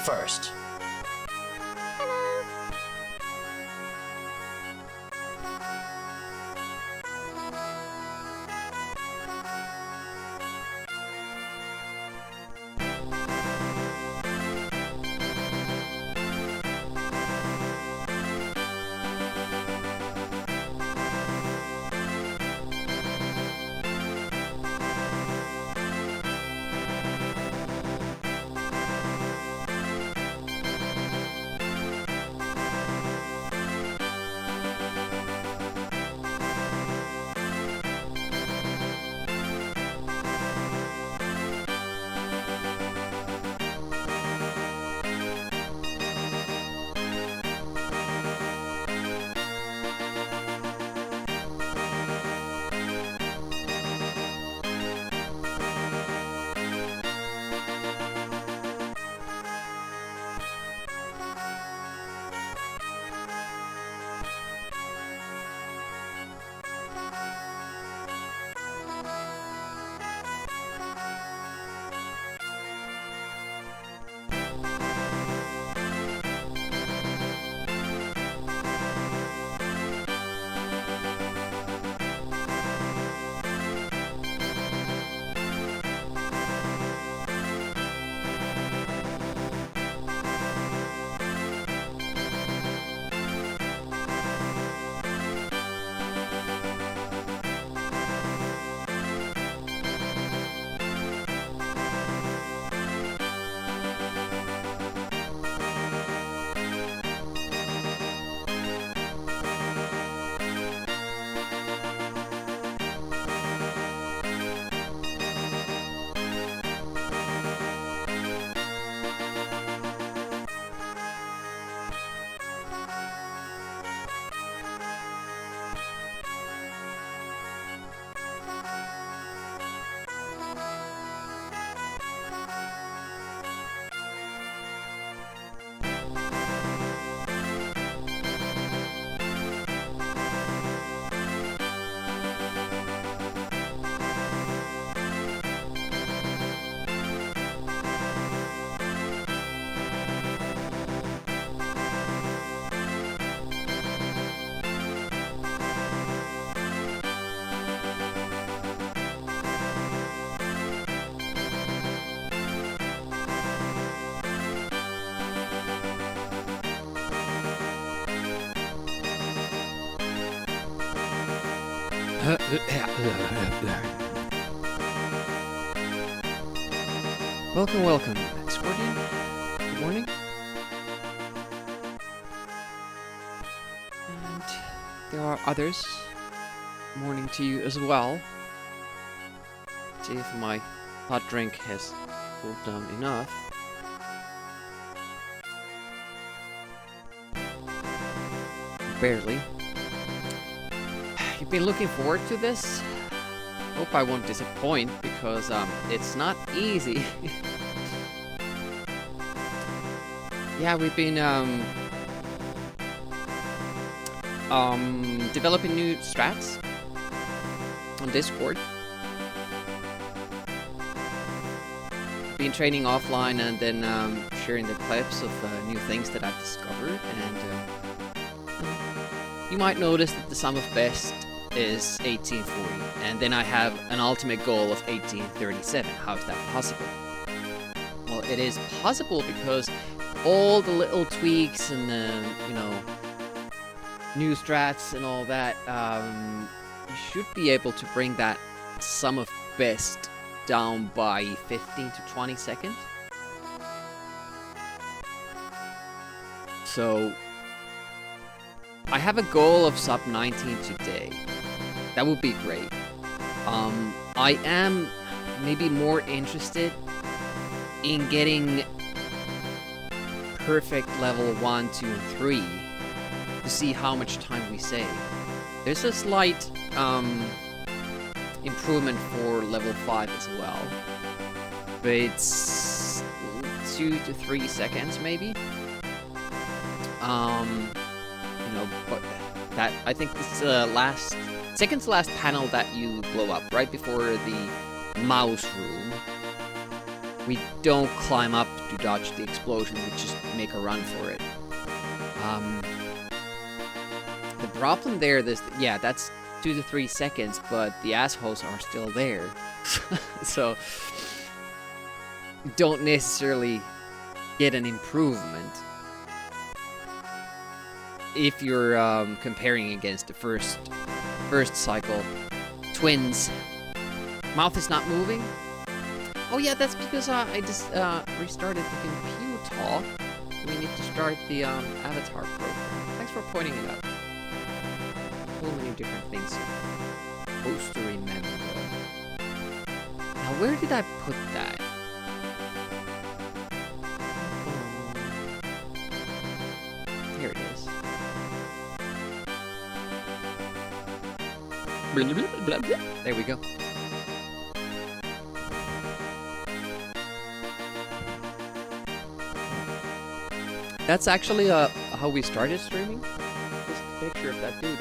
first. Welcome, Scorpion. Good morning. And there are others. Morning to you as well. See if my hot drink has cooled down enough. Barely. You've been looking forward to this? Hope I won't disappoint, because it's not easy. Yeah, we've been developing new strats on Discord. Been training offline and then sharing the clips of new things that I've discovered, and you might notice that the sum of best is 1840, and then I have an ultimate goal of 1837. How is that possible? Well, it is possible because all the little tweaks and you know, new strats and all that, you should be able to bring that sum of best down by 15 to 20 seconds. So I have a goal of sub 19 today. That would be great. I am maybe more interested in getting perfect level 1, 2, and 3 to see how much time we save. There's a slight improvement for level 5 as well, but it's 2 to 3 seconds maybe. You know, but that, I think this is second to last panel that you blow up right before the mouse room. we don't climb up to dodge the explosion, we just make a run for it. The problem there is, yeah, that's 2 to 3 seconds, but the assholes are still there. So, don't necessarily get an improvement if you're comparing against the first cycle. Twins. Mouth is not moving? Oh yeah, that's because I just restarted the computer. We need to start the avatar program. Thanks for pointing it out. So many different things you're supposed to remember. Now, where did I put that? Here it is. Blah, blah, blah, blah. There we go. That's actually how we started streaming. Just a picture of that dude.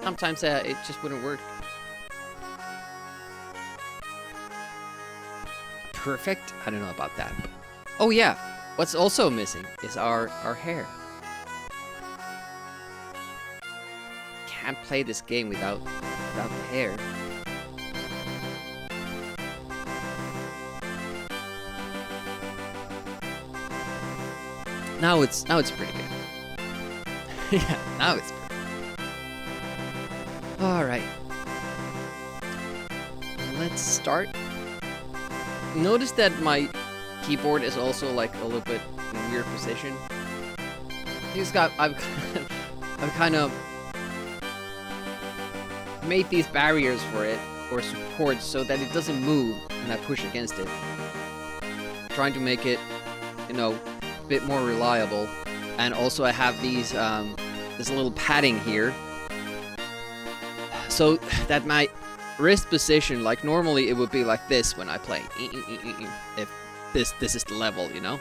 Sometimes it just wouldn't work. Perfect? I don't know about that. Oh yeah, what's also missing is our hair. Can't play this game without the hair. Now it's pretty good. Yeah, now it's pretty good. Alright. Let's start. Notice that my keyboard is also like a little bit in a weird position. I've kind of made these barriers for it, or supports, so that it doesn't move when I push against it. Trying to make it, you know, a bit more reliable. And also I have these, this little padding here, so that my wrist position, like normally it would be like this when I play. If this is the level, you know?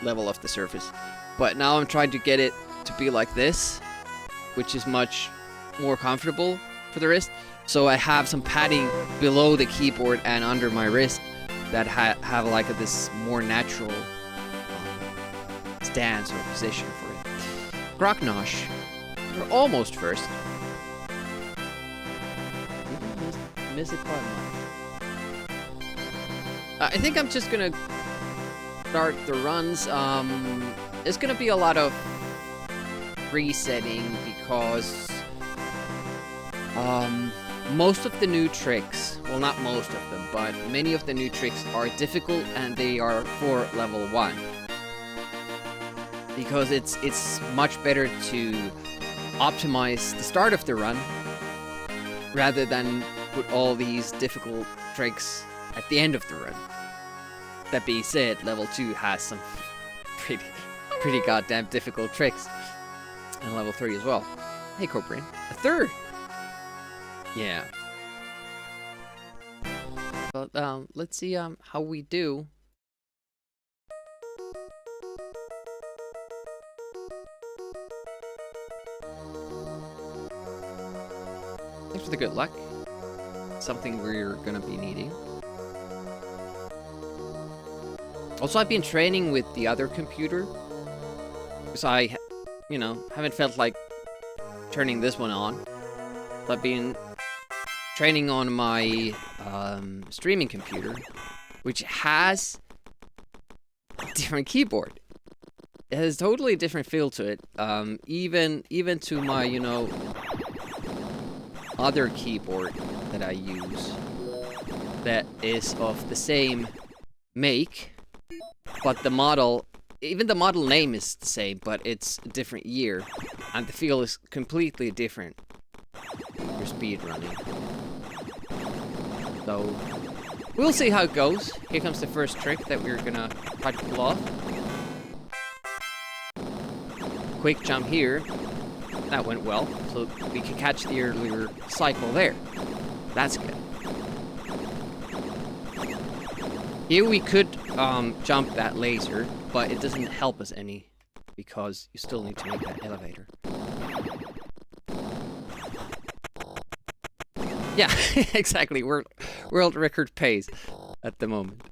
Level of the surface. But now I'm trying to get it to be like this, which is much more comfortable for the wrist. So I have some padding below the keyboard and under my wrist that have like this more natural stance or position for it. Groknosh, you're almost first. Miss it by much. I think I'm just gonna start the runs. It's gonna be a lot of resetting because most of the new tricks, well, not most of them, but many of the new tricks are difficult and they are for level 1. Because it's much better to optimize the start of the run rather than put all these difficult tricks at the end of the run. That being said, level 2 has some pretty goddamn difficult tricks. And level 3 as well. Hey, Cobrain. A third! Yeah. Well, let's see how we do. Thanks for the good luck. Something we're gonna be needing. Also, I've been training with the other computer. Because I, you know, haven't felt like turning this one on. So I've been training on my streaming computer, which has a different keyboard. It has totally different feel to it. Even to my, you know, other keyboard that I use that is of the same make, but the model, even the model name is the same, but it's a different year, and the feel is completely different for speedrunning. So, we'll see how it goes. Here comes the first trick that we're gonna try to pull off. Quick jump here. That went well, so we can catch the earlier cycle there. That's good. Here we could jump that laser, but it doesn't help us any because you still need to make that elevator. Yeah, exactly. World record pace at the moment.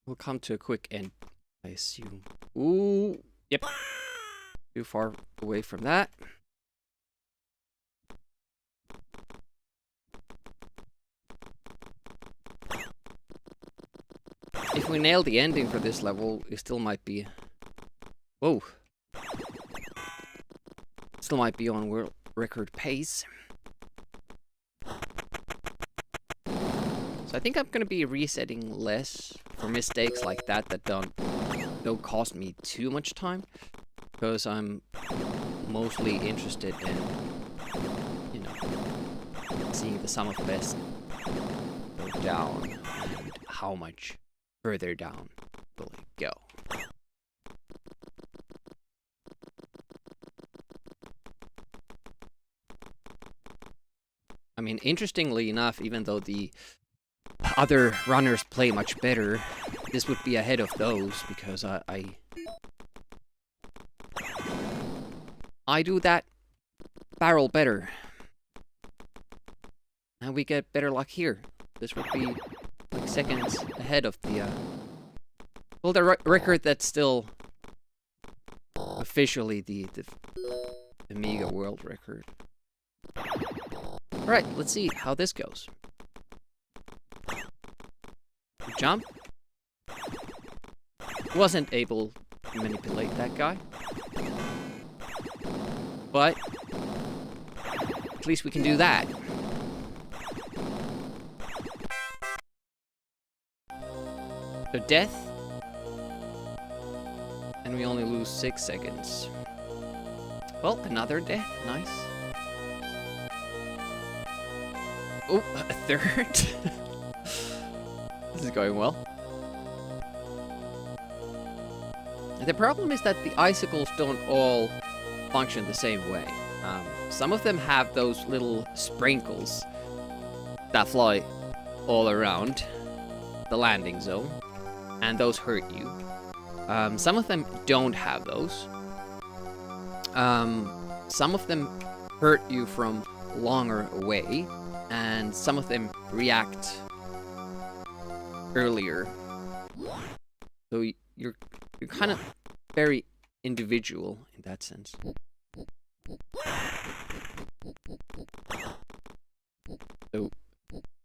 We'll come to a quick end, I assume. Ooh, yep. Too far away from that. If we nail the ending for this level, it still might be... Whoa. Still might be on world record pace. So I think I'm gonna be resetting less for mistakes like that that don't cost me too much time, because I'm mostly interested in, you know, seeing the sum of the best go down and how much further down will it go. I mean, interestingly enough, even though the other runners play much better, this would be ahead of those because I do that barrel better. And we get better luck here. This would be like seconds ahead of the well, the record that's still officially the Amiga world record. Alright, let's see how this goes. Jump. Wasn't able to manipulate that guy. But at least we can do that. So death. And we only lose 6 seconds. Well, another death. Nice. Oh, a third. This is going well. The problem is that the icicles don't all function the same way. Some of them have those little sprinkles that fly all around the landing zone, and those hurt you. Some of them don't have those. Some of them hurt you from longer away, and some of them react earlier. So you're kind of very individual in that sense. So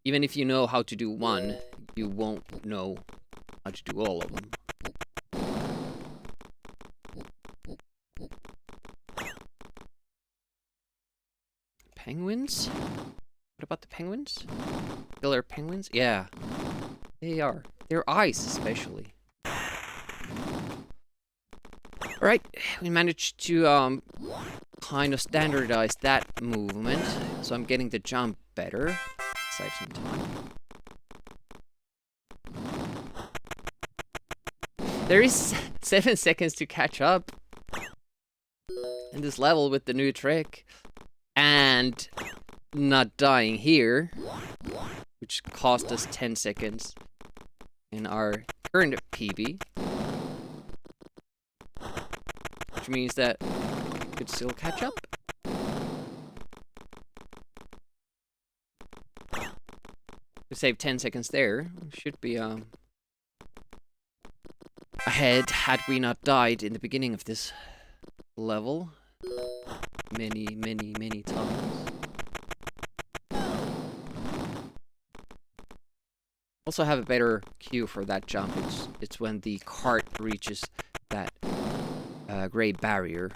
even if you know how to do one, you won't know how to do all of them. Penguins? What about the penguins? Killer penguins? Yeah. They are. Their eyes especially. Alright, we managed to kind of standardize that movement, so I'm getting the jump better. Save some time. There is 7 seconds to catch up in this level with the new trick, and not dying here, which cost us 10 seconds in our current PB. Which means that we could still catch up. We saved 10 seconds there. We should be ahead had we not died in the beginning of this level. Many times. Also have a better cue for that jump. It's when the cart reaches that gray barrier,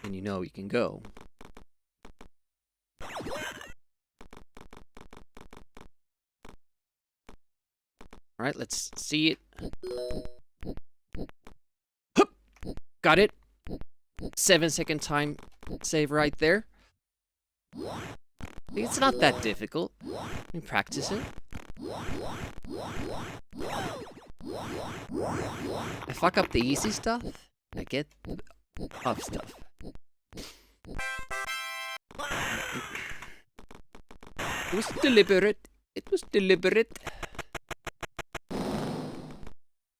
and you know you can go. Alright, let's see it. Hup! Got it. 7-second time save right there. It's not that difficult. You practice it. I fuck up the easy stuff. I get the tough stuff. It was deliberate. It was deliberate.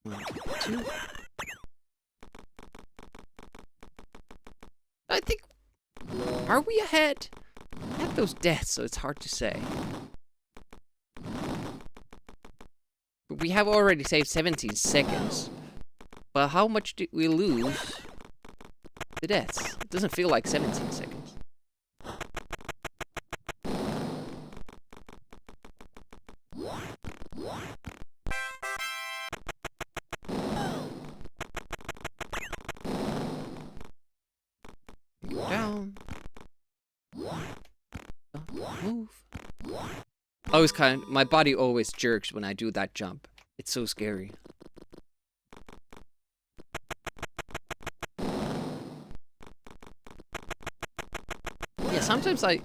1, 2. I think Are we ahead? I have those deaths, so it's hard to say. But we have already saved 17 seconds. But how much did we lose the deaths? It doesn't feel like 17 seconds. Go down. Move. My body always jerks when I do that jump. It's so scary. Yeah, sometimes I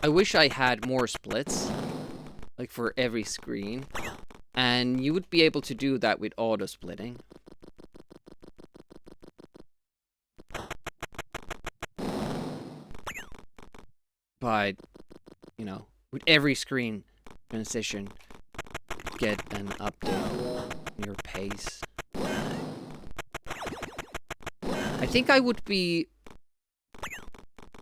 wish I had more splits, like for every screen, and you would be able to do that with auto splitting. But, you know, with every screen transition, get an update on your pace. I think I would be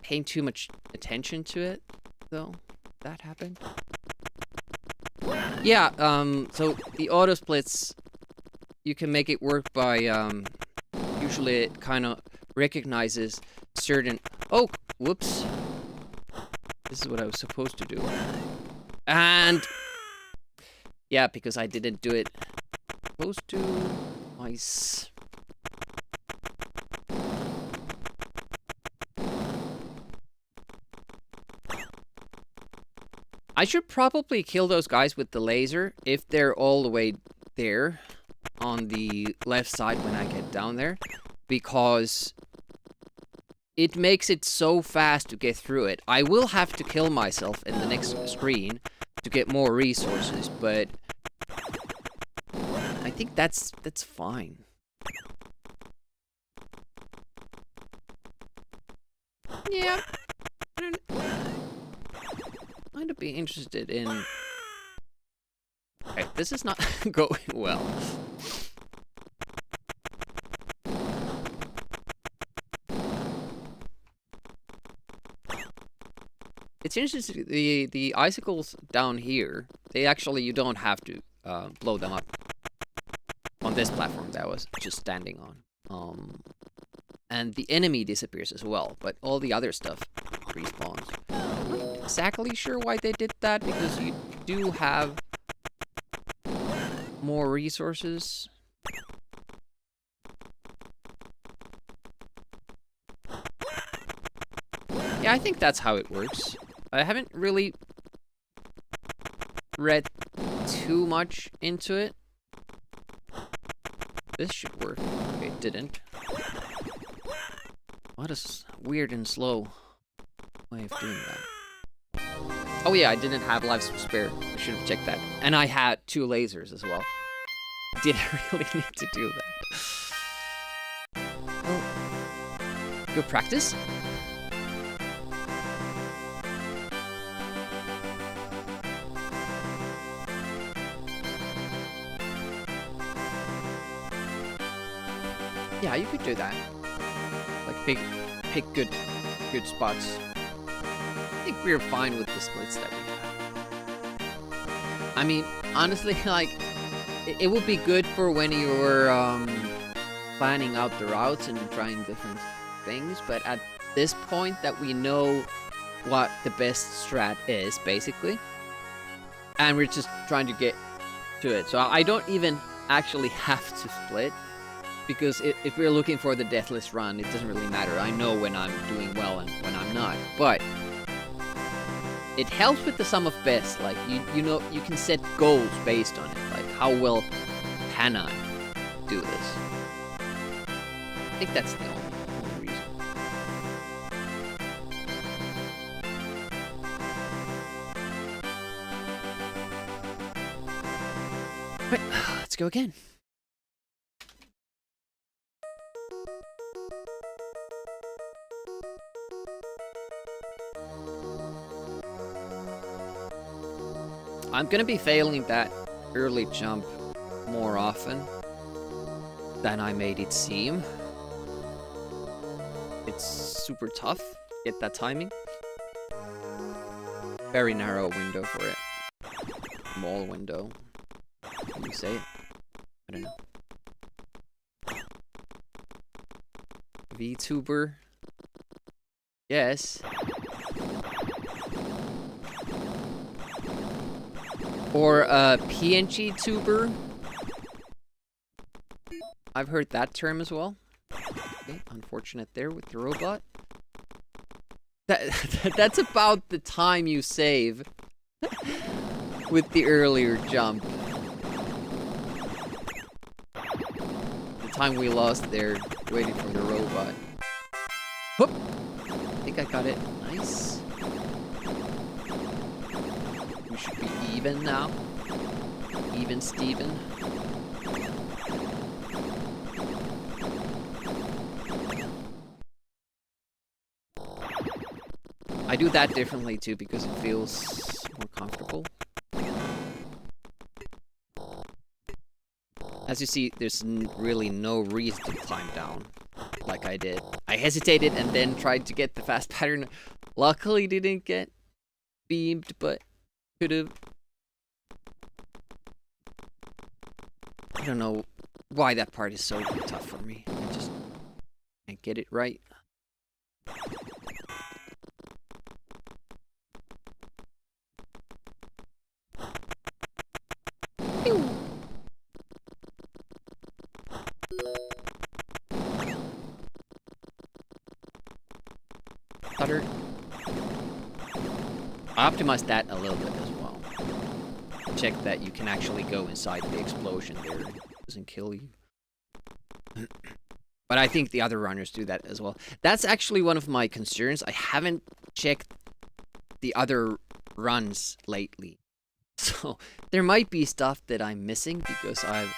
paying too much attention to it, though. That happened. Yeah, so the auto splits, you can make it work by, usually it kind of recognizes certain... Oh, whoops. This is what I was supposed to do. And... yeah, because I didn't do it. Supposed to... Nice. I should probably kill those guys with the laser if they're all the way there on the left side when I get down there, because it makes it so fast to get through it. I will have to kill myself in the next screen to get more resources, but I think that's fine. Yeah. I'd be interested in... Okay, this is not going well. It's interesting, the icicles down here, they actually, you don't have to blow them up on this platform that I was just standing on. And the enemy disappears as well, but all the other stuff respawns. I'm not exactly sure why they did that, because you do have more resources. Yeah, I think that's how it works. I haven't really read too much into it. This should work. Okay, it didn't. What a weird and slow way of doing that. Oh yeah, I didn't have lives to spare. I should have checked that. And I had 2 lasers as well. Didn't really need to do that. Oh. Good practice. Yeah, you could do that. Like pick good spots. I think we're fine with the splits that we have. I mean, honestly, like it would be good for when you're planning out the routes and trying different things, but at this point that we know what the best strat is, basically, and we're just trying to get to it. So I don't even actually have to split. Because if we're looking for the deathless run, it doesn't really matter. I know when I'm doing well and when I'm not. But it helps with the sum of best. Like, you know, you can set goals based on it. Like, how well can I do this? I think that's the only reason. But let's go again. I'm gonna be failing that early jump more often than I made it seem. It's super tough get that timing. Very narrow window for it. Small window. Can you say it? I don't know. VTuber? Yes. Or a PNG tuber? I've heard that term as well. Okay, unfortunate there with the robot. That's about the time you save with the earlier jump. The time we lost there waiting for the robot. Whoop! I think I got it. Nice. We should be even now. Even Steven. I do that differently too because it feels more comfortable. As you see, there's really no reason to climb down like I did. I hesitated and then tried to get the fast pattern. Luckily didn't get beamed, but could have. I don't know why that part is so tough for me. I just can't get it right. Cutter. I optimized that a little bit as well. Check that you can actually go inside the explosion there. It doesn't kill you. But I think the other runners do that as well. That's actually one of my concerns. I haven't checked the other runs lately. So there might be stuff that I'm missing because I've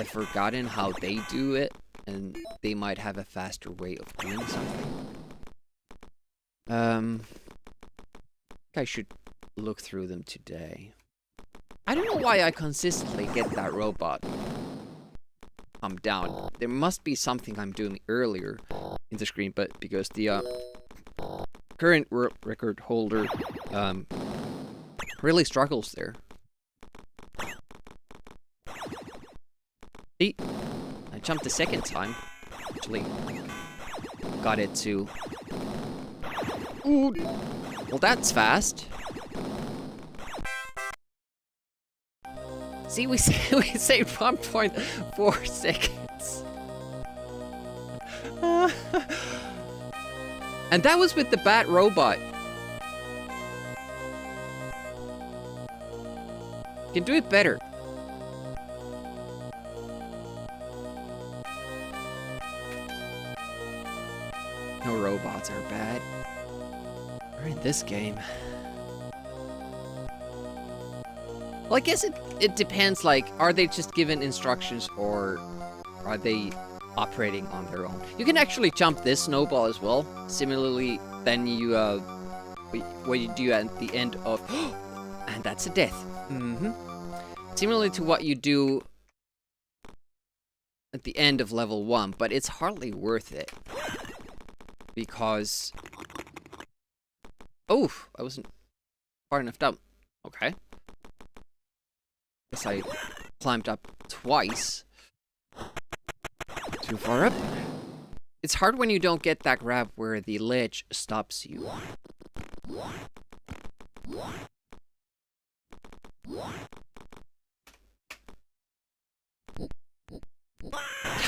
forgotten how they do it, and they might have a faster way of doing something. I should look through them today. I don't know why I consistently get that robot come down. There must be something I'm doing earlier in the screen, but because the current world record holder really struggles there. See? I jumped the second time. Actually, got it to... Ooh! Well, that's fast. See, we saved 1.4 seconds. And that was with the bat robot. You can do it better. No robots are bad. We're in this game. Well, I guess it depends, like, are they just given instructions or are they operating on their own? You can actually jump this snowball as well. Similarly, then you, what you do at the end of... and that's a death. Similarly to what you do at the end of level 1, but it's hardly worth it. Because... Oh, I wasn't far enough down. Okay. Guess I climbed up twice. Too far up. It's hard when you don't get that grab where the ledge stops you.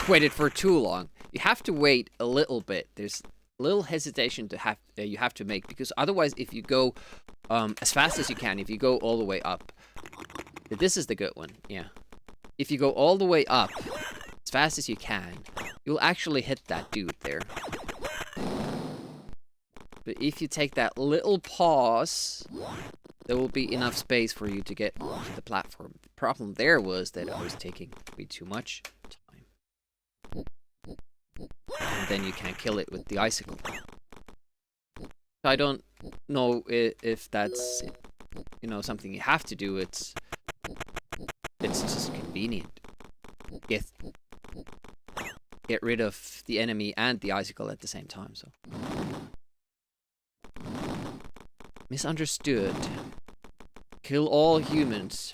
Waited for too long. You have to wait a little bit. There's a little hesitation to you have to make, because otherwise, if you go as fast as you can, if you go all the way up, this is the good one. Yeah, if you go all the way up as fast as you can, you'll actually hit that dude there. But if you take that little pause, there will be enough space for you to get onto the platform. The problem there was that I was taking way too much time. And then you can't kill it with the icicle. I don't know if that's, you know, something you have to do. It's just convenient. Yes. get rid of the enemy and the icicle at the same time. So misunderstood. Kill all humans.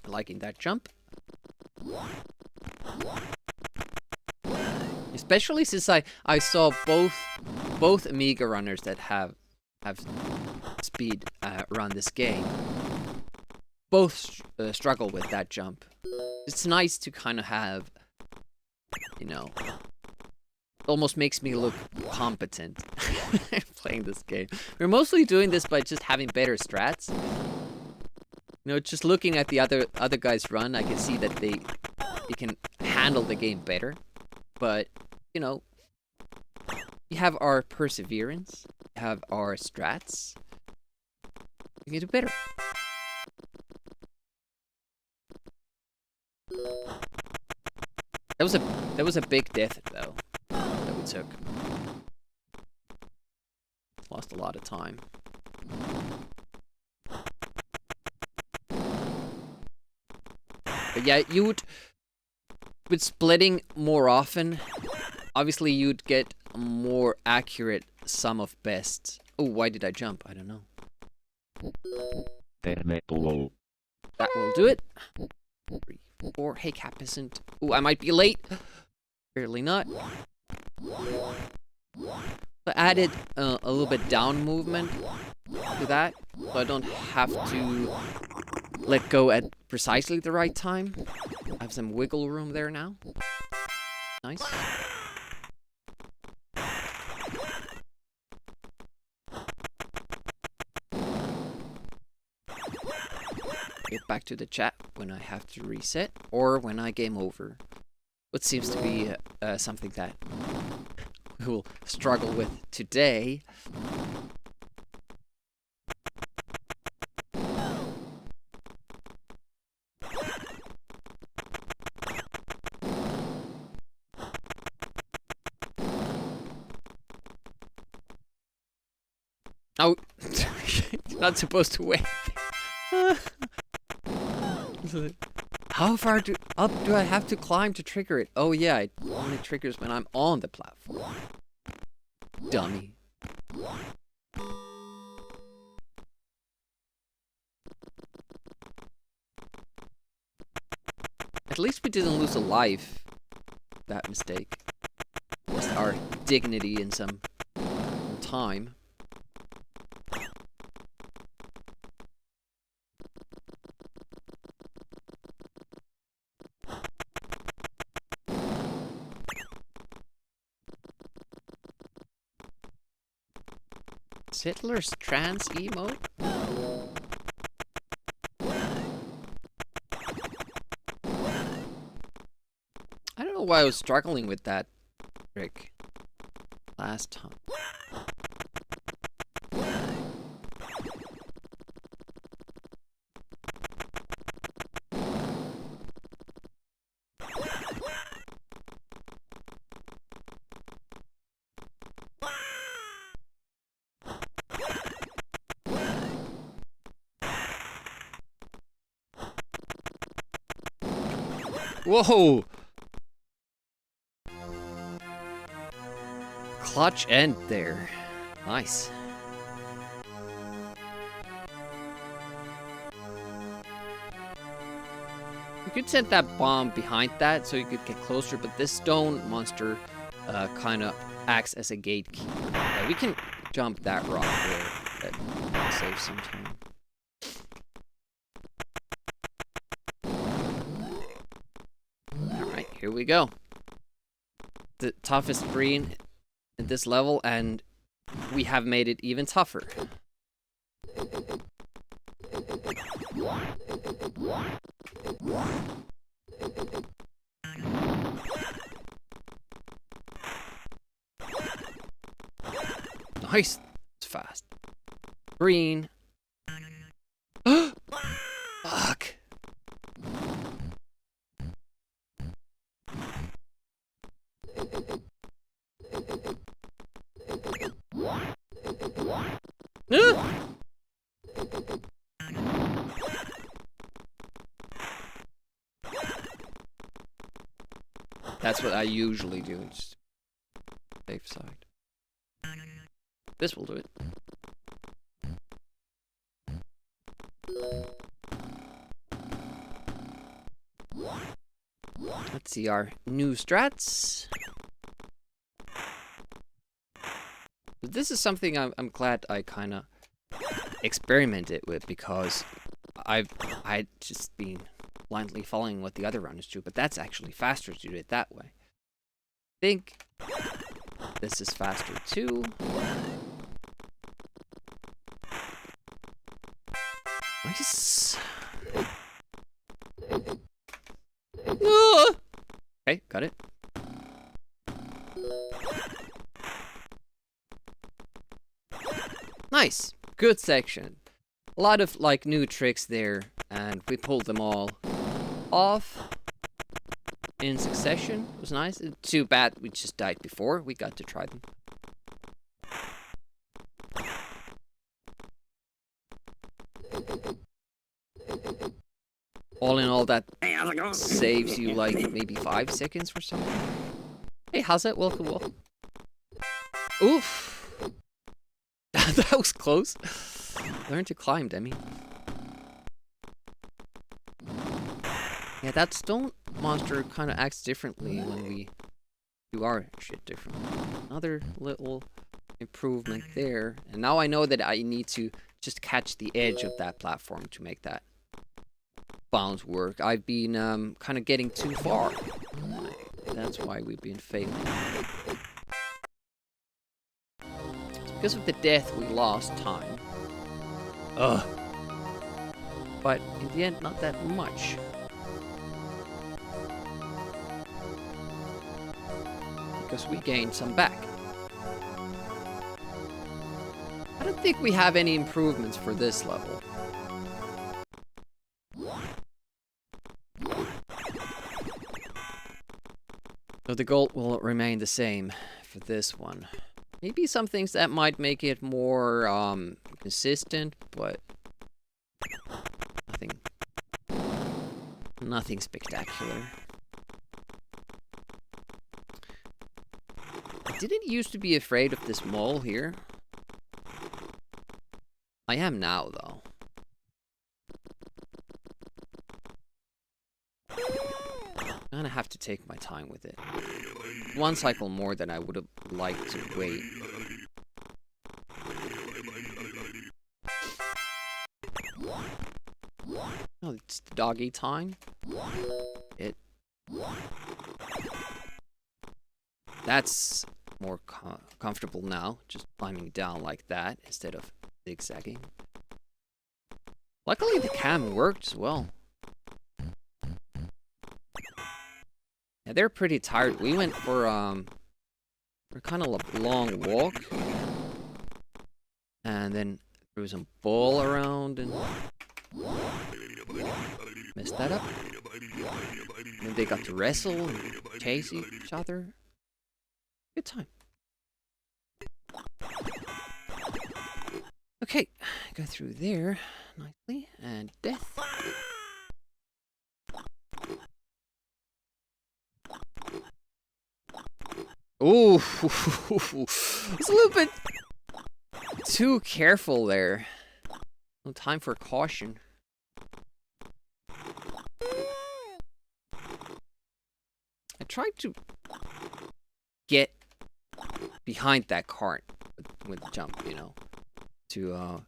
Liking that jump. Especially since I saw both Amiga runners that have speed run this game. Both struggle with that jump. It's nice to kind of have, you know, almost makes me look competent playing this game. We're mostly doing this by just having better strats. You know, just looking at the other guys run, I can see that they can handle the game better. But, you know, we have our perseverance, we have our strats. We can do better. That was a big death though that we took. Lost a lot of time. But yeah, you would with splitting more often, obviously you'd get a more accurate sum of best. Oh, why did I jump? I don't know. That will do it. 3, 4. Hey, Capicent. Ooh, I might be late. Barely not. I added a little bit down movement to that, so I don't have to let go at precisely the right time. I have some wiggle room there now. Nice. Get back to the chat when I have to reset, or when I game over. What seems to be something that we will struggle with today. Oh, you're not supposed to wait. How far up do I have to climb to trigger it? Oh yeah, it only triggers when I'm on the platform. Dummy. At least we didn't lose a life. That mistake. Lost our dignity in some time. Hitler's trans emote? I don't know why I was struggling with that trick last time. Whoa! Clutch end there. Nice. You could set that bomb behind that so you could get closer, but this stone monster kind of acts as a gatekeeper. We can jump that rock there. That saves some time. Here we go. The toughest screen in this level, and we have made it even tougher. Nice. It's fast. Green. Fuck. That's what I usually do. Just safe side. This will do it. Let's see our new strats. This is something I'm glad I kind of experimented with, because I'd just been blindly following what the other runners do, but that's actually faster to do it that way. I think this is faster too. Nice. Okay, got it. Nice. Good section. A lot of like new tricks there, and we pulled them all off in succession. It was nice. Too bad we just died before we got to try them. All in all, that saves you like maybe 5 seconds or something. Hey, how's it? Welcome. Oof. That was close. Learn to climb, Demi. Yeah, that stone monster kind of acts differently when we do our shit differently. Another little improvement there. And now I know that I need to just catch the edge of that platform to make that bounce work. I've been kind of getting too far. That's why we've been failing. Because of the death, we lost time. Ugh. But in the end, not that much. Because we gained some back. I don't think we have any improvements for this level. So the goal will remain the same for this one. Maybe some things that might make it more consistent, but nothing spectacular. I didn't used to be afraid of this mole here. I am now, though. I'm gonna have to take my time with it. One cycle more than I would have liked to wait. Oh, it's doggy time. That's more comfortable now, just climbing down like that instead of zigzagging. Luckily the cam worked as well. Yeah, they're pretty tired. We went for kind of a long walk, and then there was some ball around and messed that up. And they got to wrestle and chase each other. Good time. Okay, go through there nicely, and death. Ooh, it's a little bit too careful there. No time for caution. I tried to get behind that cart with the jump, you know, to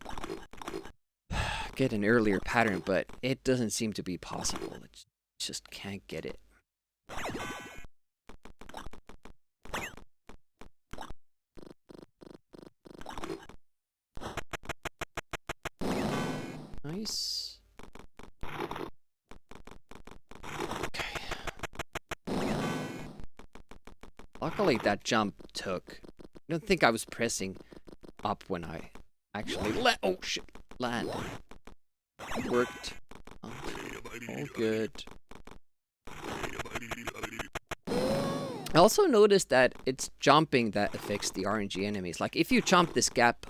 get an earlier pattern, but it doesn't seem to be possible. It just can't get it. Nice. Okay. Luckily that jump took. I don't think I was pressing up when I actually landed. It worked. All good. I also noticed that it's jumping that affects the RNG enemies. Like if you jump this gap,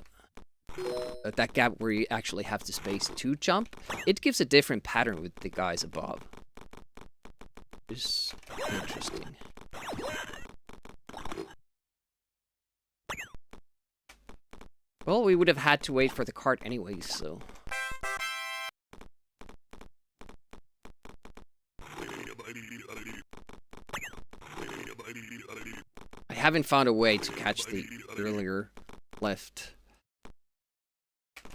that gap where you actually have the space to jump, it gives a different pattern with the guys above. It's interesting. Well, we would have had to wait for the cart anyways, so... I haven't found a way to catch the earlier left.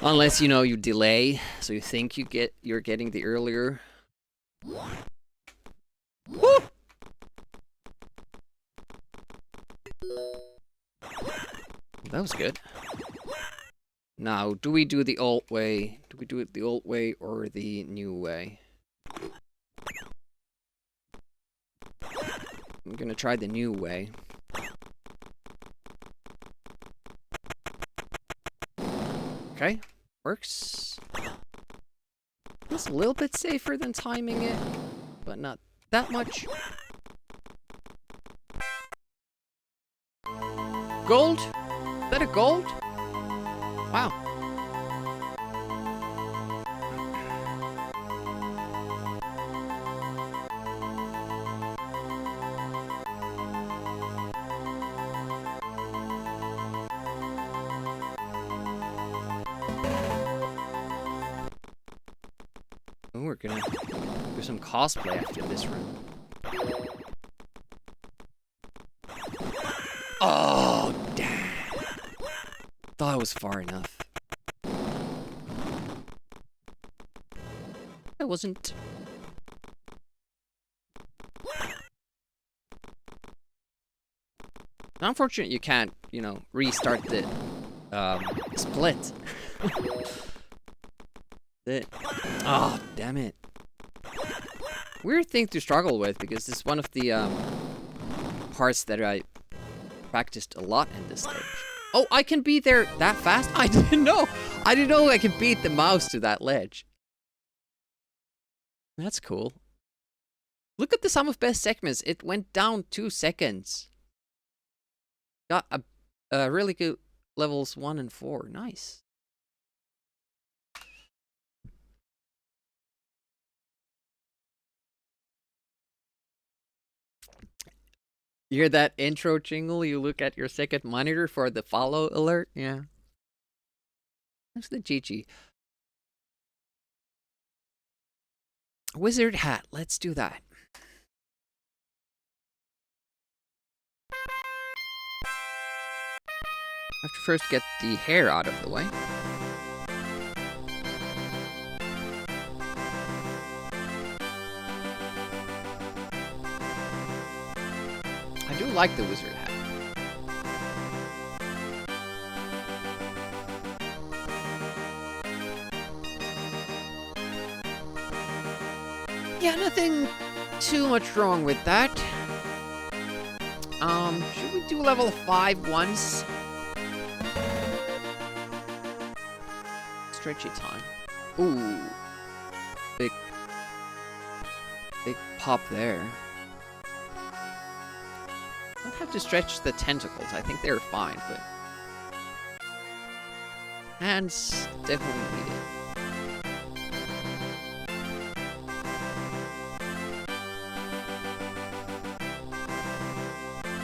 Unless, you know, you delay, so you think you're getting the earlier. Woo! That was good. Now, do we do the old way? Do we do it the old way or the new way? I'm gonna try the new way. Okay, works. It's a little bit safer than timing it, but not that much. Gold? Is that a gold? Wow. Oh, we're gonna do some cosplay after this room. Oh, damn. Thought it was far enough. It wasn't. Unfortunately, you can't, you know, restart the split. Oh, damn it. Weird thing to struggle with, because it's one of the parts that I practiced a lot in this stage. Oh, I can be there that fast? I didn't know. I didn't know I could beat the mouse to that ledge. That's cool. Look at the sum of best segments. It went down 2 seconds. Got a really good levels 1 and 4. Nice. You hear that intro jingle? You look at your second monitor for the follow alert? Yeah. That's the GG. Wizard hat. Let's do that. I have to first get the hair out of the way. I do like the wizard hat. Yeah, nothing too much wrong with that. Should we do level 5 once? Stretchy time. Ooh. Big pop there. Don't have to stretch the tentacles. I think they're fine, but hands definitely need it.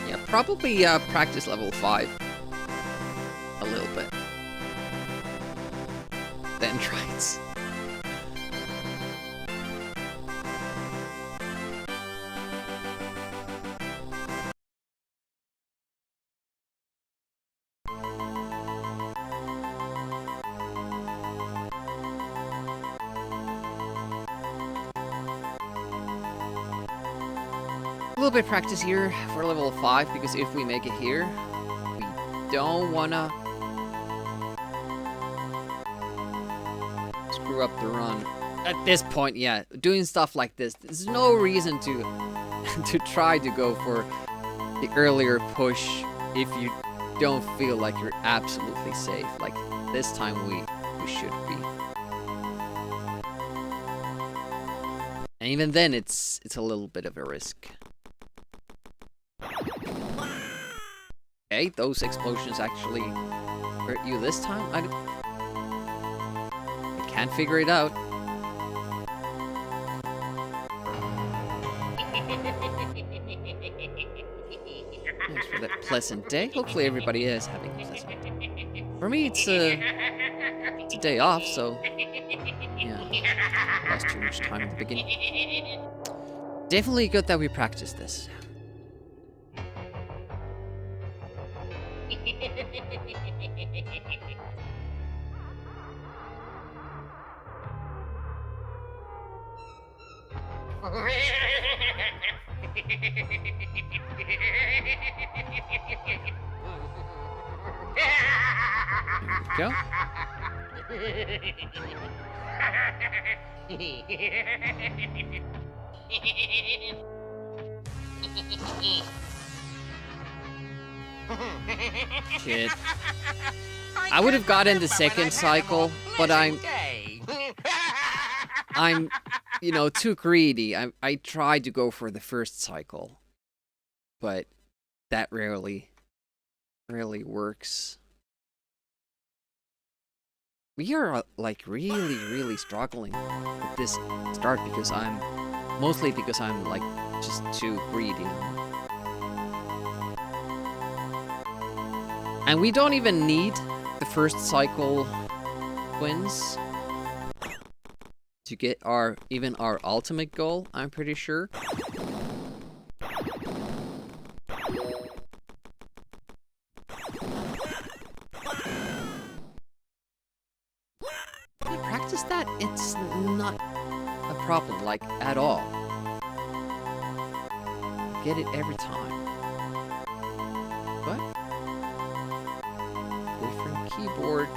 Yeah, probably practice level 5 a little bit. Then try it. A little bit of practice here for level 5, because if we make it here, we don't wanna screw up the run. At this point, yeah, doing stuff like this, there's no reason to to try to go for the earlier push if you don't feel like you're absolutely safe. Like this time we should be. And even then it's a little bit of a risk. Okay, those explosions actually hurt you this time? I can't figure it out. Thanks for that pleasant day. Hopefully everybody is having a pleasant day. For me, it's a day off, so yeah, lost too much time at the beginning. Definitely good that we practiced this. There we go. Shit. I would have gotten the second cycle, but I'm, you know, too greedy. I tried to go for the first cycle, but that rarely works. We are like really struggling with this start because I'm like just too greedy. And we don't even need the first cycle wins to get our ultimate goal, I'm pretty sure. When I practice that, it's not a problem, like, at all. I get it every time. But different keyboard.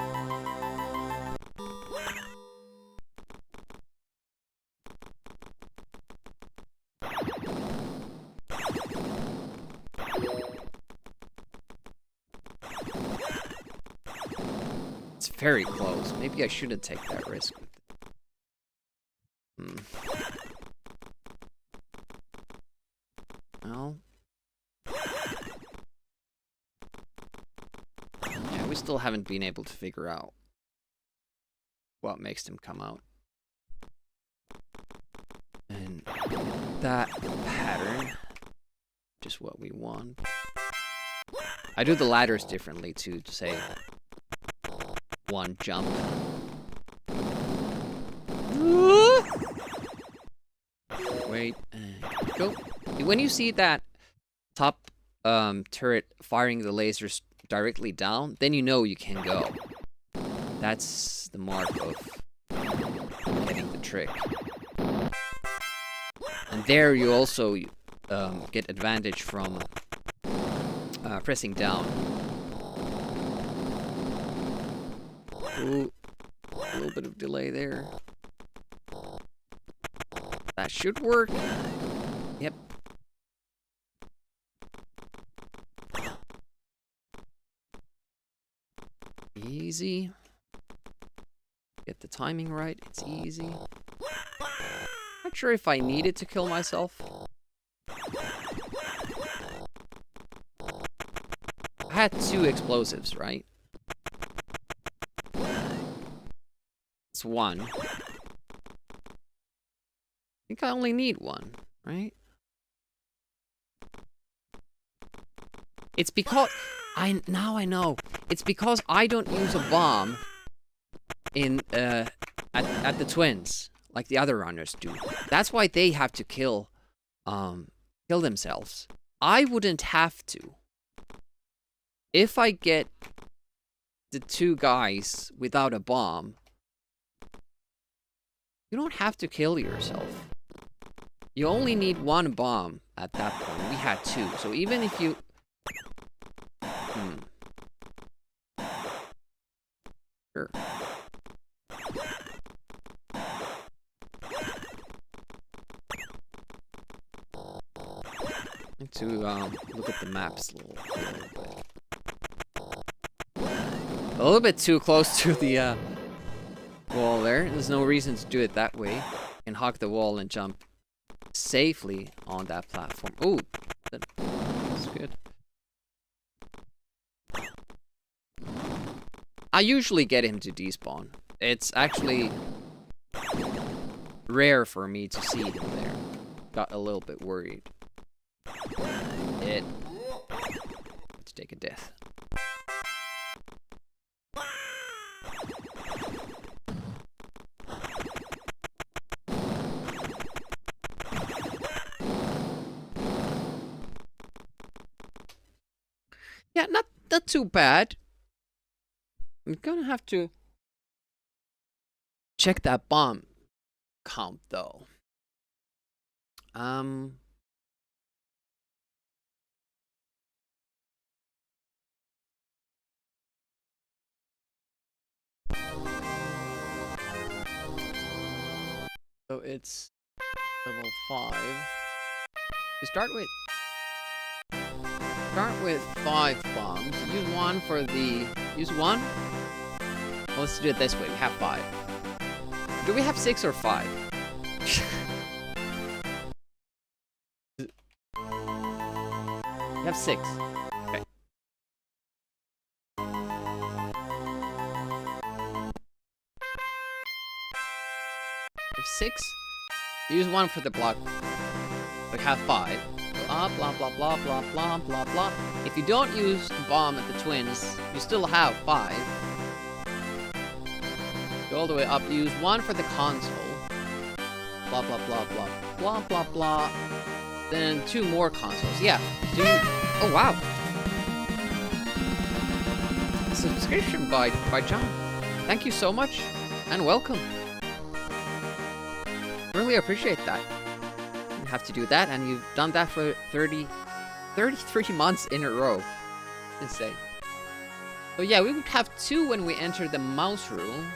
It's very close. Maybe I shouldn't take that risk with it. Well. Yeah, we still haven't been able to figure out what makes them come out. And that pattern, just what we want. I do the ladders differently too, to say one jump. Wait, and go. When you see that top turret firing the lasers directly down, then you know you can go. That's the mark of getting the trick. And there you also get advantage from pressing down. Ooh, a little bit of delay there. That should work. Yep. Easy. Get the timing right. It's easy. Not sure if I needed to kill myself. I had 2 explosives, right? It's 1. I think I only need 1, right? It's because now I know. It's because I don't use a bomb in at the twins like the other runners do. That's why they have to kill themselves. I wouldn't have to. If I get the 2 guys without a bomb, you don't have to kill yourself. You only need 1 bomb at that point. We had 2, so even if you Sure. Need to look at the maps a little bit. A little bit too close to the wall there. There's no reason to do it that way. You can hug the wall and jump safely on that platform. Ooh, that's good. I usually get him to despawn. It's actually rare for me to see him there. Got a little bit worried. Let's take a death. not too bad. I'm gonna have to check that bomb count though. So it's level 5. To start with 5 bombs. Use one for the... Use one? Well, let's do it this way. We have 5. Do we have 6 or 5? We have 6. Okay. We have 6. Use one for the block. We have 5. Blah, blah, blah, blah, blah, blah, blah, blah. If you don't use the bomb at the twins, you still have 5. Go all the way up. Use one for the console. Blah, blah, blah, blah, blah, blah, blah. Then 2 more consoles. Yeah. Oh, wow. Subscription by John. Thank you so much, and welcome. Really appreciate that. You have to do that, and you've done that for 33 months in a row. Insane. So yeah, we would have 2 when we enter the mouse room.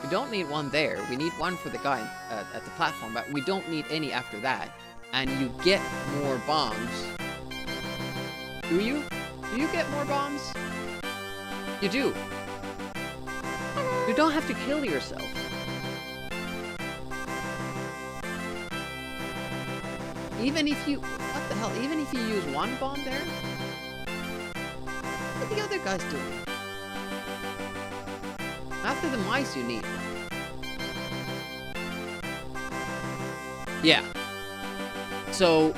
We don't need one there. We need one for the guy at the platform, but we don't need any after that. And you get more bombs. Do you? Do you get more bombs? You do. You don't have to kill yourself. Even if you... What the hell? Even if you use one bomb there? What are the other guys doing? After the mice you need. Yeah. So...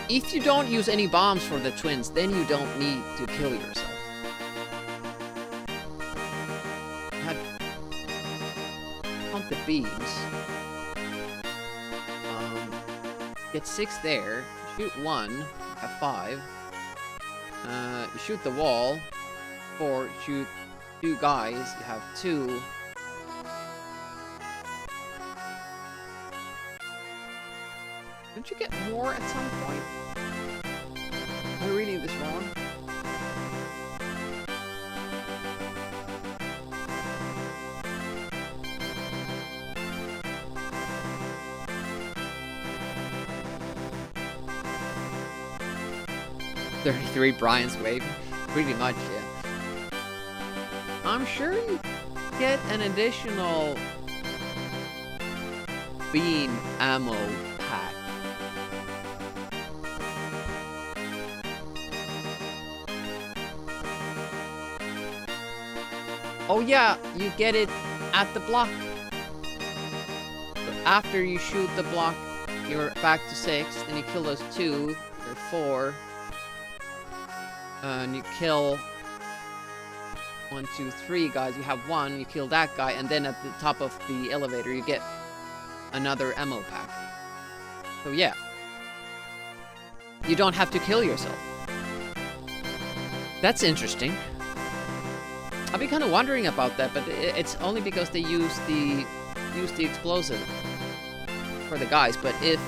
if you don't use any bombs for the twins, then you don't need to kill yourself. Count the beams. Get 6 there. Shoot 1. Have 5. You shoot the wall. 4. Shoot 2 guys. You have 2. Don't you get more at some point? Am I reading this wrong? $33 Brian's wave. Pretty much, yeah. I'm sure you get an additional beam ammo pack. Oh yeah, you get it at the block. So after you shoot the block, you're back to 6, then you kill those 2, you're 4. And you kill 1, 2, 3 guys. You have 1, you kill that guy, and then at the top of the elevator you get another ammo pack. So yeah. You don't have to kill yourself. That's interesting. I've been kind of wondering about that, but it's only because they use the explosive for the guys. But if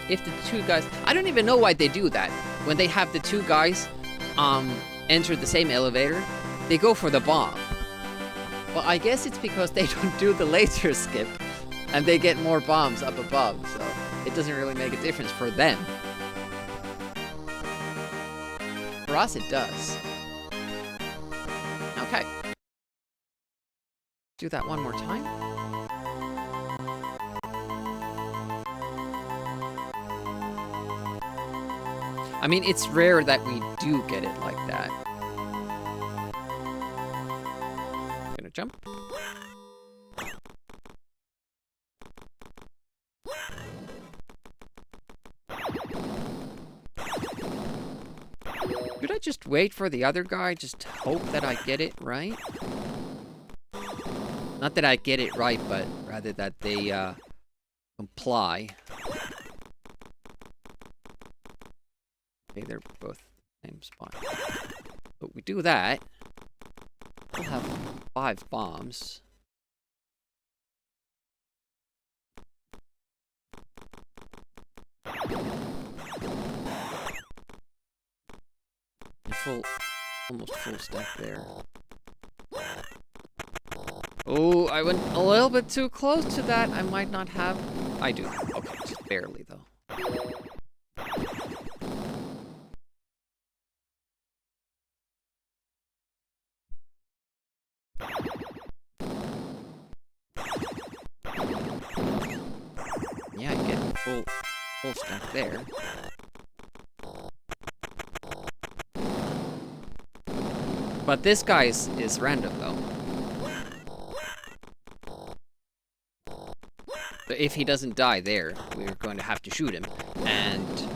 the 2 guys... I don't even know why they do that. When they have the 2 guys enter the same elevator, they go for the bomb. Well, I guess it's because they don't do the laser skip, and they get more bombs up above, so it doesn't really make a difference for them. For us, it does. Okay. Do that one more time. I mean, it's rare that we do get it like that. I'm gonna jump. Should I just wait for the other guy? Just hope that I get it right? Not that I get it right, but rather that they comply. Okay, they're both same spot. But we do that. We'll have 5 bombs. Almost full stack there. Oh, I went a little bit too close to that. I might not have. I do. Okay, just barely though. Yeah, I get full stack there. But this guy is random though. So if he doesn't die there, we're going to have to shoot him. And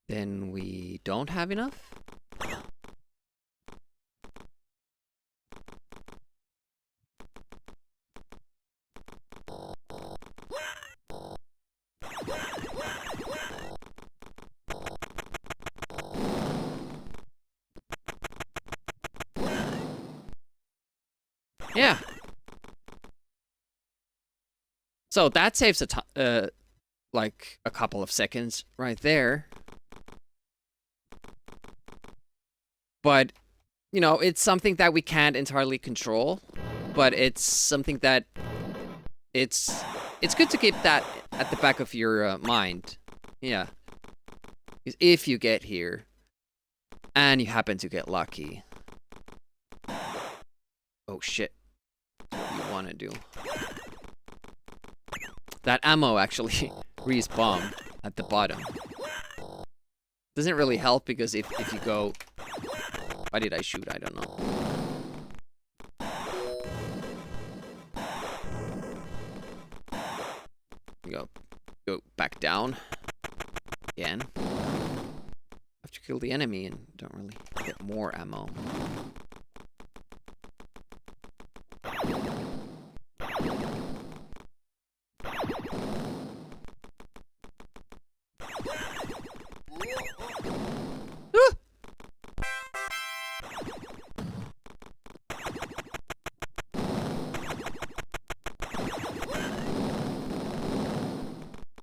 then we don't have enough? Yeah. So that saves like a couple of seconds right there. But, you know, it's something that we can't entirely control, but it's something that it's good to keep that at the back of your mind. Yeah. Because if you get here and you happen to get lucky. Oh shit. What you want to do. That ammo actually respawned at the bottom. Doesn't really help because if you go... Why did I shoot? I don't know. Go back down. Again. Have to kill the enemy and don't really get more ammo.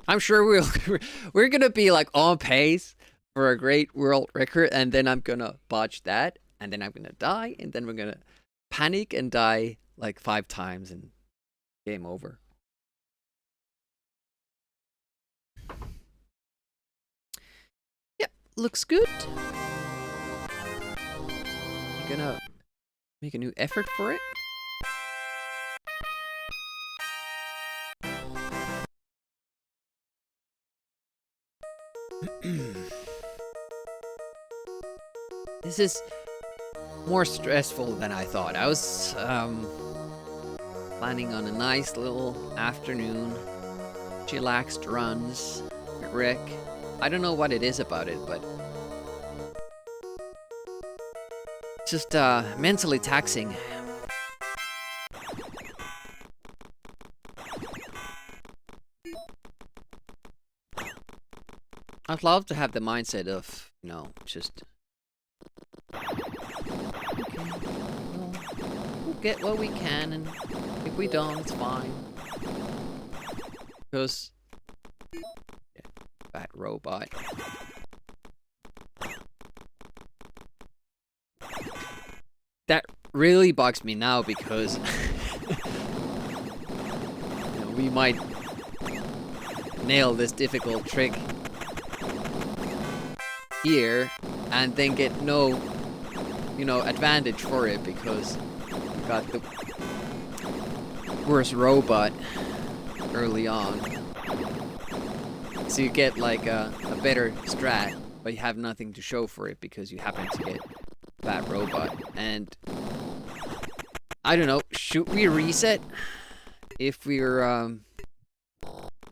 I'm sure we're gonna be like on pace for a great world record, and then I'm gonna botch that, and then I'm gonna die, and then we're gonna panic and die like 5 times, and game over. Yep, looks good. You gonna make a new effort for it? This is more stressful than I thought. I was planning on a nice little afternoon, chillaxed runs at Rick. I don't know what it is about it, but just mentally taxing. I'd love to have the mindset of, you know, just... Okay, we'll get what we can, and if we don't, it's fine. Because... Yeah, bad robot. That really bugs me now because... you know, we might nail this difficult trick here and then get no, you know, advantage for it because we got the worst robot early on. So you get like a better strat, but you have nothing to show for it because you happen to get bad robot. And I don't know, should we reset if we're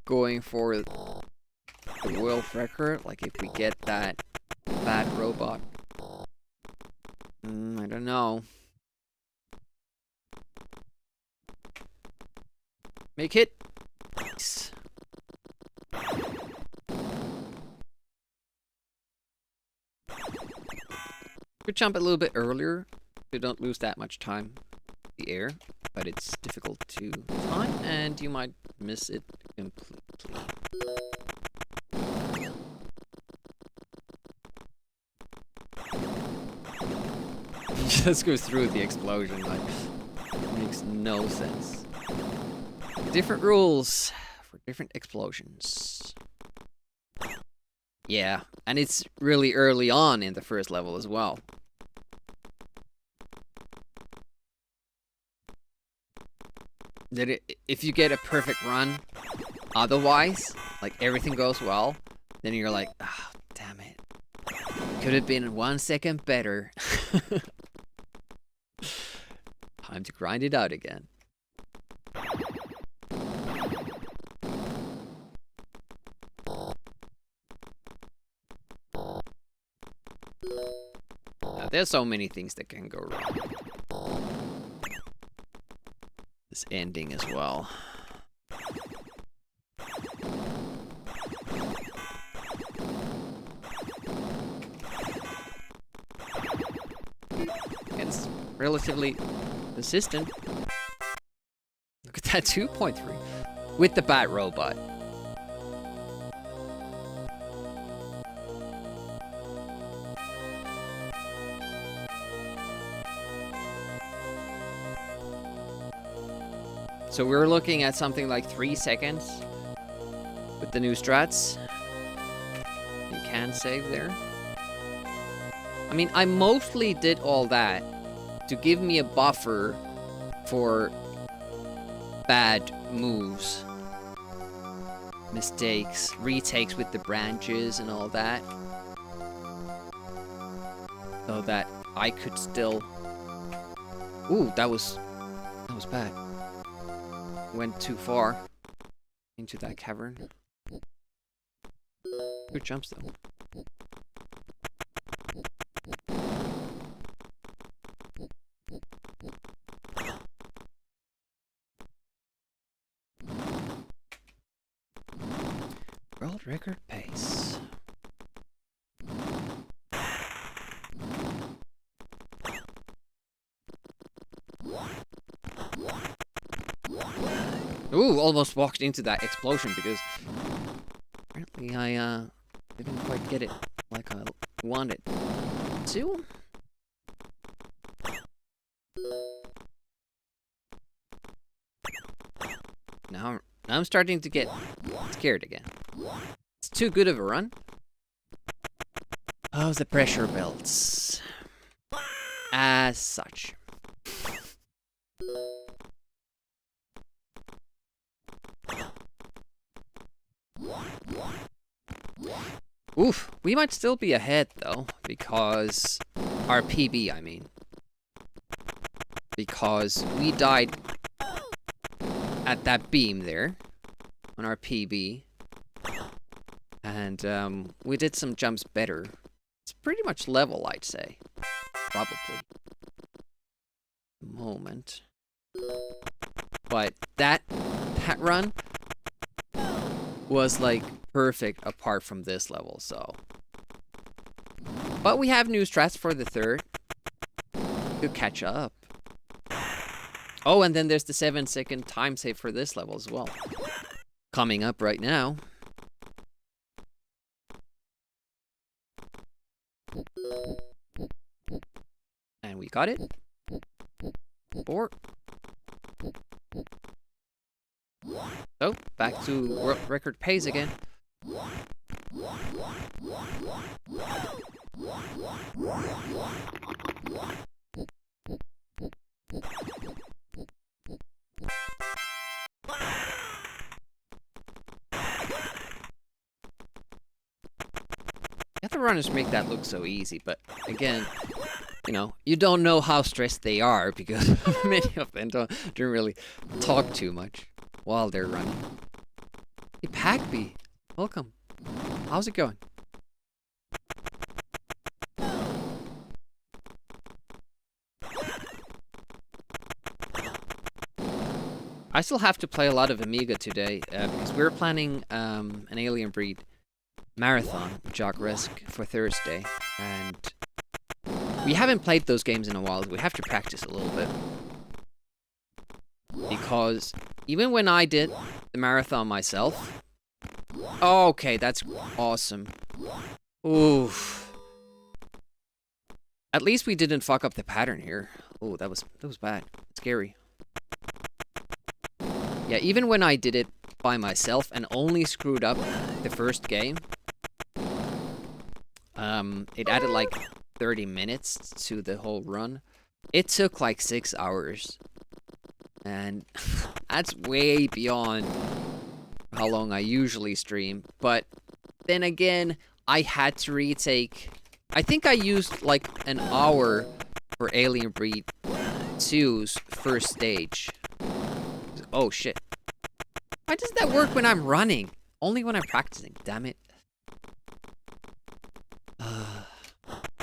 going for the world record? Like if we get that bad robot. I don't know. Make it. Nice. Could jump a little bit earlier, so you don't lose that much time in the air, but it's difficult to time, and you might miss it completely. He just goes through the explosion, like, makes no sense. Different rules for different explosions. Yeah, and it's really early on in the first level as well. If you get a perfect run, otherwise, like everything goes well, then you're like, ah, oh, damn it. Could have been 1 second better. Time to grind it out again. Now, there's so many things that can go wrong. This ending as well. It's relatively consistent. Look at that 2.3 with the Bat Robot. So we're looking at something like 3 seconds with the new strats. You can save there. I mean, I mostly did all that to give me a buffer for bad moves, mistakes, retakes with the branches and all that, so that I could still... Ooh, that was bad. Went too far into that cavern. Good jumps though. World record pace. Ooh, almost walked into that explosion because apparently I didn't quite get it like I wanted to. Now I'm starting to get scared again. It's too good of a run. Oh, the pressure builds. As such. Oof, we might still be ahead though, because our PB, I mean. Because we died at that beam there on our PB. And we did some jumps better. It's pretty much level, I'd say. Probably. Moment. But that run was like perfect apart from this level, so. But we have new strats for the third. Could catch up. Oh, and then there's the 7-second time save for this level as well. Coming up right now. And we got it. 4. So, back to world record pace again. The other runners make that look so easy, but again, you know, you don't know how stressed they are because many of them don't really talk too much while they're running. Hey, Packby, welcome. How's it going? I still have to play a lot of Amiga today because we're planning an Alien Breed marathon, Jogresk, for Thursday, and we haven't played those games in a while. We have to practice a little bit. Because even when I did the marathon myself... Okay, that's awesome. Oof. At least we didn't fuck up the pattern here. Oh, that was bad. Scary. Yeah, even when I did it by myself and only screwed up the first game, it added like 30 minutes to the whole run. It took like 6 hours. And that's way beyond how long I usually stream. But then again, I had to retake... I think I used like an hour for Alien Breed 2's first stage. Oh shit. Why does that work when I'm running? Only when I'm practicing, damn it.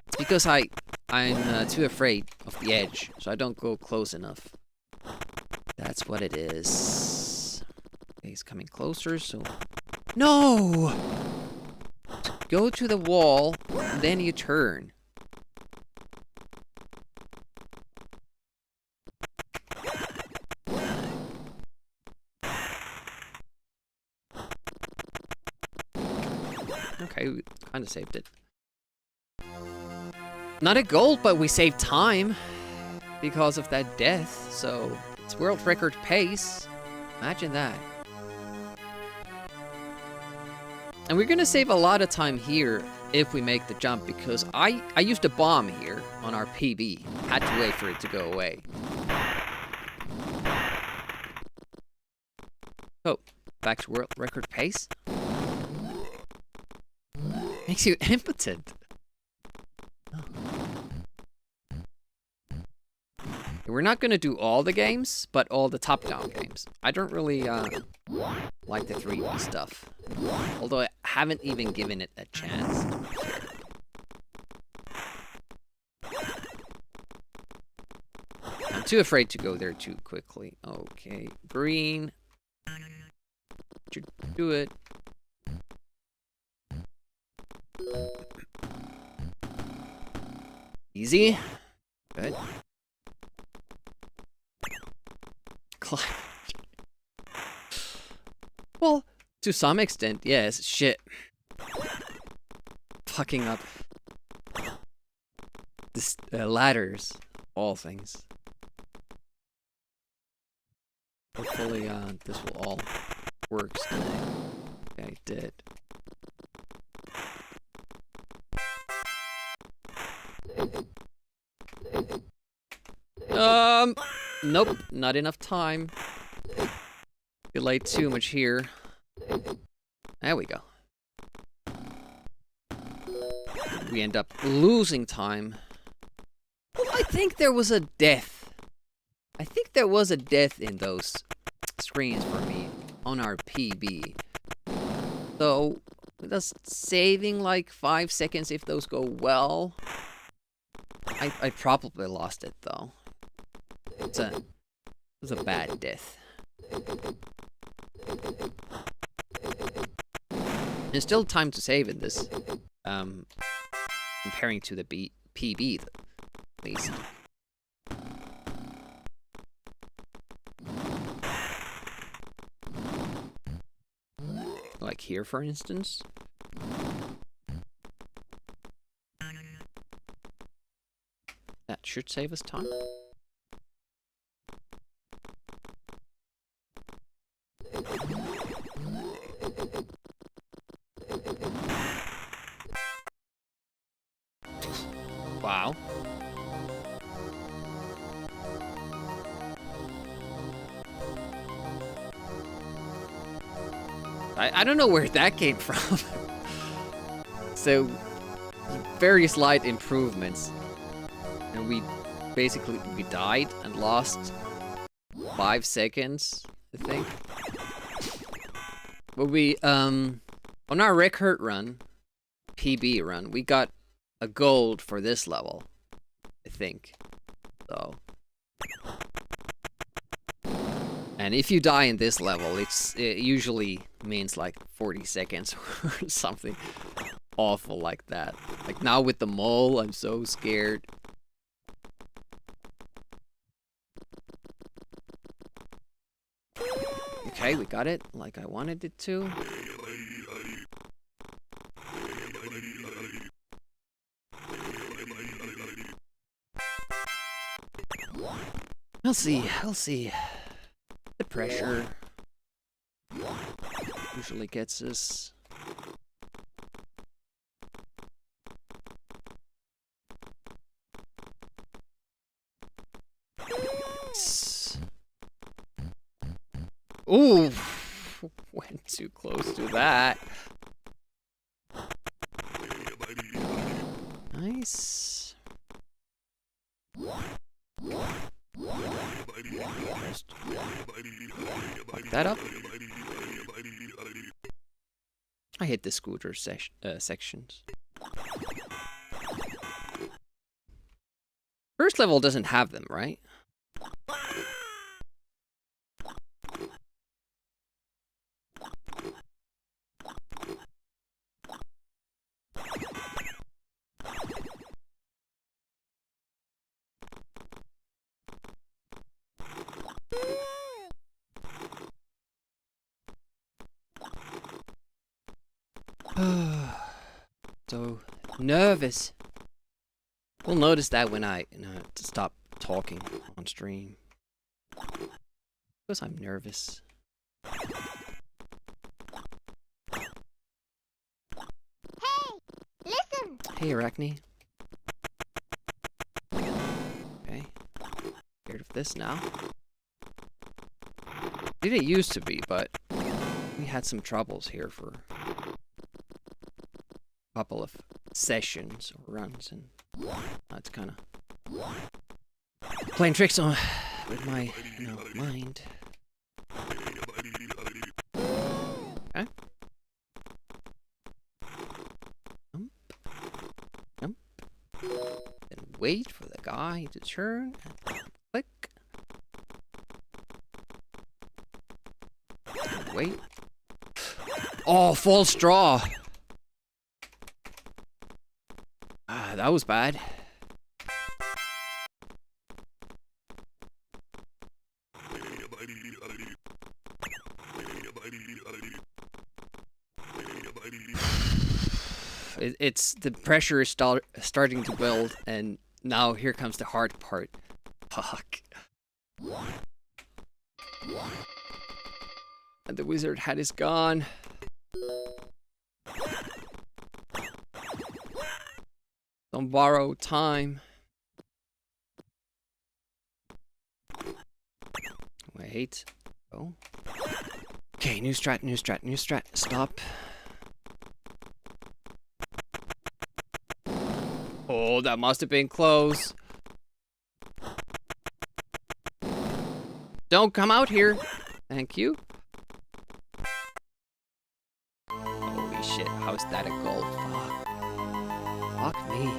It's because I'm too afraid of the edge, so I don't go close enough. That's what it is. Okay, he's coming closer, so... No! Go to the wall, and then you turn. Okay, we kind of saved it. Not a gold, but we saved time because of that death, so it's world record pace. Imagine that. And we're gonna save a lot of time here if we make the jump, because I used a bomb here on our PB. Had to wait for it to go away. Oh, back to world record pace. Makes you impotent. Oh. We're not gonna do all the games, but all the top-down games. I don't really like the 3D stuff. Although I haven't even given it a chance. I'm too afraid to go there too quickly. Okay, green. Should do it. Easy. Good. Well, to some extent, yes. Shit. Fucking up. This ladders, all things. Hopefully, this will all work today. Okay, it did. Nope, not enough time. Delayed too much here. There we go. We end up losing time. Well, I think there was a death. I think there was a death in those screens for me on our PB. So, with us saving like 5 seconds if those go well, I probably lost it though. It was a bad death. There's still time to save in this, comparing to the PB, at least. Like here, for instance. That should save us time. Wow. I don't know where that came from. So, very slight improvements. And we died and lost 5 seconds, I think. But we, on our record run, PB run, we got a gold for this level, I think. So. And if you die in this level, it usually means like 40 seconds or something awful like that. Like now with the mole, I'm so scared. Okay, we got it like I wanted it to. I'll see. The pressure usually gets us. Ooh, went too close to that. Nice. Just fuck that up. I hate the scooter sections. First level doesn't have them, right? So nervous. We'll notice that when I stop talking on stream. Because I'm nervous. Hey, listen. Hey, Arachne. Okay. Scared of this now. It used to be, but we had some troubles here for a couple of sessions or runs, and that's kind of playing tricks on with my mind. Okay. Jump. Then wait for the guy to turn and click. And wait. Oh, false draw. Ah, that was bad. It's the pressure is starting to build, and now here comes the hard part. Fuck. And the wizard hat is gone. Don't borrow time. Wait. Oh. Okay, new strat. Stop. Oh, that must have been close. Don't come out here. Thank you. Holy shit, how's that a goal? Fuck me.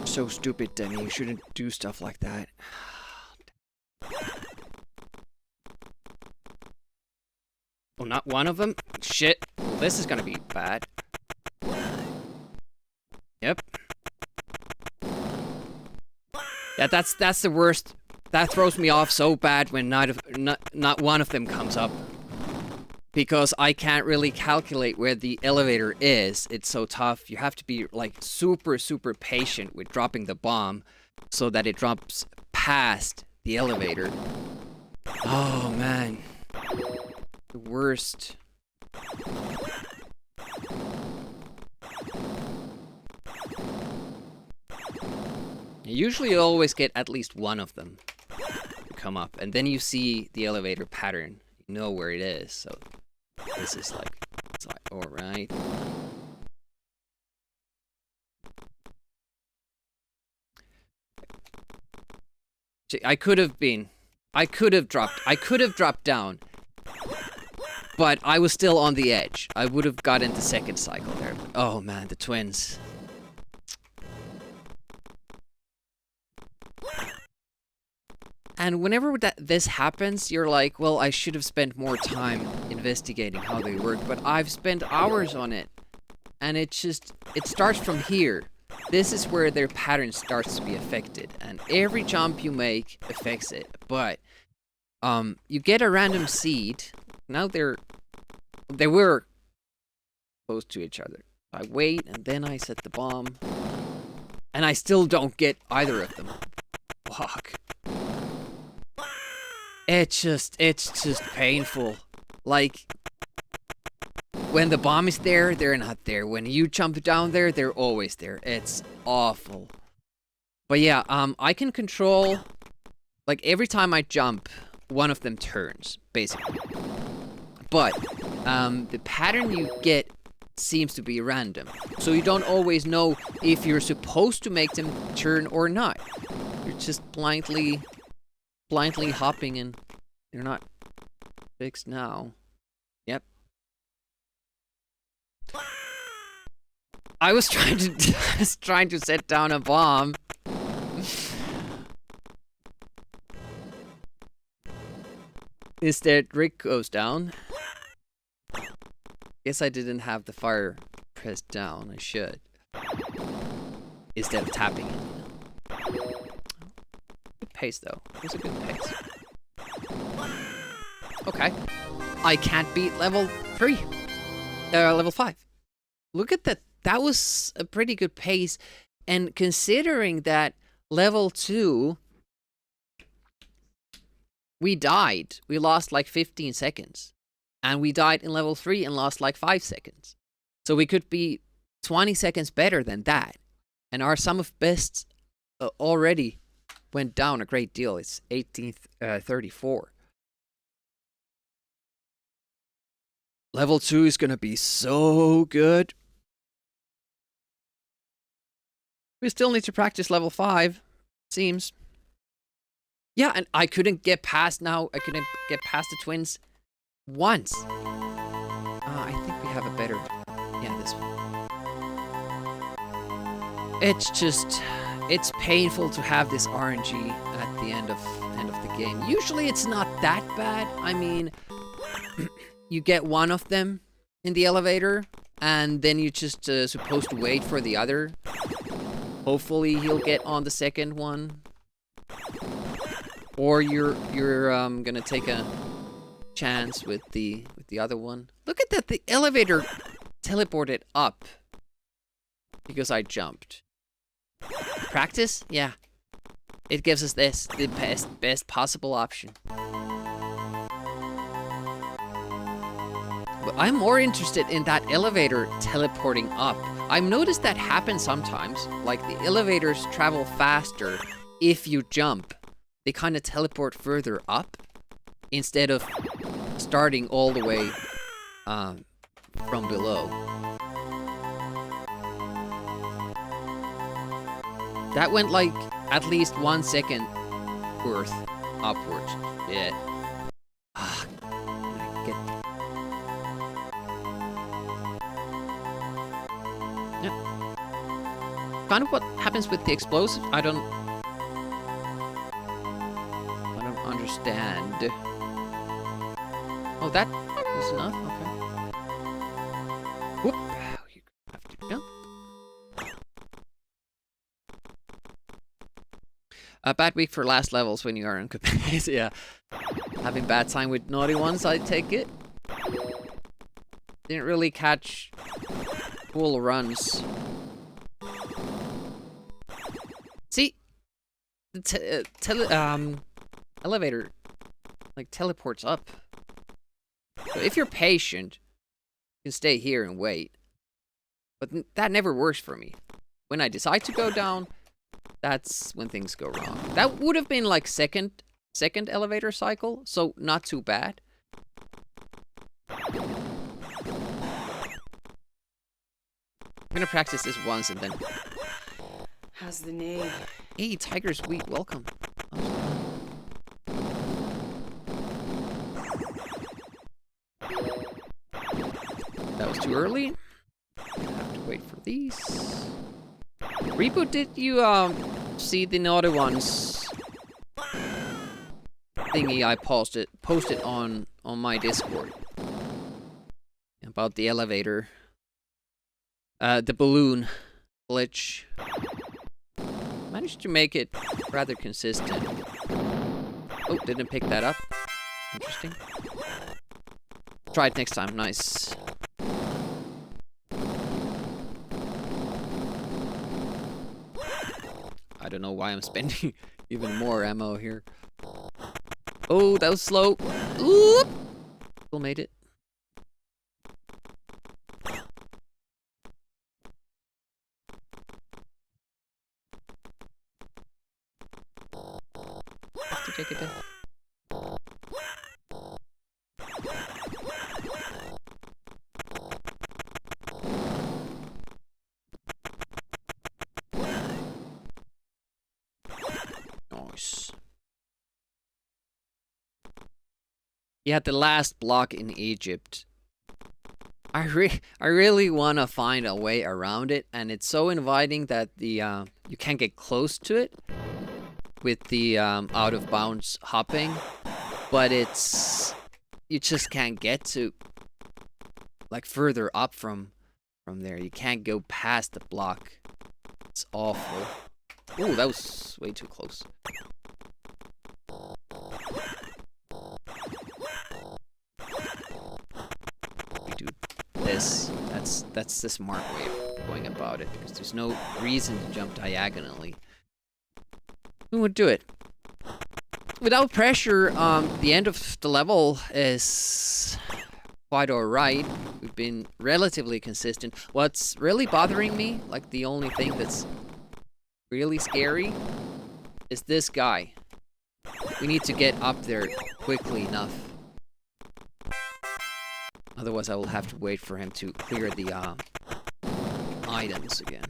So stupid, Demi. You shouldn't do stuff like that. Oh, not one of them? Shit. This is gonna be bad. Yep. Yeah, that's the worst. That throws me off so bad when not one of them comes up. Because I can't really calculate where the elevator is. It's so tough. You have to be like super patient with dropping the bomb so that it drops past the elevator. Oh man. The worst. Usually you always get at least one of them to come up, and then you see the elevator pattern. You know where it is, so this is like, it's like, alright. I could have dropped down. But I was still on the edge. I would have gotten the second cycle there. Oh man, the twins. And whenever this happens, you're like, well, I should have spent more time investigating how they work, but I've spent hours on it. And it starts from here. This is where their pattern starts to be affected, and every jump you make affects it. But you get a random seed. Now they were close to each other. I wait, and then I set the bomb, and I still don't get either of them. Fuck. It's just painful. Like, when the bomb is there, they're not there. When you jump down there, they're always there. It's awful. But yeah, I can control, like, every time I jump, one of them turns, basically. But the pattern you get seems to be random. So you don't always know if you're supposed to make them turn or not. You're just blindly hopping, and they're not fixed now. Yep. I was trying to set down a bomb. Instead, Rick goes down. Guess I didn't have the fire pressed down. I should. Instead of tapping it, you know. Good pace, though. It was a good pace. Okay. I can't beat level 3. Level 5. Look at that. That was a pretty good pace. And considering that level 2, we died. We lost like 15 seconds. And we died in level 3 and lost like 5 seconds. So we could be 20 seconds better than that. And our sum of bests already went down a great deal. It's 1834. Level 2 is gonna be so good. We still need to practice level 5, seems. Yeah, and I couldn't get past now. I couldn't get past the twins once. I think we have a better... Yeah, this one. It's painful to have this RNG at the end of the game. Usually it's not that bad. I mean, you get one of them in the elevator, and then you're just supposed to wait for the other. Hopefully he'll get on the second one. Or you're gonna take a chance with the other one. Look at that, the elevator teleported up because I jumped. Practice? Yeah. It gives us this, the best possible option. But I'm more interested in that elevator teleporting up. I've noticed that happens sometimes. Like, the elevators travel faster if you jump. They kind of teleport further up instead of starting all the way from below. That went like at least 1 second worth upwards. Yeah. Yeah. Kind of what happens with the explosive. I don't understand. Oh, that is enough? Okay. Whoop. You have to jump. A bad week for last levels when you are in Capace. Yeah. Having bad time with naughty ones, I take it. Didn't really catch full runs. See? The elevator like teleports up. So if you're patient, you can stay here and wait. But that never works for me. When I decide to go down, that's when things go wrong. That would have been like second elevator cycle, so not too bad. I'm gonna practice this once and then. How's the knee? Hey, Tiger's Wheat, welcome. That was too early. I have to wait for these. Reboot, did you see the naughty ones thingy I posted on my Discord about the elevator, the balloon glitch? Managed to make it rather consistent. Oh, didn't pick that up. Interesting. Try it next time. Nice. I don't know why I'm spending even more ammo here. Oh, that was slow. Oop! Still made it. Have to check it out. Nice. Yeah, the last block in Egypt. I really want to find a way around it, and it's so inviting that the you can't get close to it with the out of bounds hopping, but you just can't get to like further up from there. You can't go past the block. It's awful. Ooh, that was way too close. We do this. That's the smart way of going about it, because there's no reason to jump diagonally. Who would do it? Without pressure, the end of the level is quite alright. We've been relatively consistent. What's really bothering me, like the only thing that's really scary, is this guy. We need to get up there quickly enough. Otherwise I will have to wait for him to clear the items again.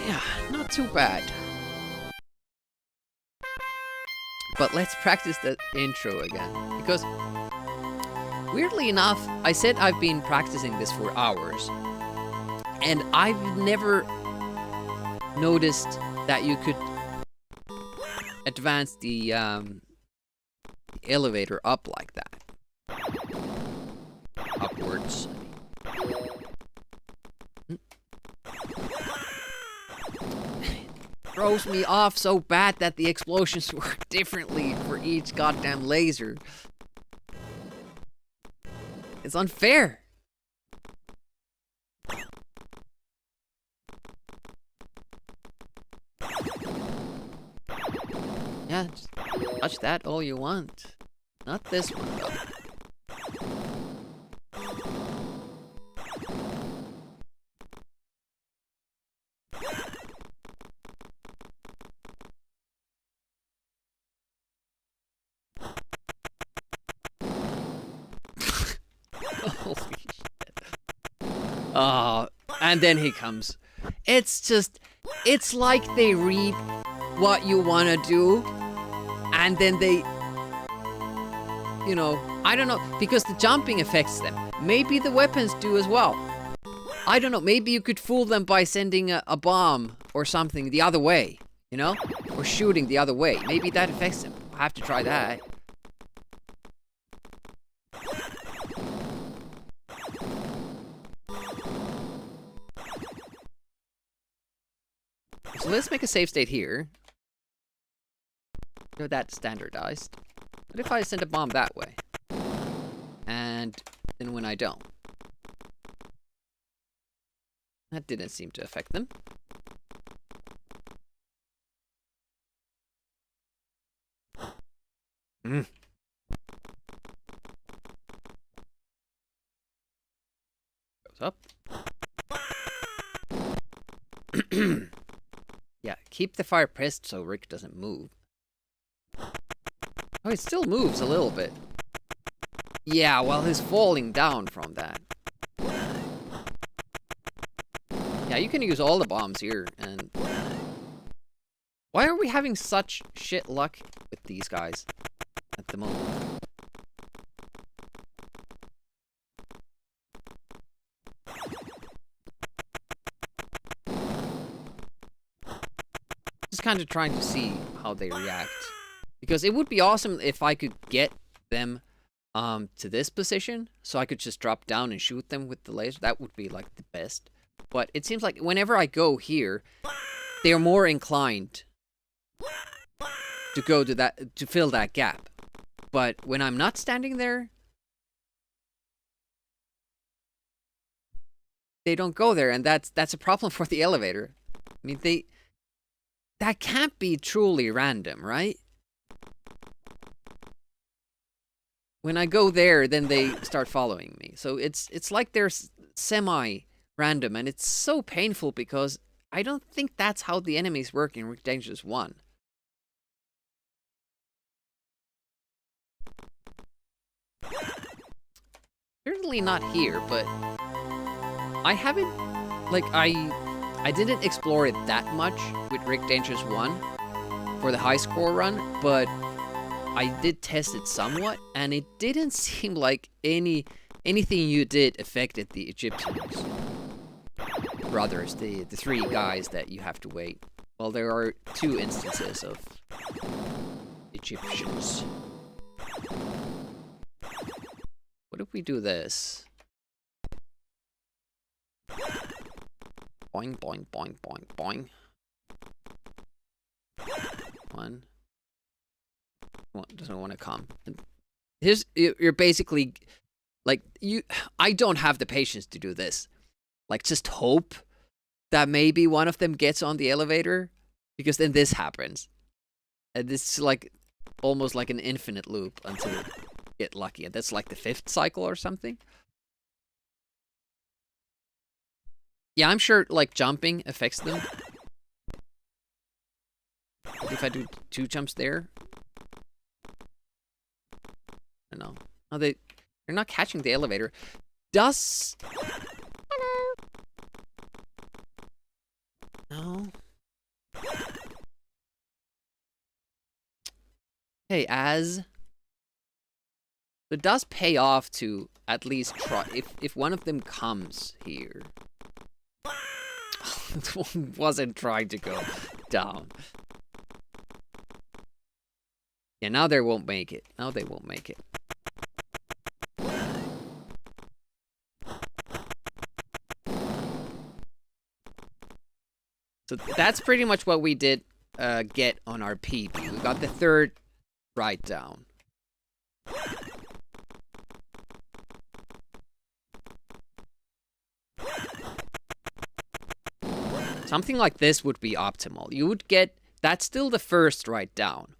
Yeah, not too bad. But let's practice that intro again, because weirdly enough, I said I've been practicing this for hours, and I've never noticed that you could advance the elevator up like that. Upwards. Throws me off so bad that the explosions work differently for each goddamn laser. It's unfair. Yeah, just touch that all you want. Not this one, though. Holy shit. Oh, and then he comes. It's like they read what you want to do, and then they, you know, I don't know, because the jumping affects them. Maybe the weapons do as well. I don't know, maybe you could fool them by sending a bomb or something the other way, you know? Or shooting the other way. Maybe that affects them. I have to try that. So let's make a save state here. So that's standardized. What if I send a bomb that way? And then when I don't? That didn't seem to affect them. Goes up. Yeah, keep the fire pressed so Rick doesn't move. Oh, it still moves a little bit. Yeah, well, he's falling down from that. Yeah, you can use all the bombs here, and Why are we having such shit luck with these guys at the moment? Just kind of trying to see how they react. Because it would be awesome if I could get them to this position, so I could just drop down and shoot them with the laser. That would be like the best. But it seems like whenever I go here, they are more inclined to go to that, to fill that gap. But when I'm not standing there, they don't go there, and that's a problem for the elevator. I mean, that can't be truly random, right? When I go there, then they start following me. So it's like they're semi-random, and it's so painful because I don't think that's how the enemies work in Rick Dangerous 1. Certainly not here, but I haven't, like, I didn't explore it that much with Rick Dangerous 1 for the high score run, but I did test it somewhat, and it didn't seem like anything you did affected the Egyptians. Brothers, the three guys that you have to wait. Well, there are 2 instances of Egyptians. What if we do this? Boing, boing, boing, boing, boing. One. Doesn't want to come. Here's, you're basically, like, I don't have the patience to do this. Like, just hope that maybe one of them gets on the elevator, because then this happens. And this is like, almost like an infinite loop until you get lucky. And that's like the 5th cycle or something. Yeah, I'm sure, like, jumping affects them. If I do 2 jumps there. I don't know. Oh, they're not catching the elevator. Does... Hello. No. Hey, it does pay off to at least try. If one of them comes here. One wasn't trying to go down. Yeah, now they won't make it. Now they won't make it. So that's pretty much what we did get on our PB. We got the 3rd right down. Something like this would be optimal. You would get, that's still the 1st right down.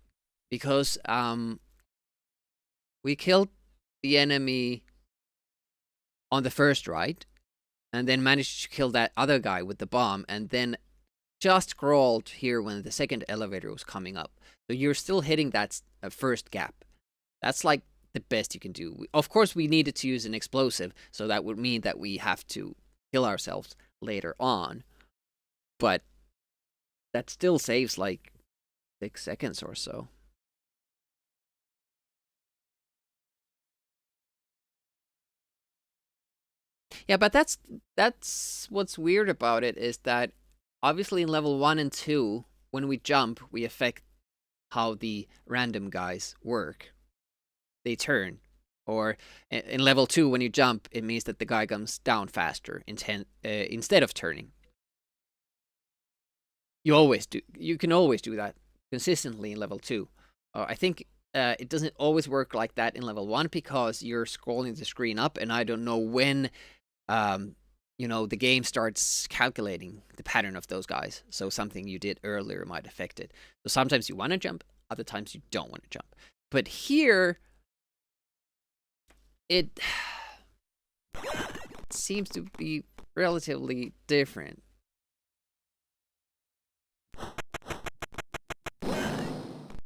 Because we killed the enemy on the 1st right, and then managed to kill that other guy with the bomb, and then just crawled here when the 2nd elevator was coming up. So you're still hitting that 1st gap. That's like the best you can do. Of course, we needed to use an explosive, so that would mean that we have to kill ourselves later on. But that still saves like 6 seconds or so. Yeah, but that's what's weird about it, is that obviously in level 1 and 2, when we jump, we affect how the random guys work. They turn. Or in level 2, when you jump, it means that the guy comes down faster instead of turning. You can always do that consistently in level 2. I think it doesn't always work like that in level 1, because you're scrolling the screen up, and I don't know when you know, the game starts calculating the pattern of those guys. So something you did earlier might affect it. So sometimes you want to jump, other times you don't want to jump. But here, it seems to be relatively different.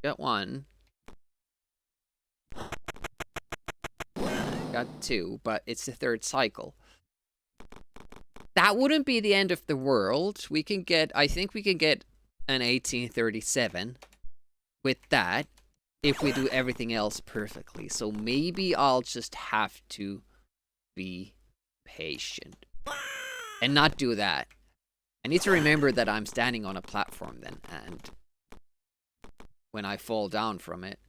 Got 1. Got 2, but it's the 3rd cycle. That wouldn't be the end of the world. We can get, I think we can get an 1837 with that if we do everything else perfectly. So maybe I'll just have to be patient and not do that. I need to remember that I'm standing on a platform then, and when I fall down from it,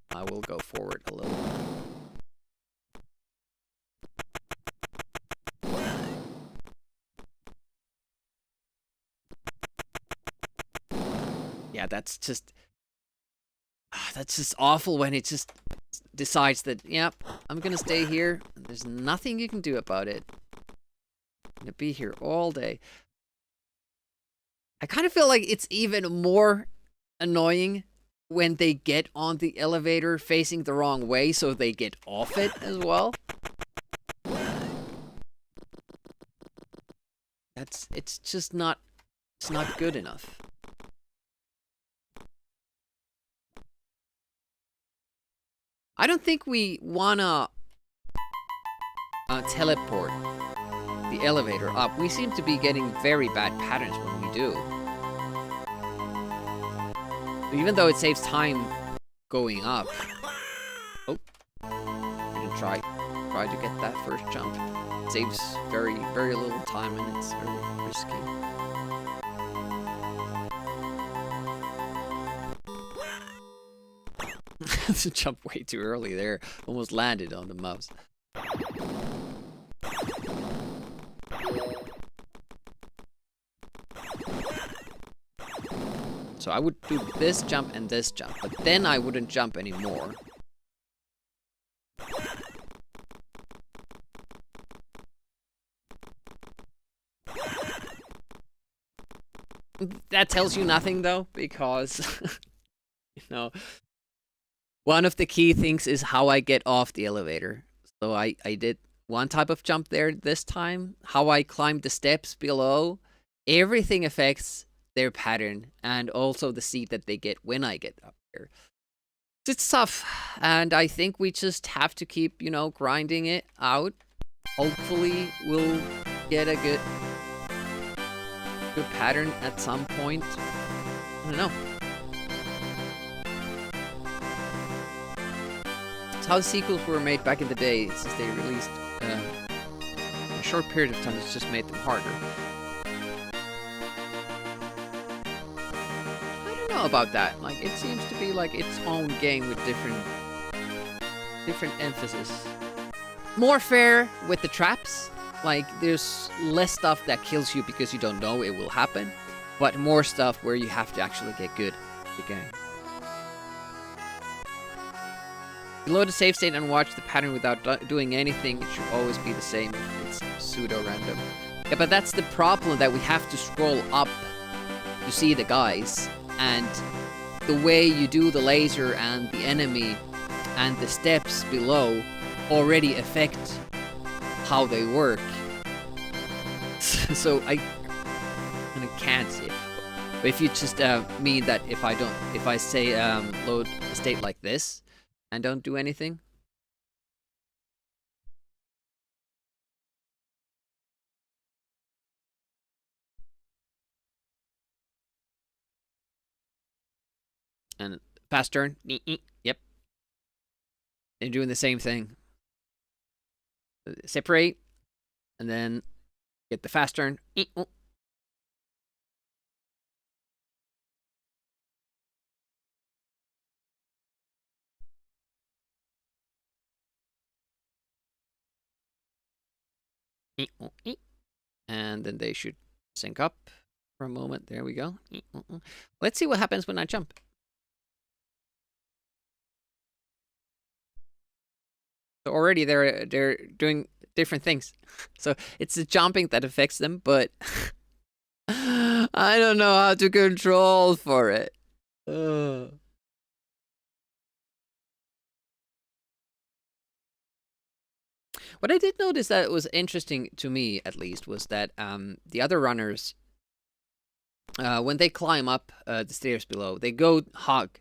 I will go forward a little. Yeah, that's just awful when it just decides that, yep, I'm gonna stay here. There's nothing you can do about it. I'm gonna be here all day. I kind of feel like it's even more annoying when they get on the elevator facing the wrong way, so they get off it as well. It's just not, it's not good enough. I don't think we wanna teleport the elevator up. We seem to be getting very bad patterns when we do. Even though it saves time going up. Oh, didn't try to get that first jump. It saves very little time and it's very risky. To jump way too early there. Almost landed on the mouse. So I would do this jump and this jump, but then I wouldn't jump anymore. That tells you nothing though, because, you know, one of the key things is how I get off the elevator. So I did one type of jump there this time. How I climbed the steps below. Everything affects their pattern and also the seat that they get when I get up there. It's tough, and I think we just have to keep, you know, grinding it out. Hopefully we'll get a good pattern at some point. I don't know. It's how the sequels were made back in the day, since they released in a short period of time. It's just made them harder. About that, like, it seems to be like its own game with different emphasis. More fair with the traps, like there's less stuff that kills you because you don't know it will happen, but more stuff where you have to actually get good at the game. You load a save state and watch the pattern without doing anything. It should always be the same if it's pseudo-random. Yeah, but that's the problem, that we have to scroll up to see the guys. And the way you do the laser and the enemy and the steps below already affect how they work. So I can't see it. But if you just mean that if I say load a state like this and don't do anything. And fast turn. Yep. And doing the same thing. Separate. And then get the fast turn. And then they should sync up for a moment. There we go. Let's see what happens when I jump. So already they're doing different things. So it's the jumping that affects them, but I don't know how to control for it. What I did notice that was interesting to me, at least, was that the other runners, when they climb up the stairs below, they go hug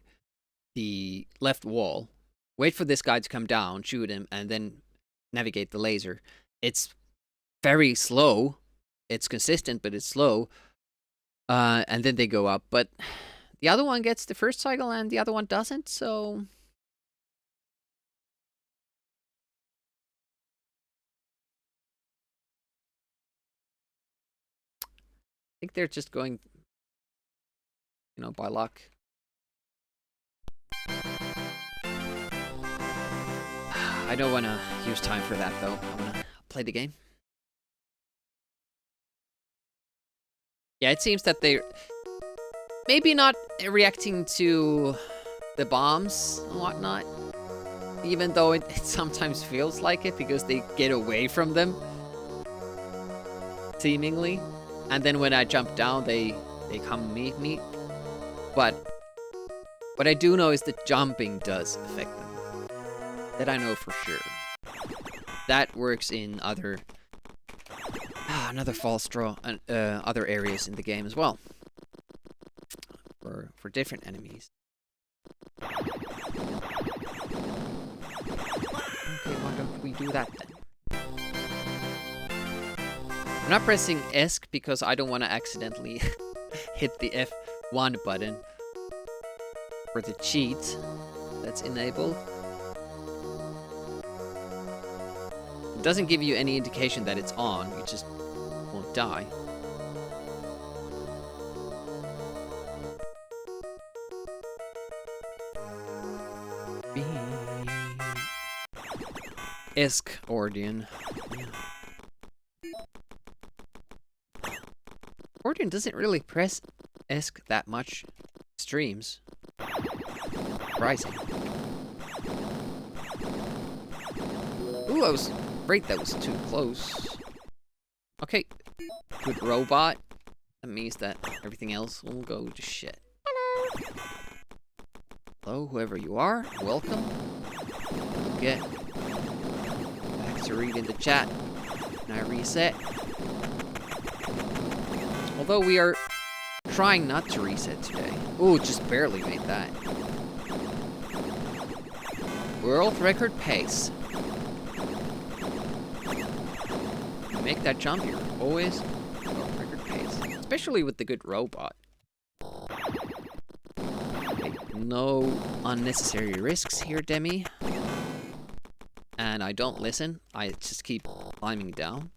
the left wall, wait for this guy to come down, shoot him, and then navigate the laser. It's very slow. It's consistent, but it's slow. And then they go up, but the other one gets the first cycle and the other one doesn't, so... I think they're just going, you know, by luck. I don't want to use time for that, though. I want to play the game. Yeah, it seems that they're maybe not reacting to the bombs and whatnot, even though it sometimes feels like it because they get away from them, seemingly. And then when I jump down, they come meet me. But what I do know is that jumping does affect them. That I know for sure. That works in other... another false draw, other areas in the game as well. For different enemies. Okay, why don't we do that then? I'm not pressing ESC because I don't want to accidentally hit the F1 button for the cheat that's enabled. It doesn't give you any indication that it's on, you just won't die. ESC Ordian. Yeah. Ordian doesn't really press ESC that much. Streams. Rising. Ooh, I was afraid that was too close. Okay. Good robot. That means that everything else will go to shit. Hello. Hello, whoever you are. Welcome. Get back to read in the chat. And I reset. Although we are trying not to reset today. Ooh, just barely made that. World record pace. You make that jump, you're always world record pace. Especially with the good robot. Okay, no unnecessary risks here, Demi. And I don't listen. I just keep climbing down.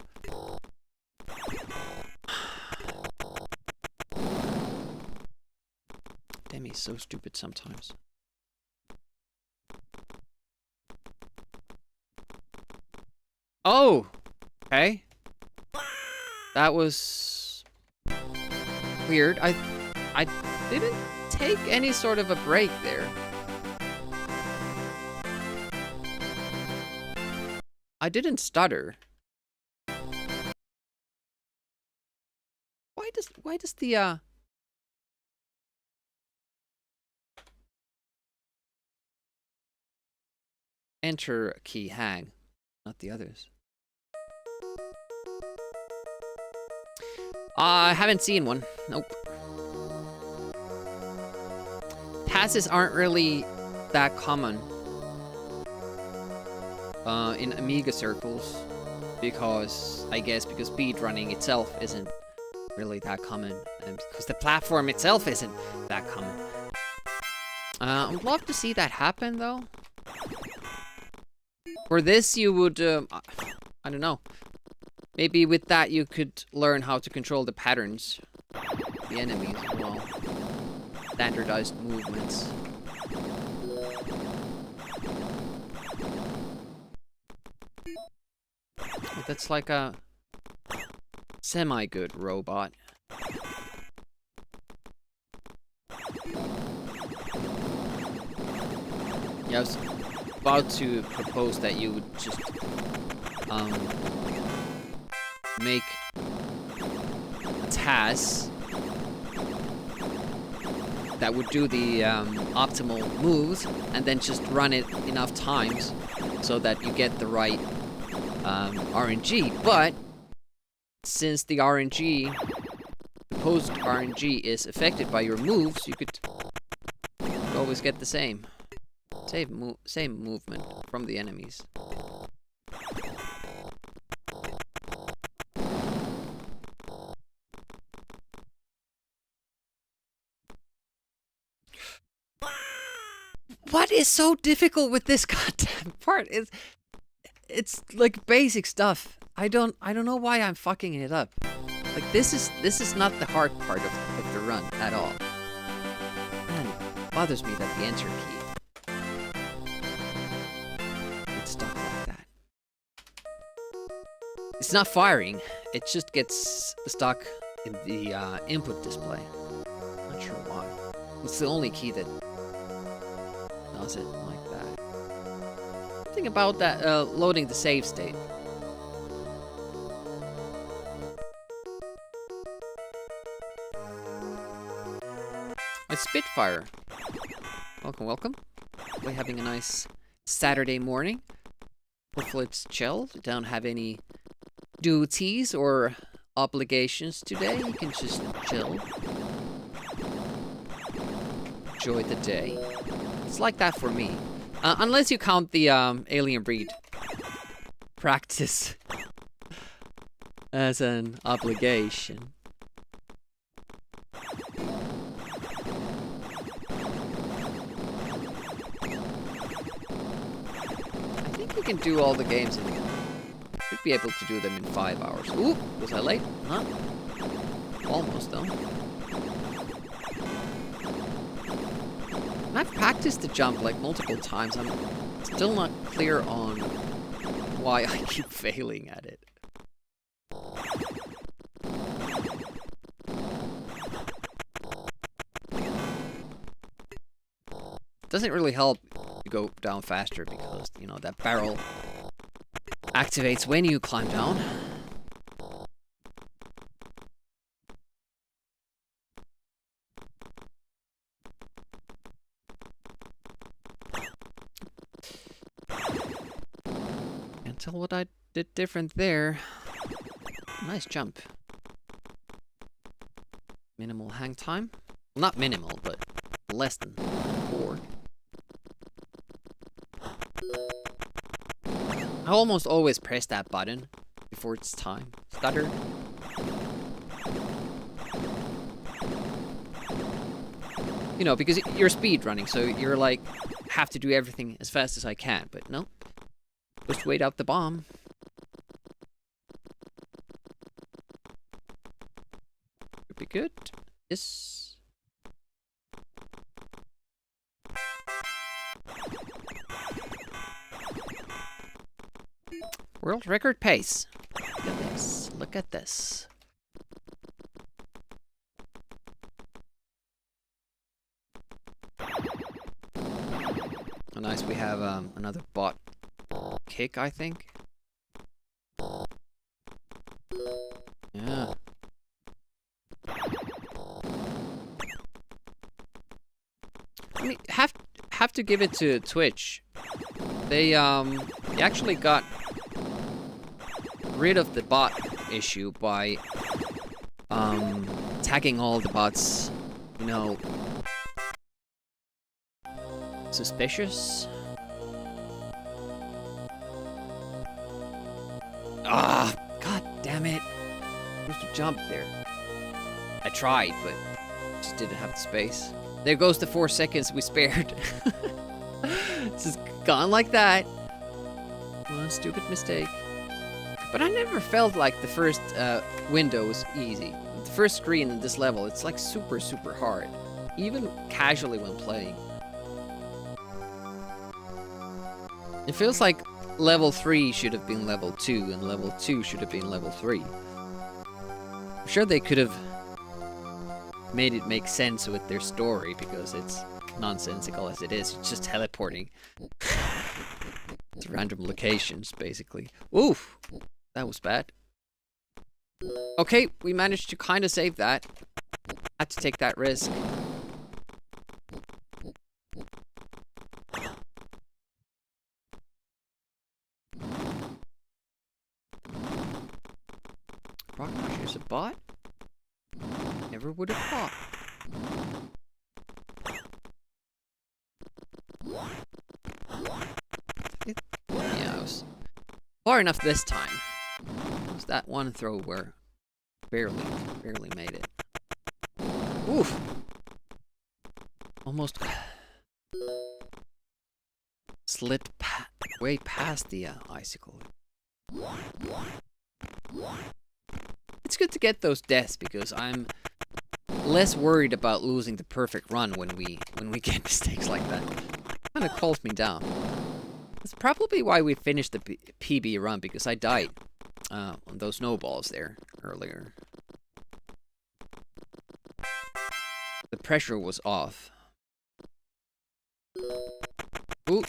Demi's so stupid sometimes. Oh! Okay. That was weird. I didn't take any sort of a break there. I didn't stutter. Why does the enter key hang, not the others? I haven't seen one. Nope. Passes aren't really that common in Amiga circles because, I guess, because speedrunning itself isn't really that common and because the platform itself isn't that common. I would love to see that happen though. For this you would, I don't know. Maybe with that you could learn how to control the patterns, the enemies as well. Standardized movements. But that's like a semi-good robot. Yeah, I was about to propose that you would just make a task that would do the optimal moves and then just run it enough times so that you get the right RNG. But since the RNG, proposed RNG is affected by your moves, you could always get the same movement from the enemies. What is so difficult with this goddamn part? It's like basic stuff. I don't know why I'm fucking it up. Like this is not the hard part of the run at all. Man, it bothers me that the enter key gets stuck like that. It's not firing, it just gets stuck in the input display. Not sure why. It's the only key that does it like that. Something about that loading the save state. It's Spitfire. Welcome, welcome. We're having a nice Saturday morning. Hopefully it's chill. You don't have any duties or obligations today. You can just chill. Enjoy the day. It's like that for me. Unless you count the alien breed practice as an obligation. I think you can do all the games in should be able to do them in 5 hours. Ooh, was I late? Huh? Almost though. And I've practiced the jump like multiple times. I'm still not clear on why I keep failing at it. Doesn't really help you go down faster because, you know, that barrel activates when you climb down. Can't tell what I did different there. Nice jump. Minimal hang time. Well, not minimal, but less than 4. I almost always press that button before it's time. Stutter. You know, because you're speed running, so you're like, have to do everything as fast as I can. But no, just wait out the bomb. Could be good. Yes. World record pace. Look at this. Look at this. Oh, nice. We have another bot kick, I think. Yeah. I mean, have to give it to Twitch. They actually got rid of the bot issue by tagging all the bots, you know, suspicious. Ah, god damn it. Where's the jump there? I tried, but just didn't have the space. There goes the 4 seconds we spared. It's just gone like that. One stupid mistake. But I never felt like the first window was easy. The first screen in this level, it's like super, super hard. Even casually when playing. It feels like level 3 should have been level 2, and level 2 should have been level 3. I'm sure they could have made it make sense with their story, because it's nonsensical as it is. It's just teleporting to random locations, basically. Oof! That was bad. Okay, we managed to kind of save that. Had to take that risk. Rock Crusher's a bot? Never would have thought. Yeah, I was far enough this time. It was that one throw where barely made it. Oof! Almost. slid way past the icicle. It's good to get those deaths because I'm less worried about losing the perfect run when we get mistakes like that. Kind of calms me down. That's probably why we finished the PB run, because I died on those snowballs there earlier. The pressure was off. Ooh.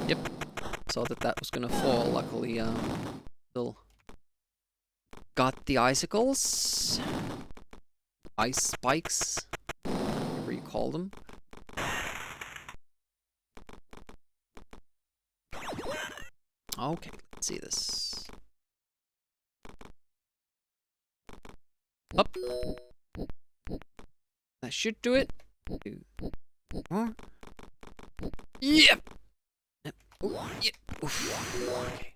Yep. Saw that was gonna fall. Luckily, still got the icicles. Ice spikes. Whatever you call them. Okay, let's see this. Up. That should do it. Huh? Yep. Yep. Ooh, yep. Oof. Okay.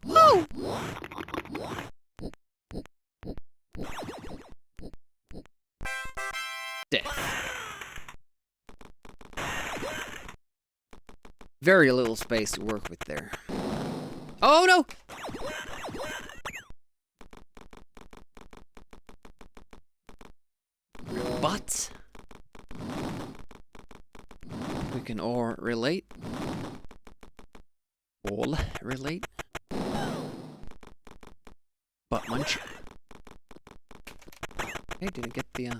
Woo! Death. Very little space to work with there. Oh no! But we can all relate. All relate. Butt munch. Okay, didn't get the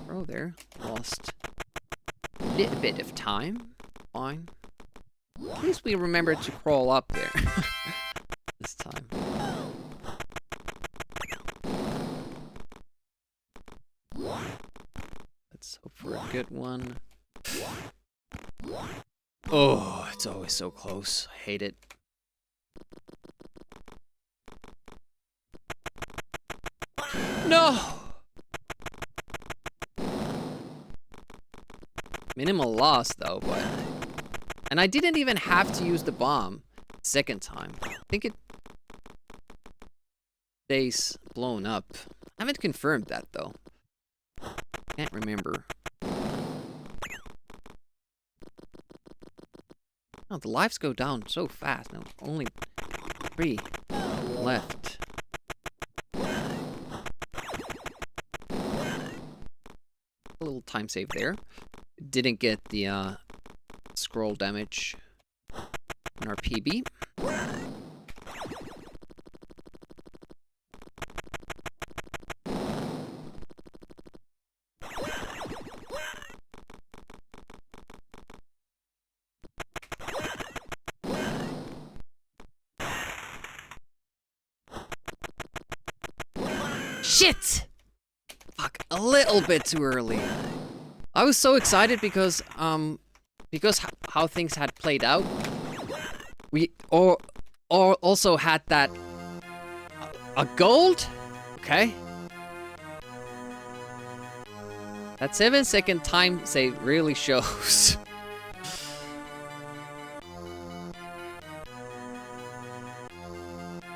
row there. Lost a little bit of time. Fine. At least we remembered to crawl up there this time. Let's hope for a good one. Oh, it's always so close. I hate it. No! Minimal loss though, but... And I didn't even have to use the bomb second time. I think it stays blown up. I haven't confirmed that though. Can't remember. Oh, the lives go down so fast. No, only 3 left. A little time save there. Didn't get the scroll damage on our PB. Shit! Fuck, a little bit too early. I was so excited because how things had played out. We also had that a gold? Okay. That 7-second time save really shows.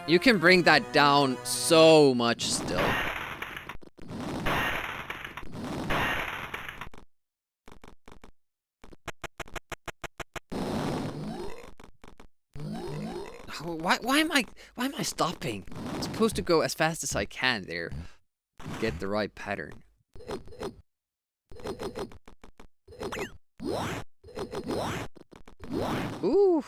You can bring that down so much still. Why am I stopping? I'm supposed to go as fast as I can there. Get the right pattern. Ooh.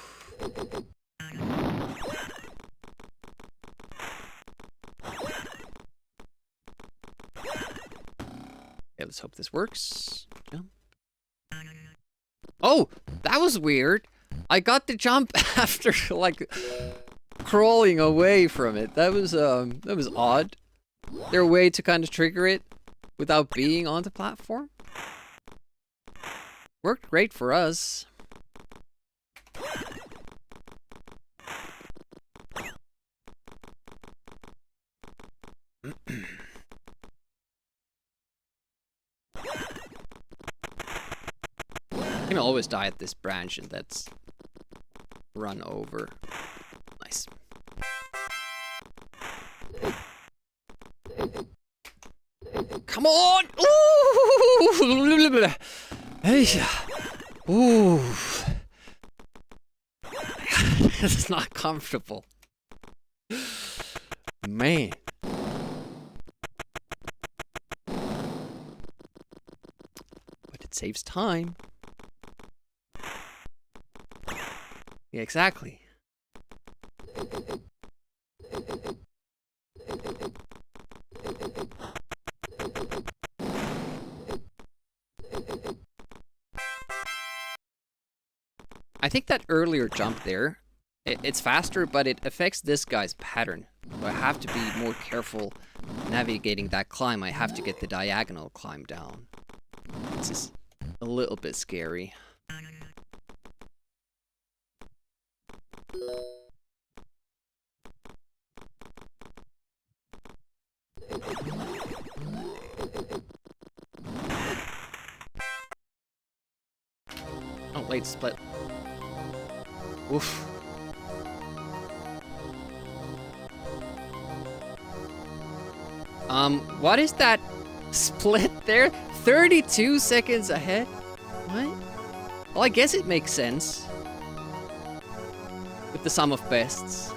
Okay, let's hope this works. Jump. Oh, that was weird. I got the jump after like crawling away from it. That was odd. There a way to kind of trigger it without being on the platform? Worked great for us. You can always die at this branch and that's run over. Nice. Come on! Hey. Ooh. This is not comfortable. Man. But it saves time. Yeah, exactly. I think that earlier jump there, it's faster, but it affects this guy's pattern. So I have to be more careful navigating that climb. I have to get the diagonal climb down. This is a little bit scary. Oh, late split. Oof. What is that split there? 32 seconds ahead? What? Well, I guess it makes sense. With the sum of bests.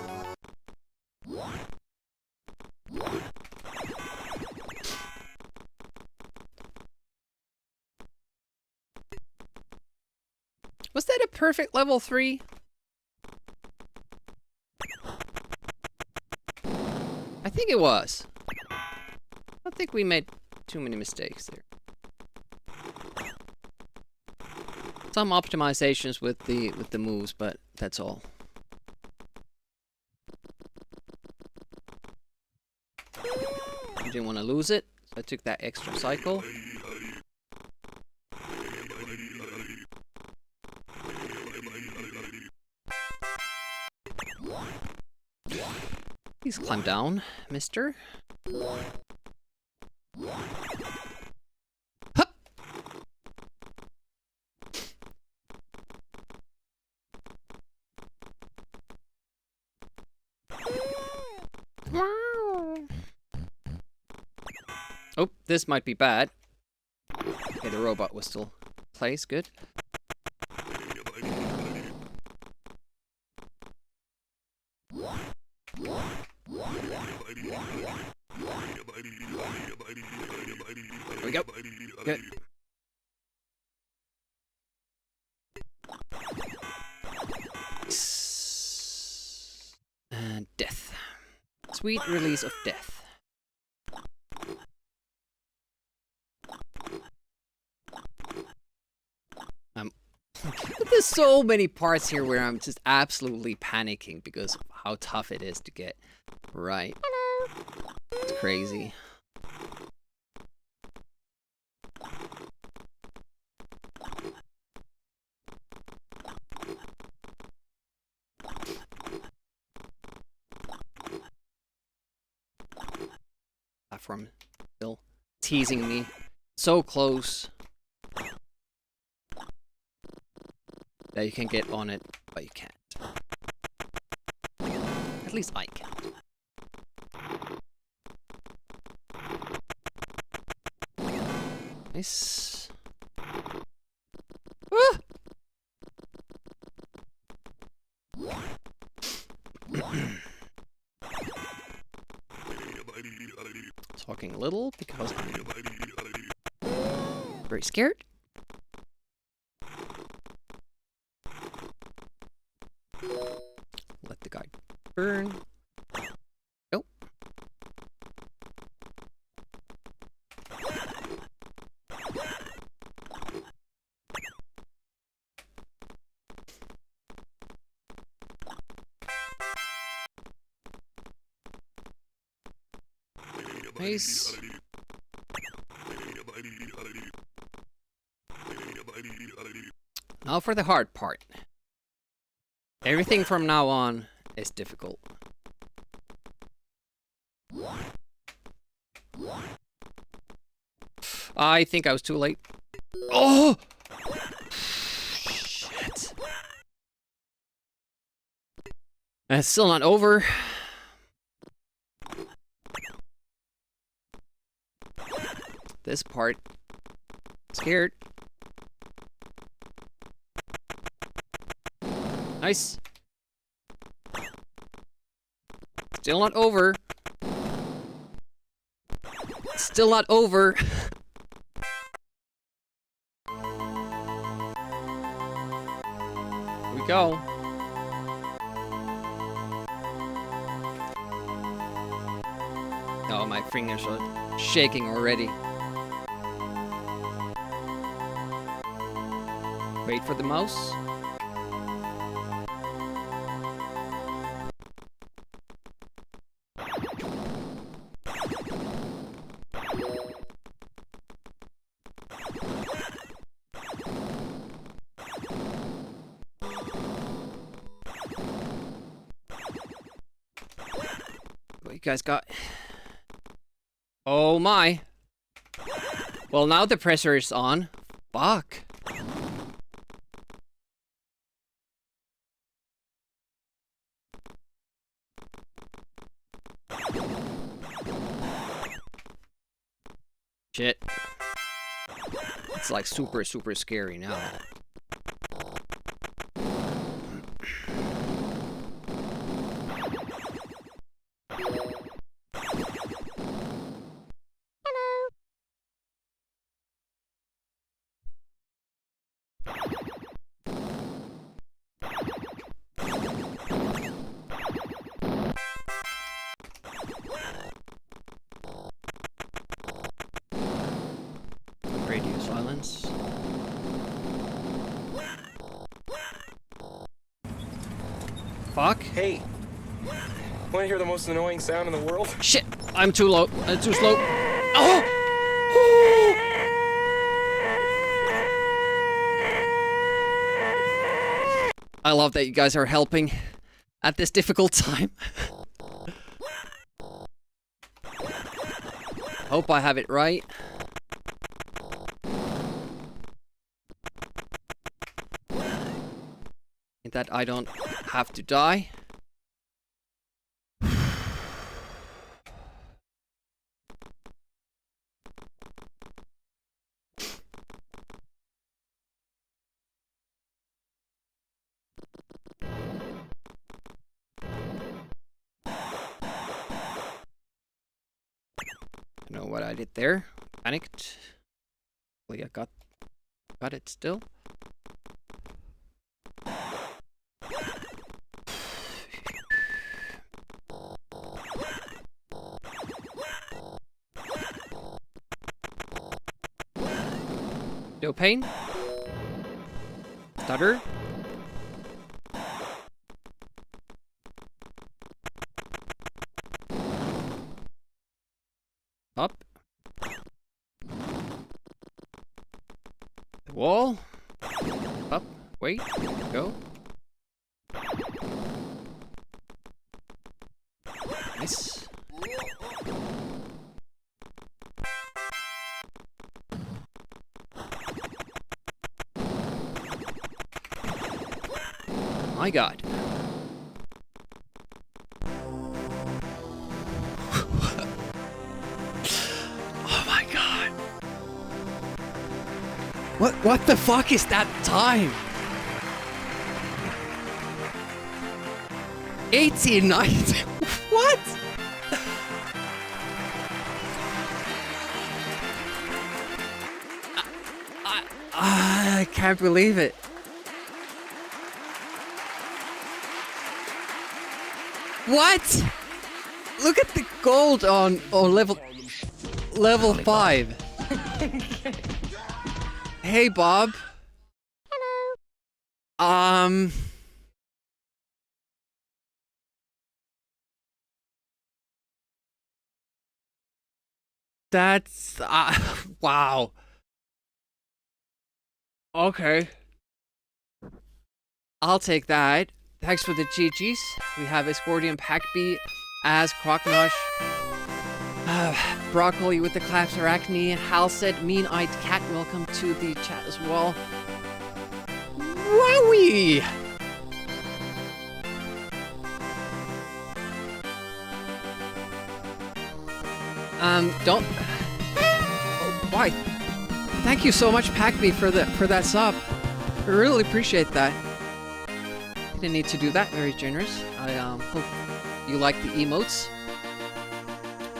Was that a perfect level 3? I think it was. I don't think we made too many mistakes there. Some optimizations with the moves, but that's all. I didn't want to lose it, so I took that extra cycle. Please climb down, mister. Hup! Oh, this might be bad. Okay, the robot was still placed. Good. There we go. Good. And death. Sweet release of death. There's so many parts here where I'm just absolutely panicking because of how tough it is to get right. Hello. It's crazy. Platform still teasing me. So close. That you can get on it, but you can't. At least I can't. Nice. Ah! Talking a little because I'm very scared. Let the guy burn. Oh. Nice. Now for the hard part. Everything from now on is difficult. I think I was too late. Oh! Shit. And it's still not over. This part Scared. Nice. Still not over. Still not over. Here we go. Oh, my fingers are shaking already. Wait for the mouse. What you guys got? Oh my. Well, now the pressure is on. Fuck. Shit. It's like super scary now. Radio silence. Fuck. Hey, want to hear the most annoying sound in the world? Shit! I'm too low. Too slow. Oh! I love that you guys are helping at this difficult time. Hope I have it right. That I don't have to die. I know what I did there. Panicked. Well, yeah, got it still. No pain. Stutter. Up. The wall. Up. Wait. Go. Nice. My God. Oh my God. What the fuck is that time? 1890. What? I can't believe it. What? Look at the gold on level 5. Hey Bob. Hello. That's wow. Okay. I'll take that. Thanks for the GGs. We have Escordian Pack B as Crocnosh. Broccoli with the claps Arachne. Hal said Mean-Eyed Cat. Welcome to the chat as well. Wowie! Don't. Oh, why? thank you so much, Packby, for that sub. I really appreciate that. Didn't need to do that. Very generous. I hope you like the emotes.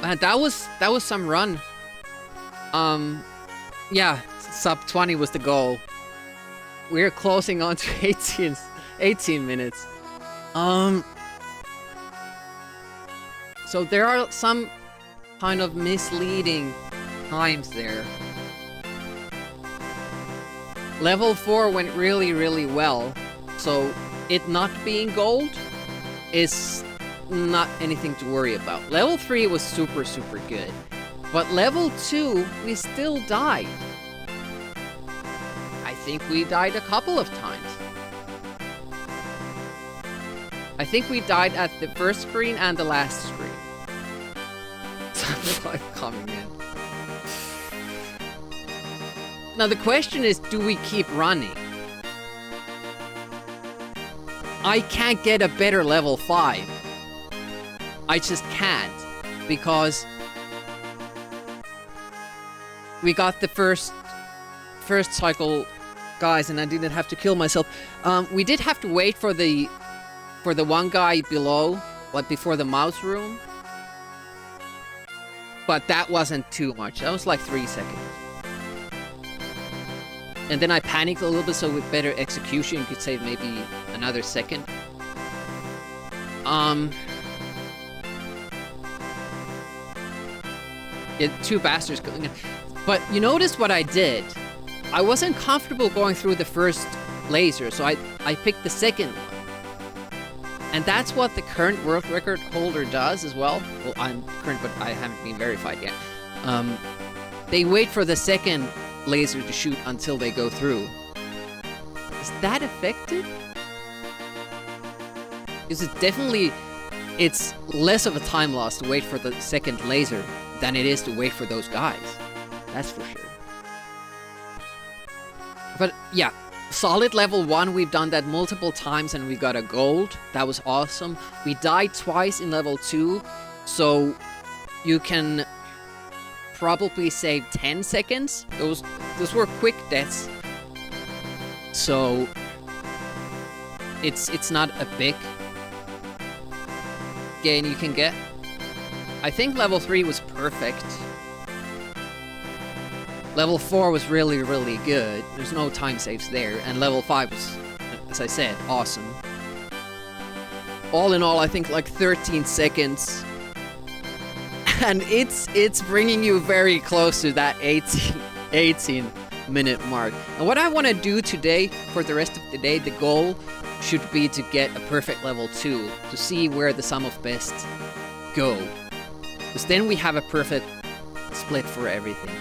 That was some run. Yeah, sub 20 was the goal. We're closing on to 18 minutes. So there are some kind of misleading times there. Level 4 went really, really well. So it not being gold is not anything to worry about. Level 3 was super, super good. But level 2, we still died. I think we died a couple of times. I think we died at the first screen and the last screen. Some life coming in. Now the question is, do we keep running? I can't get a better level 5. I just can't. Because we got the first cycle guys and I didn't have to kill myself. We did have to wait for the one guy below, like before the mouse room. But that wasn't too much. That was like 3 seconds. And then I panicked a little bit, so with better execution you could save maybe another second. Yeah, 2 bastards going in. But you notice what I did? I wasn't comfortable going through the first laser, so I picked the second one. And that's what the current world record holder does as well. Well, I'm current, but I haven't been verified yet. They wait for the second laser to shoot until they go through. Is that effective? Is it definitely... It's less of a time loss to wait for the second laser than it is to wait for those guys. That's for sure. But yeah, solid level 1, we've done that multiple times and we got a gold. That was awesome. We died twice in level 2, so you can probably save 10 seconds. Those were quick deaths. So it's not a big gain you can get. I think level 3 was perfect. Level 4 was really, really good. There's no time saves there. And level 5 was, as I said, awesome. All in all, I think like 13 seconds. And it's bringing you very close to that 18 minute mark. And what I want to do today, for the rest of the day, the goal should be to get a perfect level 2. To see where the sum of best go. Because then we have a perfect split for everything.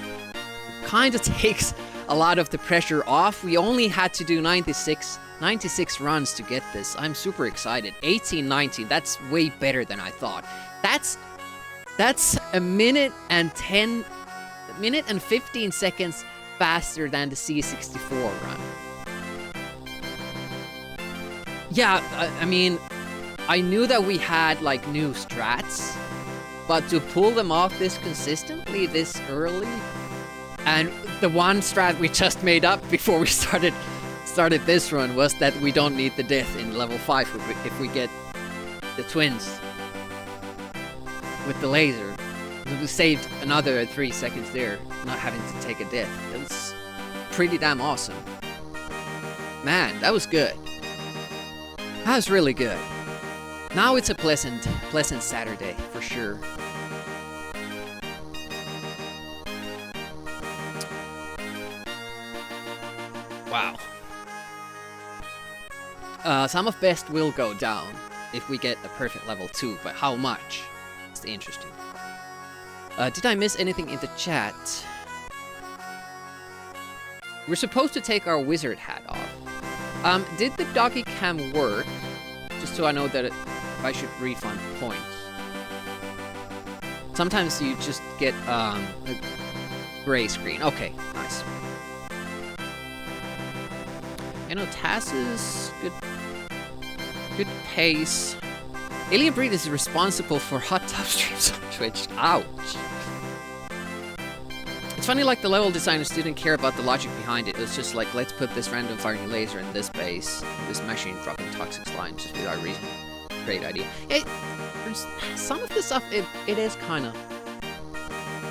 Kind of takes a lot of the pressure off. We only had to do 96 runs to get this. I'm super excited. 18-19, that's way better than I thought. That's a minute and 15 seconds faster than the C64 run. Yeah, I mean, I knew that we had like new strats, but to pull them off this consistently this early. And the one strat we just made up before we started this run was that we don't need the death in level 5 if we get the twins with the laser. We saved another 3 seconds there, not having to take a death. That was pretty damn awesome. Man, that was good. That was really good. Now it's a pleasant Saturday, for sure. Wow. Sum of best will go down if we get a perfect level 2, but how much? It's interesting. Did I miss anything in the chat? We're supposed to take our wizard hat off. Did the doggy cam work? Just so I know that I should refund points. Sometimes you just get a gray screen. Okay, nice. You know, Taz's good pace. Alien Breed is responsible for hot tub streams on Twitch. Ouch. It's funny, like, the level designers didn't care about the logic behind it. It was just like, let's put this random firing laser in this base, this machine dropping toxic slime just without reason. Great idea. Some of the stuff, it is kind of,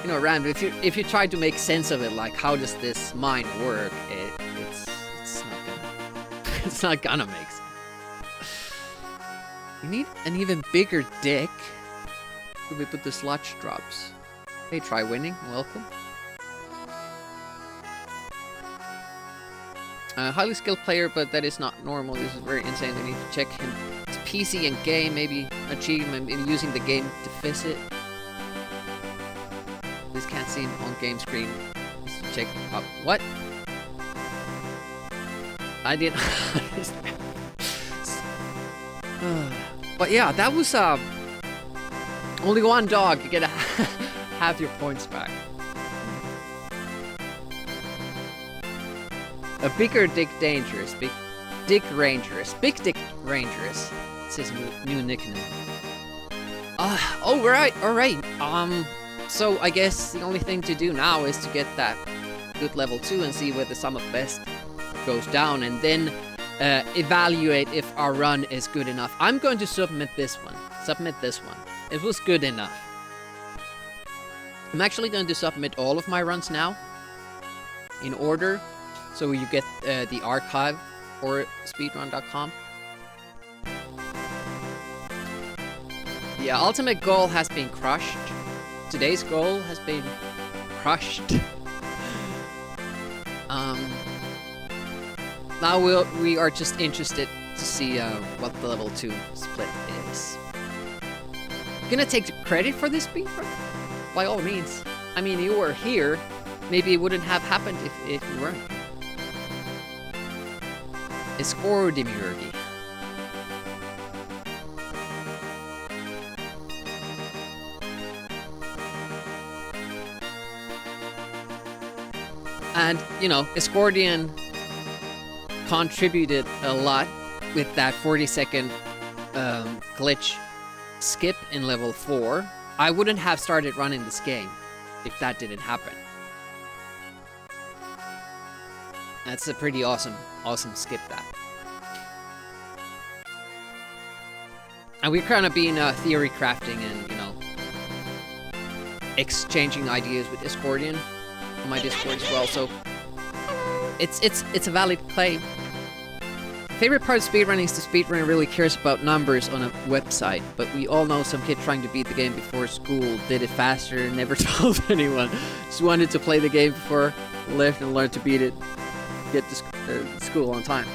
you know, random. If you try to make sense of it, like, how does this mine work, it's not gonna make sense. You need an even bigger dick. Could we put the sludge drops? Hey, try winning. Welcome. Highly skilled player, but that is not normal. This is very insane. They need to check him. It's PC and game, maybe achievement in using the game to fix it. This can't see him on game screen. Let's check up. What? I did. But yeah, that was only one dog. You get half your points back. A bigger dick dangerous. Big dick rangerous. Big dick rangerous. It's his new nickname. Alright. So I guess the only thing to do now is to get that good level 2 and see where the sum of best goes down, and then evaluate if our run is good enough. I'm going to submit this one. It was good enough. I'm actually going to submit all of my runs now in order, so you get the archive for speedrun.com. The ultimate goal has been crushed. Today's goal has been crushed. Now we are just interested to see what the level 2 split is. Gonna take the credit for this speedrun? By all means. I mean, you were here. Maybe it wouldn't have happened if you weren't. It's Ordimurgi. And, you know, Escordian contributed a lot with that 40-second glitch skip in level 4. I wouldn't have started running this game if that didn't happen. That's a pretty awesome skip, that. And we're kind of being theory crafting and, you know, exchanging ideas with Escordian on my Discord as well, so it's a valid claim. Favorite part of speedrunning is the speedrunner really cares about numbers on a website, but we all know some kid trying to beat the game before school did it faster, never told anyone, just wanted to play the game before left and learn to beat it, get to school on time.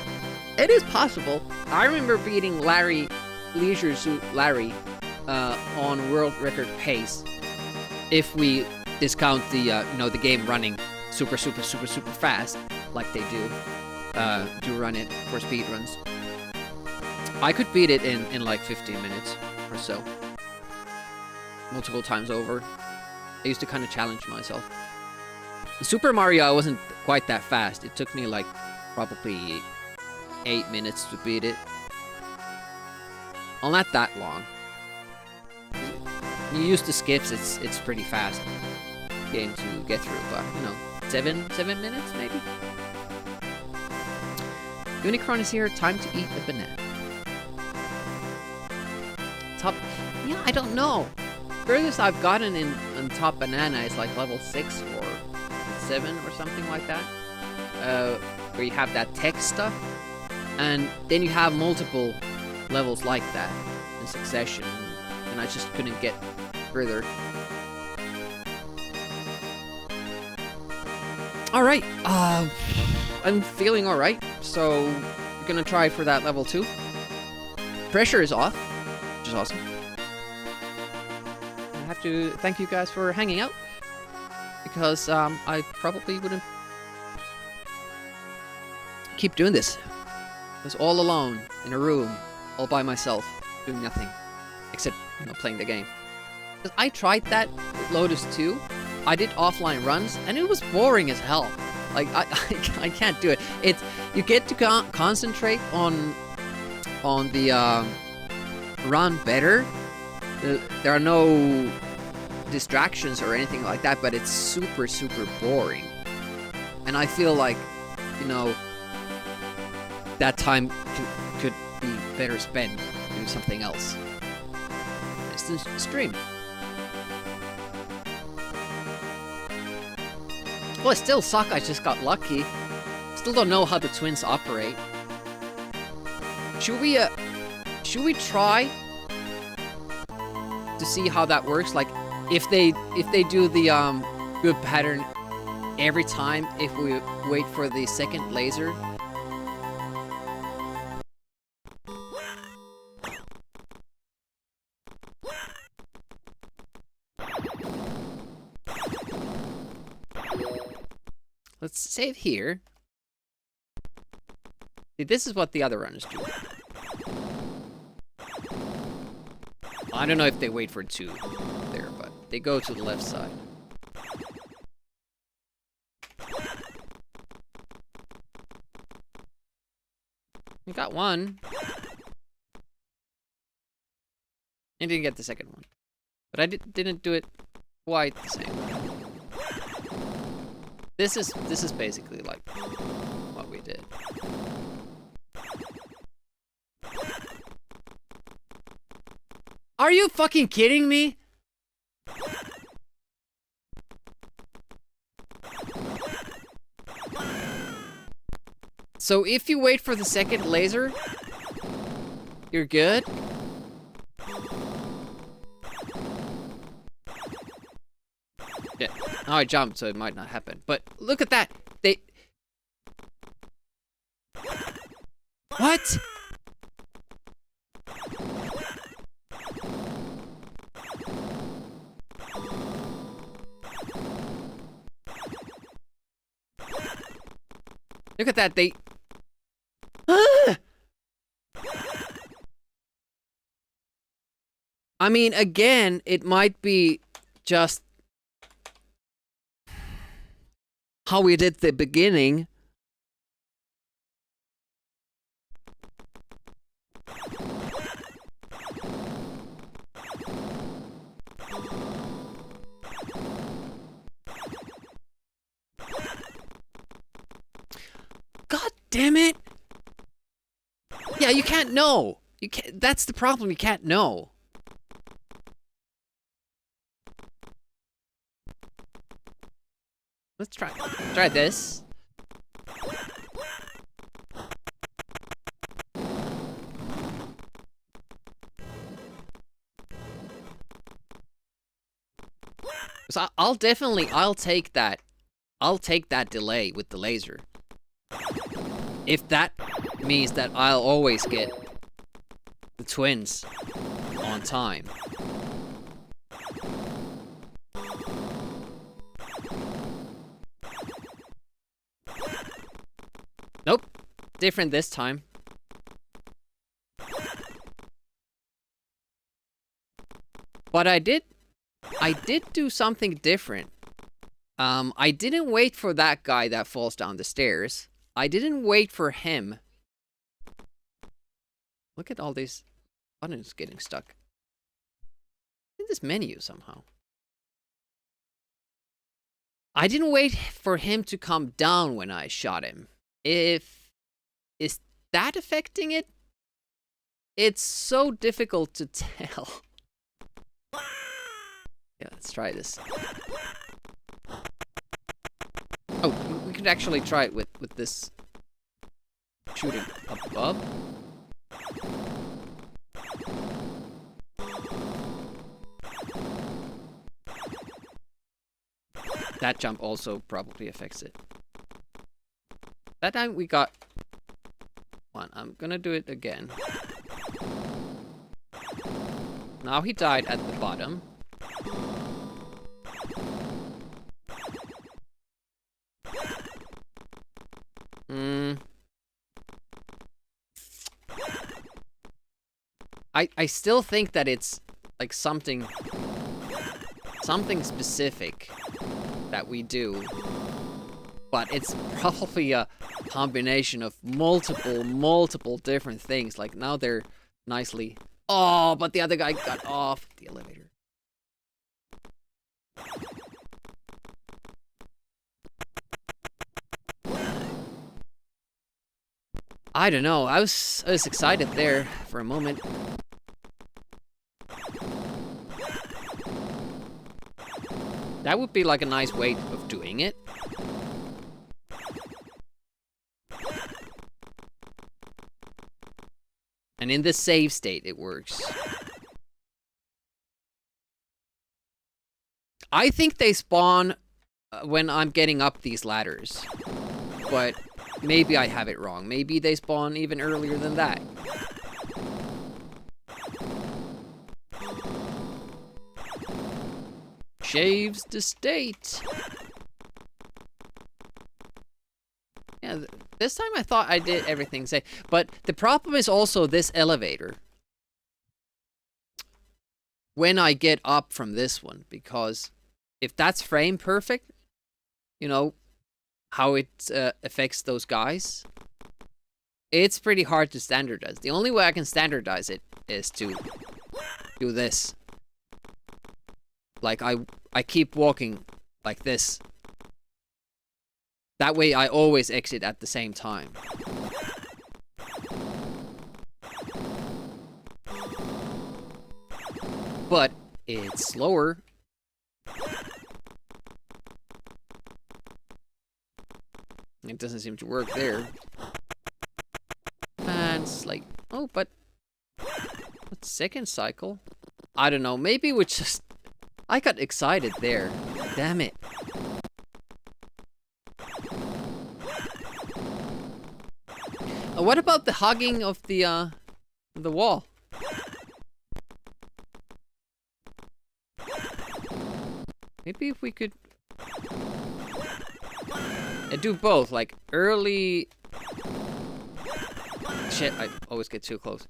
It is possible. I remember beating Leisure Suit Larry on world record pace, if we discount the you know, the game running super fast like they do run it for speedruns. I could beat it in like 15 minutes or so, multiple times over. I used to kind of challenge myself. Super Mario, I wasn't quite that fast. It took me like probably 8 minutes to beat it. Well, not that long. You use the skips, it's pretty fast game to get through, but you know, 7 minutes maybe. Unicron is here. Time to eat a banana. Top, yeah, I don't know. Furthest I've gotten in top banana is like level 6 or 7 or something like that. Where you have that tech stuff, and then you have multiple levels like that in succession, and I just couldn't get further. Alright, I'm feeling alright, so we're gonna try for that level 2. Pressure is off, which is awesome. I have to thank you guys for hanging out, because I probably wouldn't keep doing this. I was all alone in a room, all by myself, doing nothing, except, you know, playing the game. Because I tried that with Lotus 2. I did offline runs, and it was boring as hell. Like, I can't do it. It's, you get to concentrate on the run better. There are no distractions or anything like that, but it's super, super boring. And I feel like, you know, that time could be better spent doing something else. For instance, stream. Well, I still suck, I just got lucky. Still don't know how the twins operate. Should we try to see how that works? Like, if they do the good pattern every time if we wait for the second laser. Let's save here. See, this is what the other runners do. I don't know if they wait for 2 there, but they go to the left side. We got 1. And didn't get the second one. But I didn't do it quite the same. This is basically like what we did. Are you fucking kidding me? So if you wait for the second laser, you're good? Yeah. Oh, I jumped, so it might not happen. But look at that. They... What? Look at that, they... I mean, again, it might be just how we did the beginning. God damn it! Yeah, you can't know. You can't. That's the problem. You can't know. Let's try this. So I'll take that. I'll take that delay with the laser. If that means that I'll always get the twins on time. Nope. Different this time. But I did do something different. I didn't wait for that guy that falls down the stairs. I didn't wait for him. Look at all these buttons getting stuck in this menu somehow. I didn't wait for him to come down when I shot him. Is that affecting it? It's so difficult to tell. Yeah, let's try this. Oh, we could actually try it with this shooting up above. That jump also probably affects it. That time we got 1. I'm gonna do it again. Now he died at the bottom. I still think that it's like something specific that we do, but it's probably a combination of multiple different things. Like now they're nicely... Oh, but the other guy got off the elevator. I don't know. I was excited there for a moment. That would be like a nice way of doing it. And in the save state, it works. I think they spawn when I'm getting up these ladders. But maybe I have it wrong. Maybe they spawn even earlier than that. Shaves the state. Yeah, this time I thought I did everything safe. But the problem is also this elevator. When I get up from this one, because if that's frame perfect, you know, how it affects those guys, it's pretty hard to standardize. The only way I can standardize it is to do this. Like, I keep walking like this. That way I always exit at the same time. But it's slower. It doesn't seem to work there. And it's like, oh, but what's second cycle? I don't know, maybe we just... I got excited there. Damn it. What about the hugging of the wall? Maybe if we could do both, like early... Shit, I always get too close.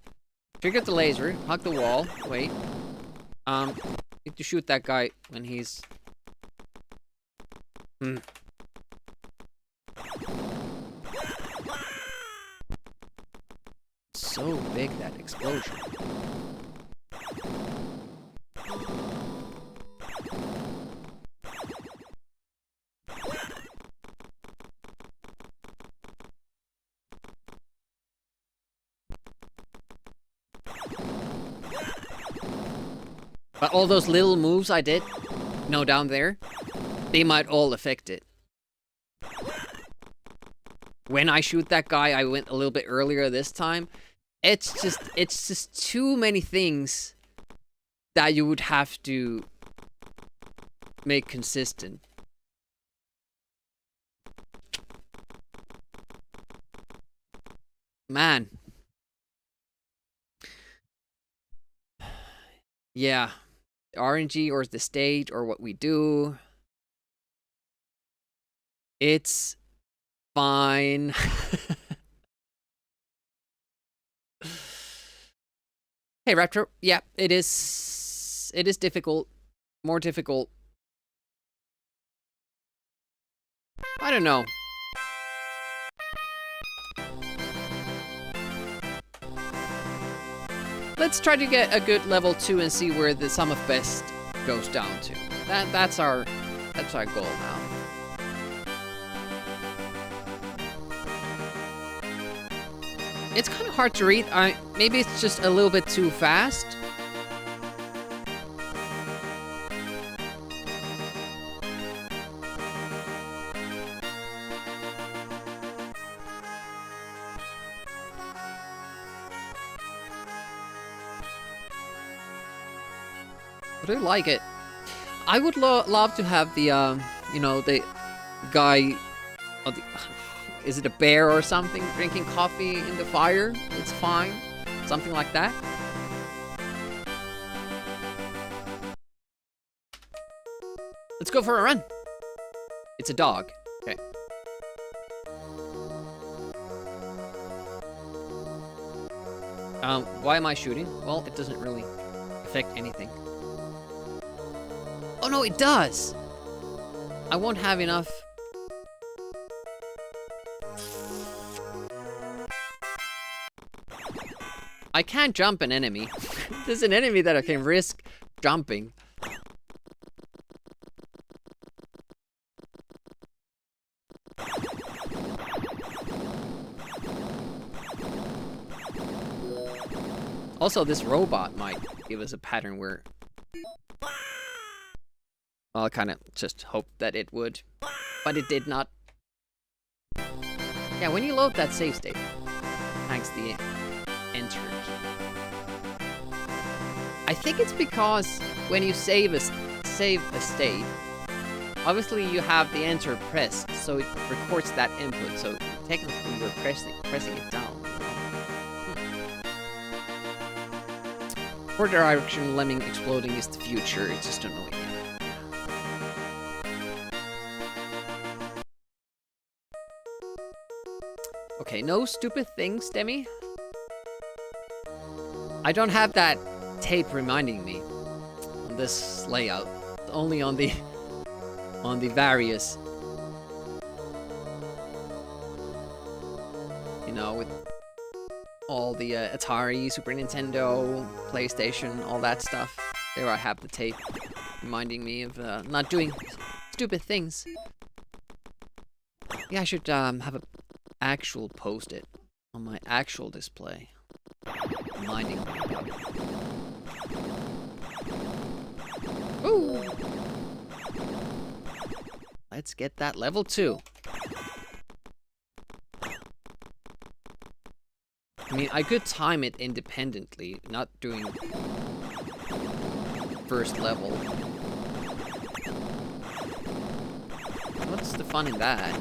Trigger the laser, hug the wall, wait. Need to shoot that guy when he's... So big, that explosion. But all those little moves I did, no, down there, they might all affect it. When I shoot that guy, I went a little bit earlier this time. It's just too many things that you would have to make consistent. Man. Yeah. RNG or the stage or what we do. It's fine. Hey, Raptor. Yeah, it is difficult. More difficult. I don't know. Let's try to get a good level 2 and see where the sum of best goes down to. That's our goal now. It's kind of hard to read. Maybe it's just a little bit too fast. But I like it. I would love to have the, you know, the guy... Is it a bear or something drinking coffee in the fire? It's fine. Something like that. Let's go for a run. It's a dog. Okay. Why am I shooting? Well, it doesn't really affect anything. Oh no, it does! I won't have enough... I can't jump an enemy. There's an enemy that I can risk jumping. Also, this robot might give us a pattern where... Well, I kind of just hoped that it would, but it did not. Yeah, when you load that save state, thanks the enter key. I think it's because when you save a state, obviously you have the enter pressed, so it records that input. So technically you're pressing it down. For direction, lemming exploding is the future. It's just annoying. Okay, no stupid things, Demi. I don't have that tape reminding me on this layout. Only on the various, you know, with all the Atari, Super Nintendo, PlayStation, all that stuff. There I have the tape reminding me of not doing stupid things. Yeah, I should have a actual post-it on my actual display, reminding me about it. Ooh! Let's get that level 2. I mean, I could time it independently, not doing first level. What's the fun in that?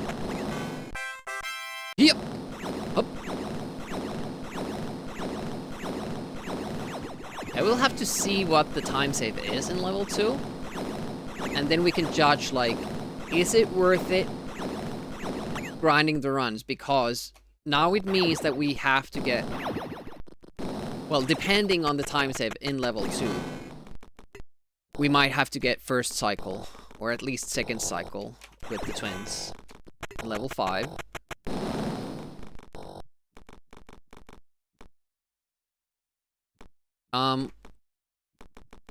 Yep. Up. I will have to see what the time save is in level 2. And then we can judge, like, is it worth it grinding the runs? Because now it means that we have to get... Well, depending on the time save in level 2, we might have to get first cycle, or at least second cycle, with the twins. In level 5.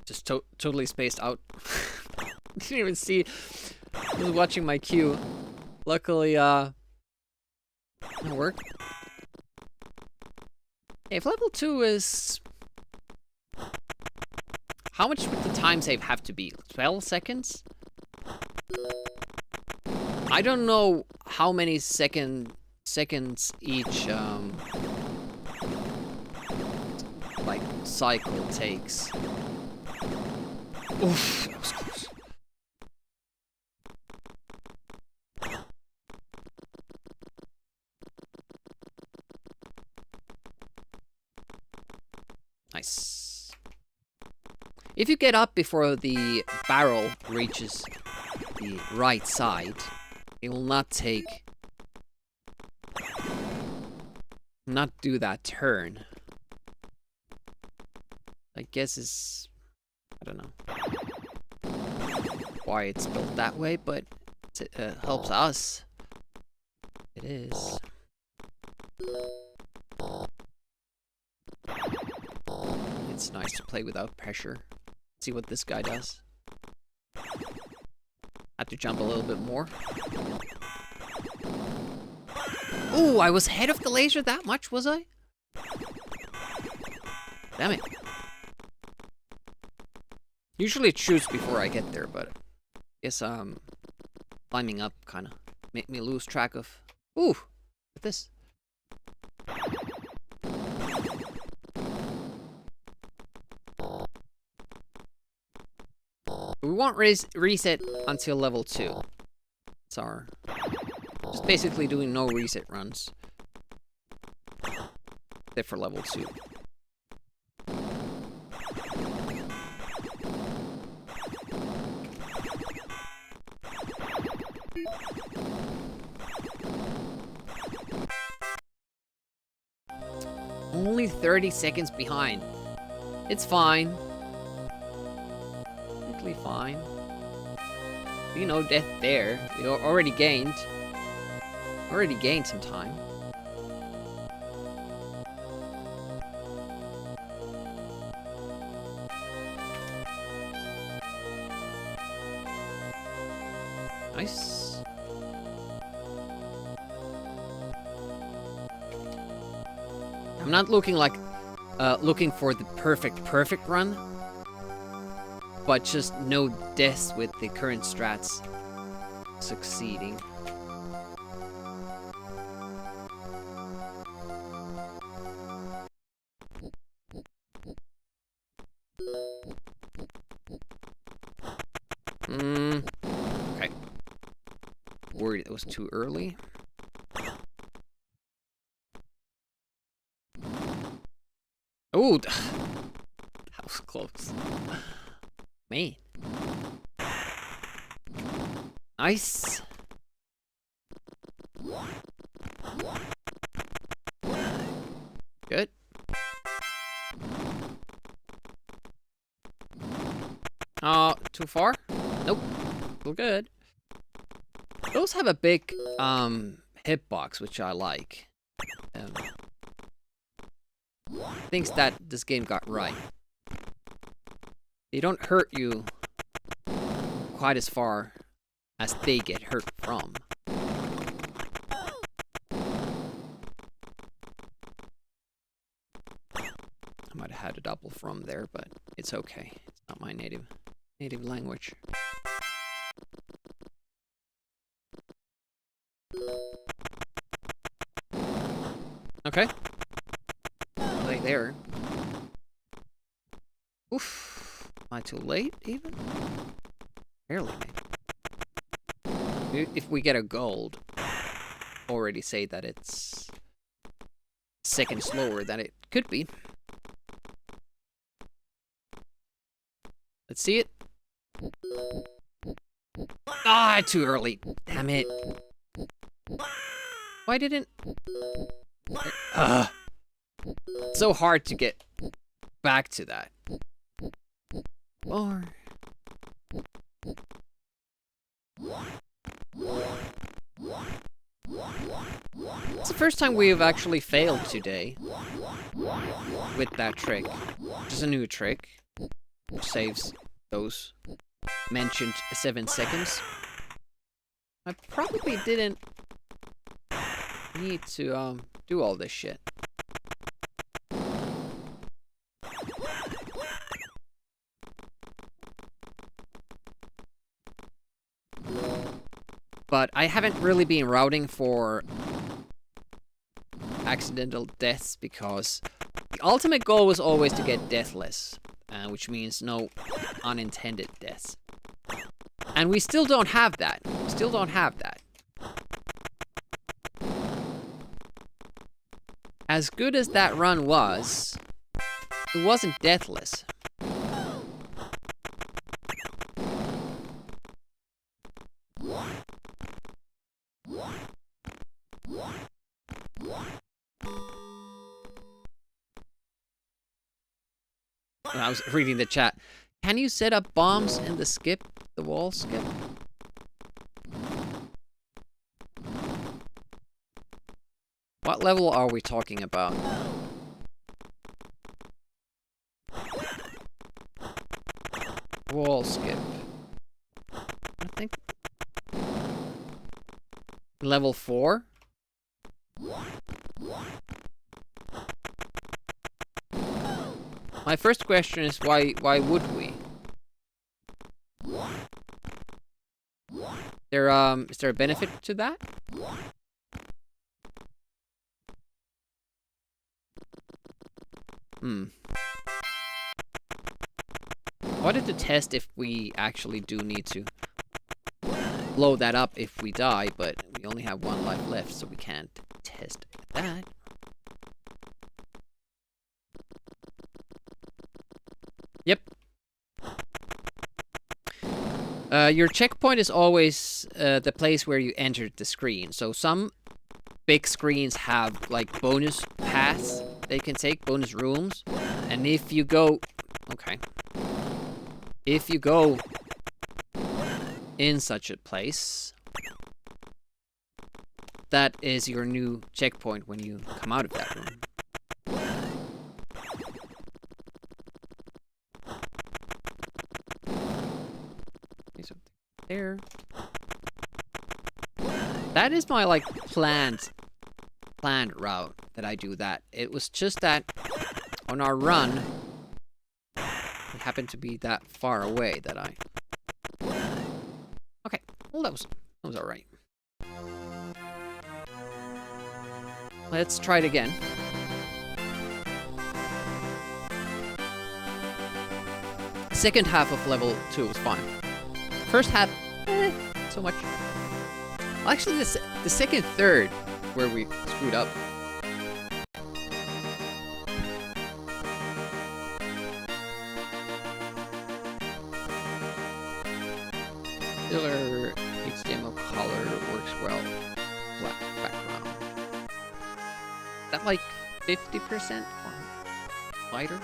Just totally spaced out. Didn't even see. I was watching my queue. Luckily, it worked. If level 2 is... How much would the time save have to be? 12 seconds? I don't know how many seconds each, like, cycle takes. Oof, that was close. Nice. If you get up before the barrel reaches the right side, it will not do that turn. I guess it's, I don't know why it's built that way, but it helps us. It is. It's nice to play without pressure. See what this guy does. Have to jump a little bit more. Ooh, I was ahead of the laser that much, was I? Damn it. Usually it shoots before I get there, but I guess climbing up kind of made me lose track of... Ooh, at this. We won't reset until level 2. It's our... Just basically doing no reset runs. Except for level 2. Only 30 seconds behind. It's fine. Perfectly fine. You know, death there. We already gained some time. Nice. I'm not looking like looking for the perfect run, but just no deaths with the current strats succeeding. Okay. Worried it was too early. Oh, that was close. Man. Nice. Good. Too far? Nope. Still good. Those have a big hitbox, which I like. Things that this game got right. They don't hurt you quite as far as they get hurt from. I might have had a double from there, but it's okay. It's not my native language. Okay. Play there. Oof. Am I too late, even? Barely, maybe. If we get a gold, already say that it's a second slower than it could be. Let's see it. Ah, too early. Damn it. Why didn't... so hard to get back to that. Or... It's the first time we have actually failed today with that trick. Just a new trick, which saves those mentioned 7 seconds. I probably didn't need to do all this shit. But I haven't really been routing for accidental deaths because the ultimate goal was always to get deathless, which means no unintended deaths. And we still don't have that. Still don't have that. As good as that run was, it wasn't deathless. I was reading the chat. Can you set up bombs in the wall skip? What level are we talking about? Wall skip. I think... Level 4? My first question is why would we? Is there a benefit to that? I wanted to test if we actually do need to blow that up if we die, but we only have 1 life left, so we can't test that. Yep. Your checkpoint is always the place where you entered the screen. So some big screens have like bonus paths they can take, bonus rooms. And if you go... Okay. If you go in such a place, that is your new checkpoint when you come out of that room. There. That is my like planned route that I do that. It was just that on our run, we happened to be that far away that I... Okay, well that was alright. Let's try it again. Second half of level 2 was fine. First half, so much. Well, actually, the second third where we screwed up. Filler HTML color works well. Black background. Is that like 50% or lighter?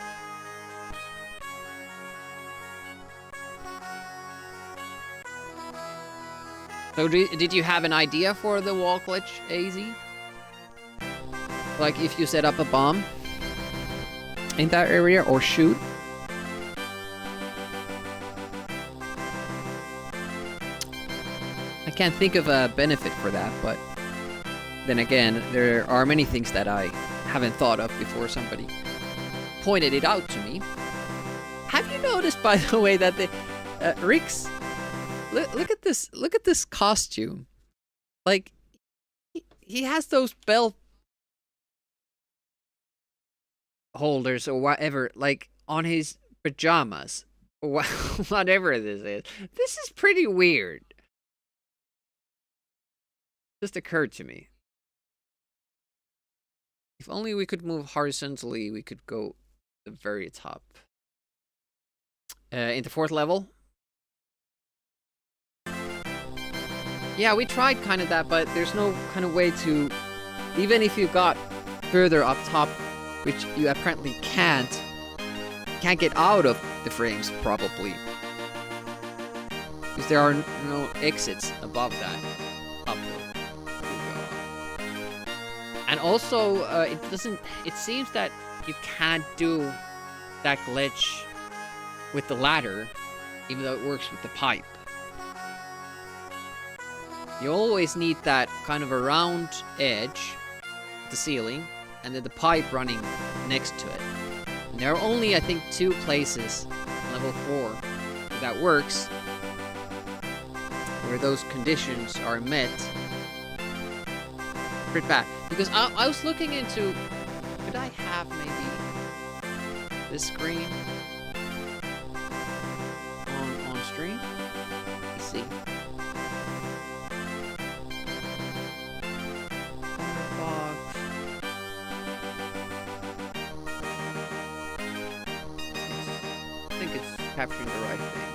So did you have an idea for the wall glitch, AZ? Like if you set up a bomb in that area or shoot? I can't think of a benefit for that, but then again, there are many things that I haven't thought of before somebody pointed it out to me. Have you noticed, by the way, that the Rick's... Look at this! Look at this costume. Like, he has those belt holders or whatever, like on his pajamas, or whatever this is. This is pretty weird. Just occurred to me. If only we could move horizontally, we could go to the very top. In the 4th level. Yeah, we tried kind of that, but there's no kind of way to... Even if you got further up top, which you apparently can't get out of the frames, probably. Because there are no exits above that. Upward. And also, it seems that you can't do that glitch with the ladder, even though it works with the pipe. You always need that kind of a round edge, the ceiling, and then the pipe running next to it. And there are only, I think, 2 places, level 4, where that works, where those conditions are met. Pretty bad. Because I was looking into, could I have maybe this screen on stream? Let's see. Capturing the right thing.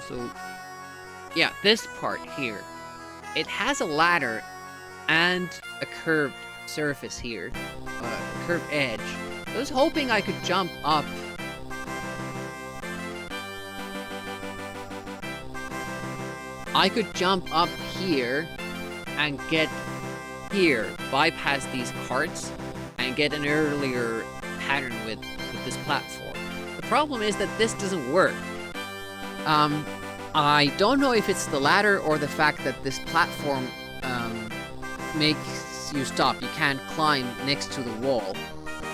So yeah, this part here, it has a ladder and a curved surface here, a curved edge. I was hoping I could jump up. I could jump up here and get here, bypass these carts, and get an earlier pattern with this platform. The problem is that this doesn't work. I don't know if it's the ladder or the fact that this platform makes you stop. You can't climb next to the wall,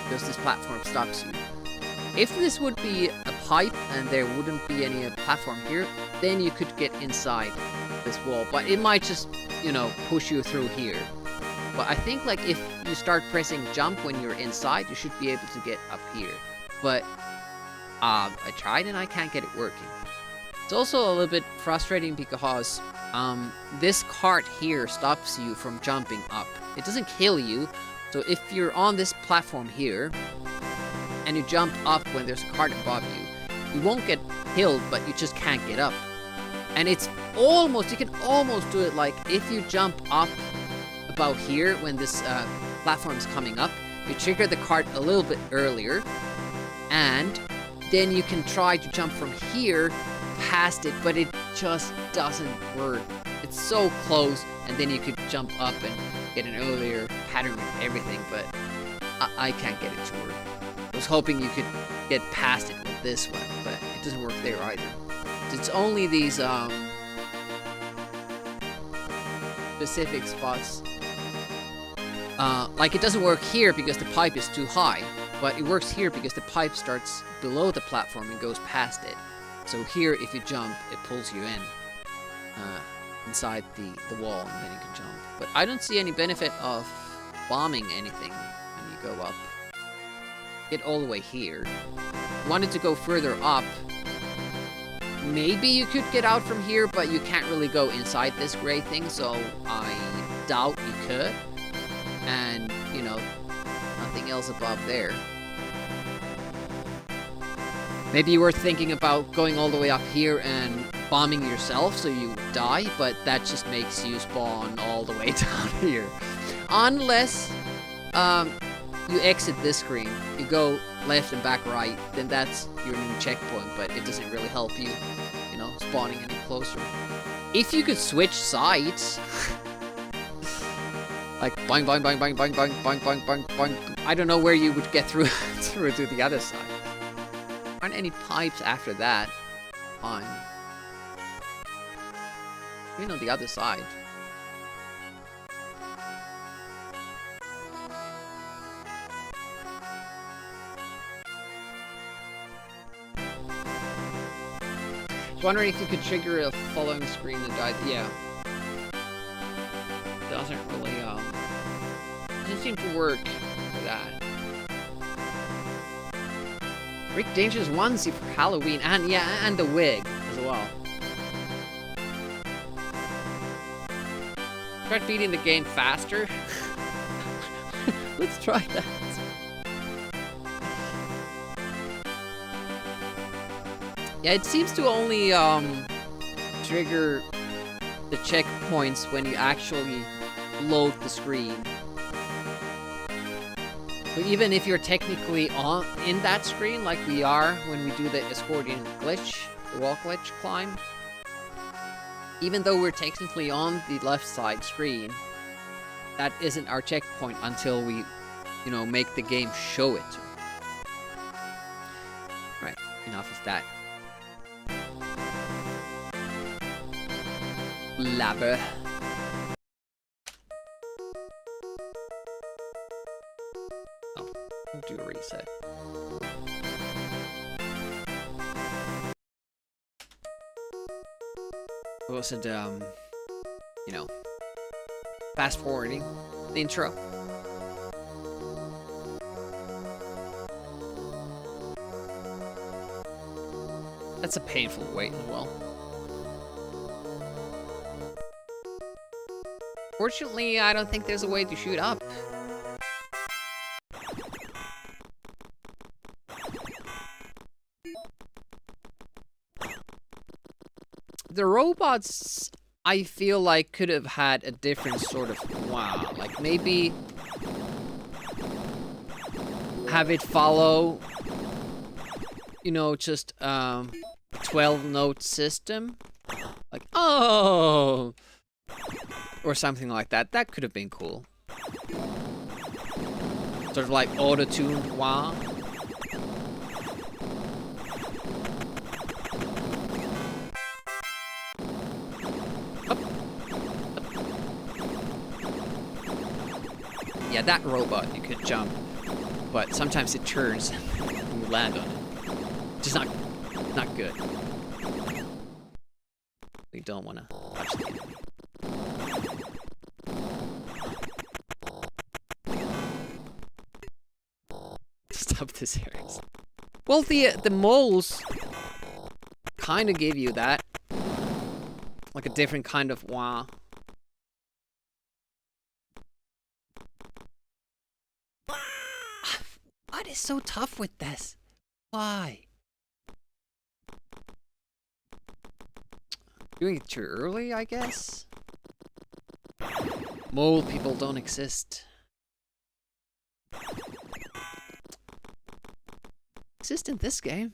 because this platform stops you. If this would be a pipe and there wouldn't be any platform here, then you could get inside this wall. But it might just, you know, push you through here. But I think like if you start pressing jump when you're inside, you should be able to get up here. But I tried and I can't get it working. It's also a little bit frustrating because this cart here stops you from jumping up. It doesn't kill you. So if you're on this platform here, and you jump up when there's a cart above you, you won't get killed, but you just can't get up. And it's almost, you can almost do it like if you jump up about here when this platform is coming up, you trigger the cart a little bit earlier, and then you can try to jump from here past it, but it just doesn't work. It's so close, and then you could jump up and get an earlier pattern with everything, but I can't get it to work. I was hoping you could get past it with this one, but it doesn't work there either. It's only these specific spots. Like it doesn't work here because the pipe is too high, but it works here because the pipe starts below the platform and goes past it. So here, if you jump, it pulls you in inside the wall, and then you can jump. But I don't see any benefit of bombing anything when you go up. Get all the way here. Wanted to go further up. Maybe you could get out from here, but you can't really go inside this gray thing, so I doubt you could. And, you know, nothing else above there. Maybe you were thinking about going all the way up here and bombing yourself so you die, but that just makes you spawn all the way down here. Unless you exit this screen, you go left and back right, then that's your new checkpoint, but it doesn't really help you, you know, spawning any closer. If you could switch sides, like boing boing boing boing boing boing boing boing boing boing, I don't know where you would get through through to the other side. Aren't any pipes after that? Fine. Even on the other side. I was wondering if you could trigger a following screen to die. Yeah. Doesn't really, doesn't seem to work for that. Rick Danger's onesie for Halloween, and yeah, and the wig as well. Start beating the game faster. Let's try that. Yeah, it seems to only trigger the checkpoints when you actually load the screen. So even if you're technically in that screen, like we are when we do the Escordian glitch, the wall glitch climb, even though we're technically on the left side screen, that isn't our checkpoint until we, you know, make the game show it to. Right, enough of that. Blabber. Oh, we'll do a reset. Was it, you know, fast forwarding the intro? That's a painful wait as well. Fortunately, I don't think there's a way to shoot up. The robots, I feel like, could have had a different sort of wow. Like maybe have it follow, you know, just 12-note system. Like, oh, or something like that. That could have been cool. Sort of like auto-tuned wow. Yeah, that robot, you could jump, but sometimes it turns and you land on it. Which is not good. We don't want to touch the enemy. Stop this series. Well, the moles kind of give you that. Like a different kind of wah. What is so tough with this? Why? Doing it too early, I guess? Mole people don't exist. Exist in this game.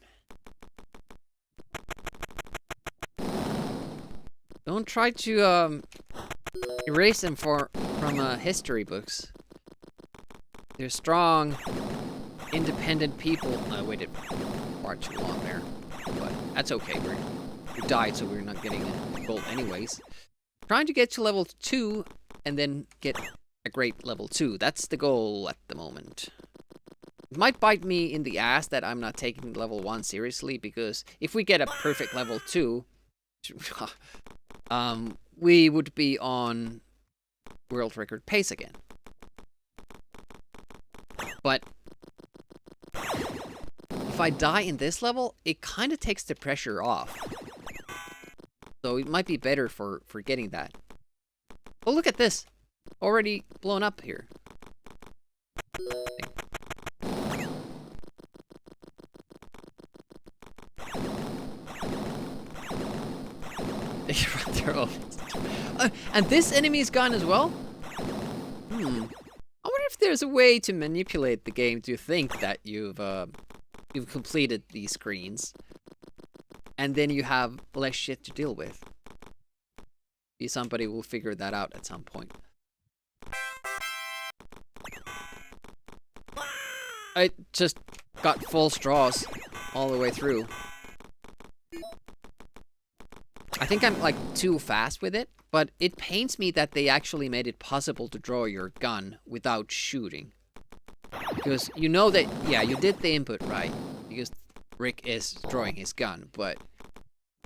Don't try to erase them from history books. They're strong, independent people. I waited far too long there, but that's okay. We died, so we're not getting a gold anyways. Trying to get to level 2 and then get a great level 2. That's the goal at the moment. It might bite me in the ass that I'm not taking level 1 seriously, because if we get a perfect level 2, we would be on world record pace again. But if I die in this level, it kind of takes the pressure off. So it might be better for getting that. Oh, look at this. Already blown up here. They run their own. And this enemy's gone as well? I wonder if there's a way to manipulate the game to think that you've completed these screens, and then you have less shit to deal with. Maybe somebody will figure that out at some point. I just got full straws all the way through. I think I'm like too fast with it, but it pains me that they actually made it possible to draw your gun without shooting. Because you know that, yeah, you did the input right, because Rick is drawing his gun, but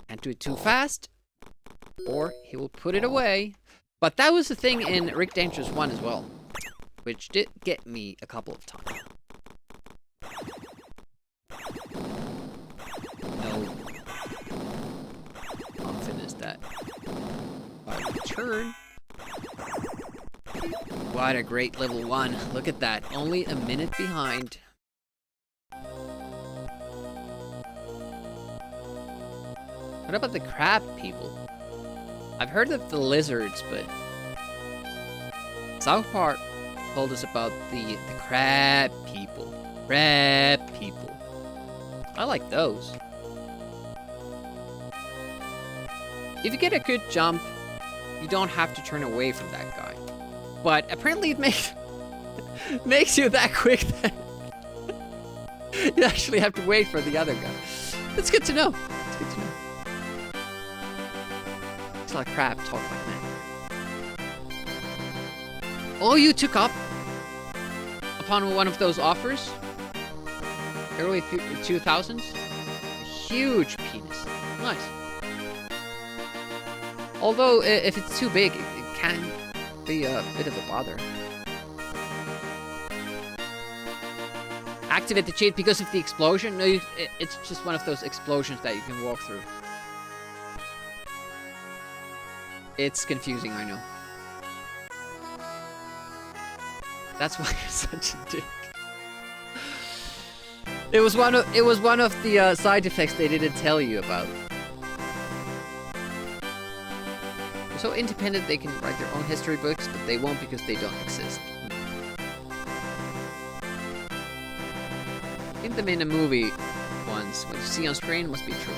can't do it too fast, or he will put it away. But that was the thing in Rick Dangerous 1 as well, which did get me a couple of times. No. I'll finish that by return. What a great level 1. Look at that. Only a minute behind. What about the crab people? I've heard of the lizards, but South Park told us about the crab people. Crab people. I like those. If you get a good jump, you don't have to turn away from that guy. But apparently it makes you that quick that you actually have to wait for the other guy. That's good to know. That's good to know. It's like crab talk like that. Oh, you took up upon one of those offers? Early 2000s? Huge penis. Nice. Although, if it's too big, it can be a bit of a bother. Activate the cheat because of the explosion? No, it's just one of those explosions that you can walk through. It's confusing, I know. That's why you're such a dick. It was one of the side effects they didn't tell you about. They're so independent they can write their own history books, but they won't because they don't exist. Give them in a movie once. What you see on screen must be true.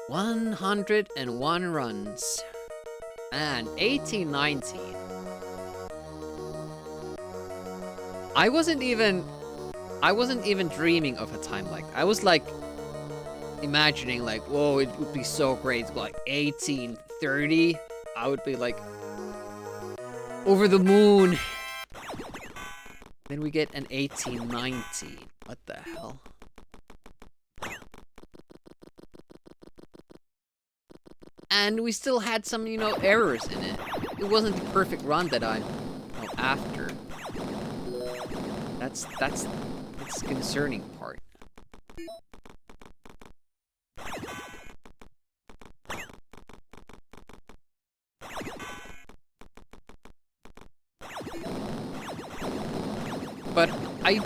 101 runs. And 1819. I wasn't even dreaming of a time like that. I was like imagining like, whoa, it would be so great. Like 1830, I would be like over the moon. Then we get an 1819. What the hell? And we still had some, errors in it. It wasn't the perfect run that I'm after. That's the concerning part. But I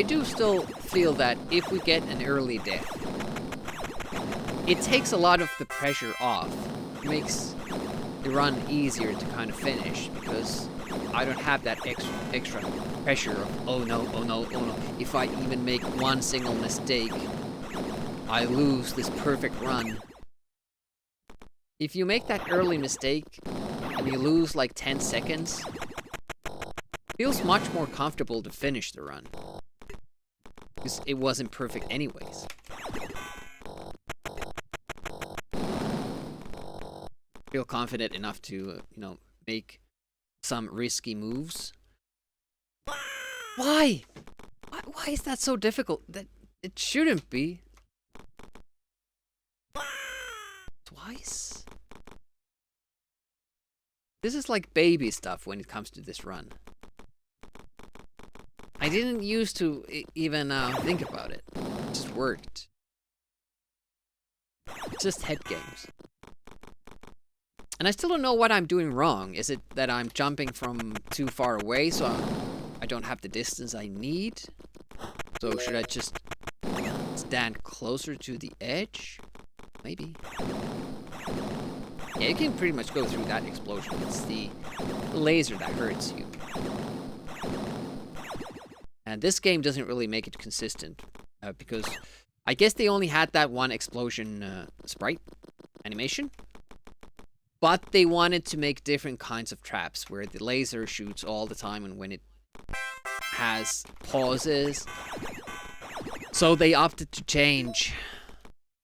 do still feel that if we get an early death, it takes a lot of the pressure off. It makes the run easier to kind of finish because I don't have that extra pressure of oh no. If I even make one single mistake, I lose this perfect run. if you make that early mistake and you lose like 10 seconds, it feels much more comfortable to finish the run. Because it wasn't perfect anyways. Feel confident enough to, make some risky moves. Why? Why is that so difficult? That it shouldn't be. Twice? This is like baby stuff when it comes to this run. I didn't used to even think about it. It just worked. It's just head games. And I still don't know what I'm doing wrong. Is it that I'm jumping from too far away so I don't have the distance I need? So should I just stand closer to the edge? Maybe. Yeah, you can pretty much go through that explosion. It's the laser that hurts you. And this game doesn't really make it consistent. Because I guess they only had that one explosion sprite animation. But they wanted to make different kinds of traps where the laser shoots all the time and when it has pauses. So they opted to change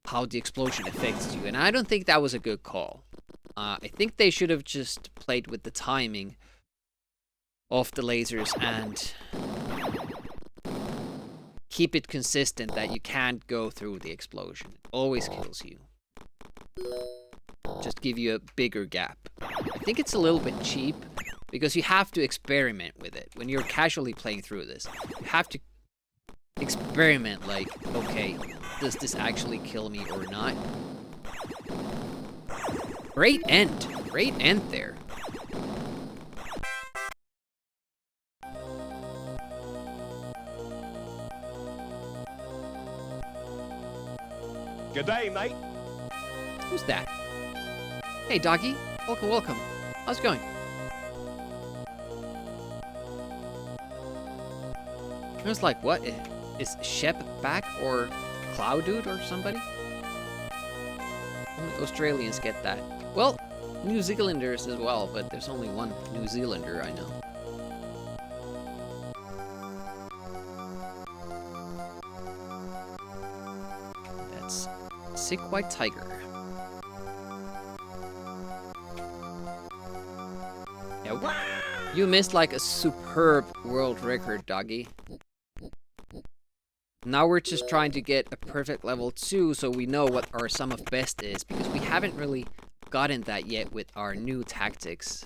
how the explosion affects you. And I don't think that was a good call. I think they should have just played with the timing of the lasers and keep it consistent that you can't go through the explosion. It always kills you. Just give you a bigger gap. I think it's a little bit cheap because you have to experiment with it. When you're casually playing through this, you have to experiment like, okay, does this actually kill me or not? Great end. Great end there. Good day, mate. Who's that? Hey, doggy. Welcome, welcome. How's it going? I was like, what? Is Shep back or Cloud Dude or somebody? Only Australians get that. Well, New Zealanders as well, but there's only one New Zealander I know. That's Sick White Tiger. Yeah, you missed like a superb world record, doggy. Now we're just trying to get a perfect level 2 so we know what our sum of best is, because we haven't really gotten that yet with our new tactics.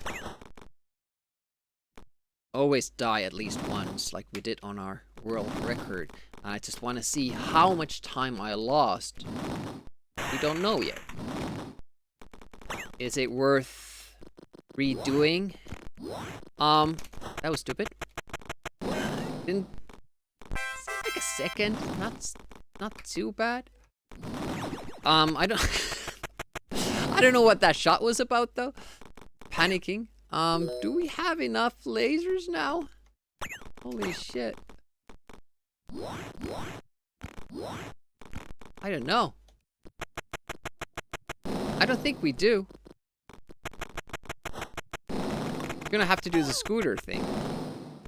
Always die at least once, like we did on our world record. I just want to see how much time I lost. We don't know yet. Is it worth redoing? That was stupid. Didn't like a second, not too bad. I don't I don't know what that shot was about though. Panicking. Do we have enough lasers now? Holy shit. I don't know. I don't think we do. We're gonna have to do the scooter thing.